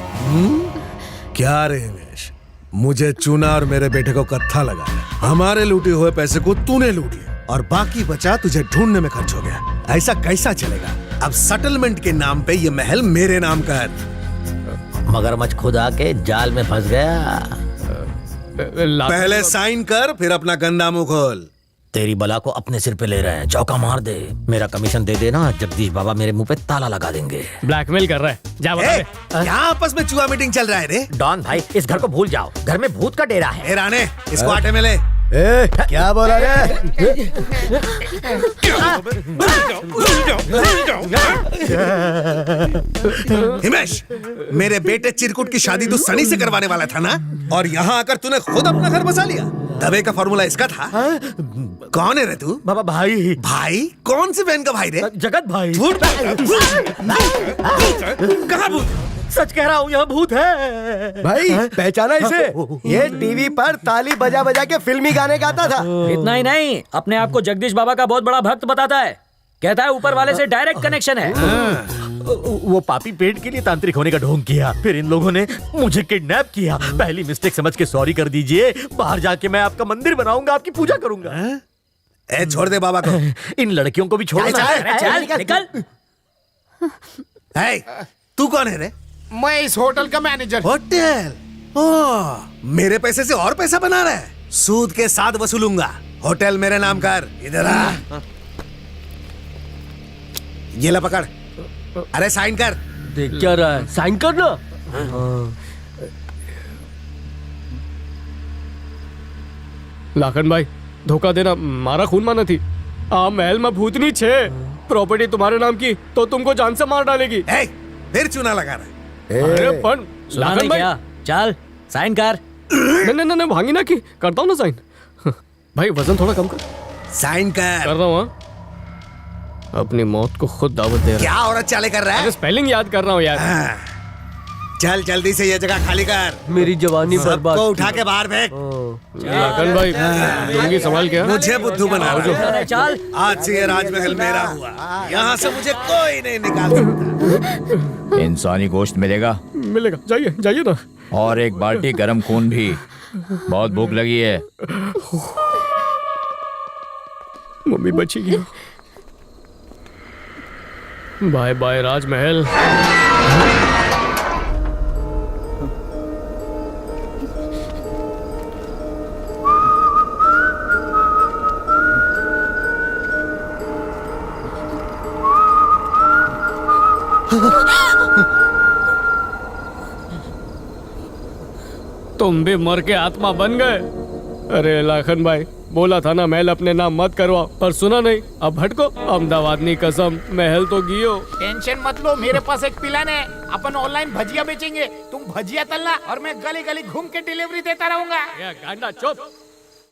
क्या रे हिमेश, मुझे चूना और मेरे बेटे को कत्था लगा है। हमारे लूटे हुए पैसे को तूने लूट लिया और बाकी बचा तुझे ढूंढने में खर्च हो गया। ऐसा कैसा चलेगा? अब सेटलमेंट के नाम पे ये महल मेरे नाम का है। मगरमच्छ खुद आके जाल में फंस गया। पहले साइन कर, फिर अपना गंदा मुंह खोल। तेरी बला को अपने सिर पे ले रहे हैं, चौका मार दे। मेरा कमीशन दे देना, जगदीश बाबा मेरे मुंह पे ताला लगा देंगे। ब्लैकमेल कर रहा है, जा बता दे। क्या आपस में चुहा मीटिंग चल रहा है रे? डॉन भाई, इस घर को भूल जाओ, घर में भूत का डेरा है। राणे, इसको आटे में ले। क्या बोला रे? हिमेश, मेरे बेटे चिरकुट की शादी तो सनी से करवाने वाला था ना, और यहाँ आकर तूने खुद अपना घर बसा लिया। दबे का फॉर्मूला इसका था। कौन है रे तू? बाबा भाई। भाई? कौन सी बहन का भाई रे? जगत भाई। कहाँ भूत? सच कह रहा हूँ, यहाँ भूत है। भाई पहचाना इसे? ये टीवी पर ताली बजा बजा के फिल्मी गाने गाता था। इतना ही नहीं, अपने आप को जगदीश बाबा का बहुत बड़ा भक्त बताता है। कहता है ऊपर वाले से डायरेक्ट कनेक्शन है। वो पापी पेट के लिए तांत्रिक होने का ढोंग किया, फिर इन लोगों ने मुझे किडनैप किया। पहली मिस्टेक समझ के सॉरी कर दीजिए। बाहर जाके मैं आपका मंदिर बनाऊंगा, आपकी पूजा करूंगा। ए, छोड़ दे बाबा को। इन लड़कियों को भी छोड़ो ना। चल निकल। तू कौन है रे? मैं इस होटल का मैनेजर। होटल? मेरे पैसे से और पैसा बना रहा है? सूद के साथ वसूलूंगा। होटल मेरे नाम कर। इधर आ। ये ला पकड़। अरे साइन कर। देख क्या रहा है, साइन करना। लाखन भाई धोखा देना मारा खून माना थी। आ महल में भूतनी छे, प्रॉपर्टी तुम्हारे नाम की तो तुमको जान से मार डालेगी। फिर चूना लगा रहा है। अरे पण लाखन भाई चल साइन कर। नहीं भांगी ना की करता हूँ ना साइन। भाई वजन थोड़ा कम कर। साइन कर रहा हूँ। अपनी मौत को खुद दावत दे रहा। क्या औरत चाले कर रहा है? स्पेलिंग याद कर रहा हूँ यार। चल जल्दी से ये जगह खाली कर। मेरी जवानी बर्बाद। सबको उठा के बाहर फेंक। लाखन भाई जिंदगी संभाल के। मुझे बुद्धू बना रहा है। चल आज से ये राजमहल मेरा हुआ। यहाँ से मुझे कोई नहीं निकाल सकता। इंसानी गोश्त मिलेगा? मिलेगा, जाइए जाइए ना। और एक बाल्टी गरम खून भी। बहुत भूख लगी है। मम्मी बचेगी। बाय बाय राजमहल। तुम भी मर के आत्मा बन गए। अरे लाखन भाई बोला था ना महल अपने नाम मत करवाओ, पर सुना नहीं। अब भटको। अहमदाबाद नी कसम महल तो गियो। टेंशन मत लो, मेरे पास एक प्लान है। अपन ऑनलाइन भजिया बेचेंगे, तुम भजिया तलना और मैं गली गली घूम के डिलीवरी देता रहूंगा। गांडा चुप।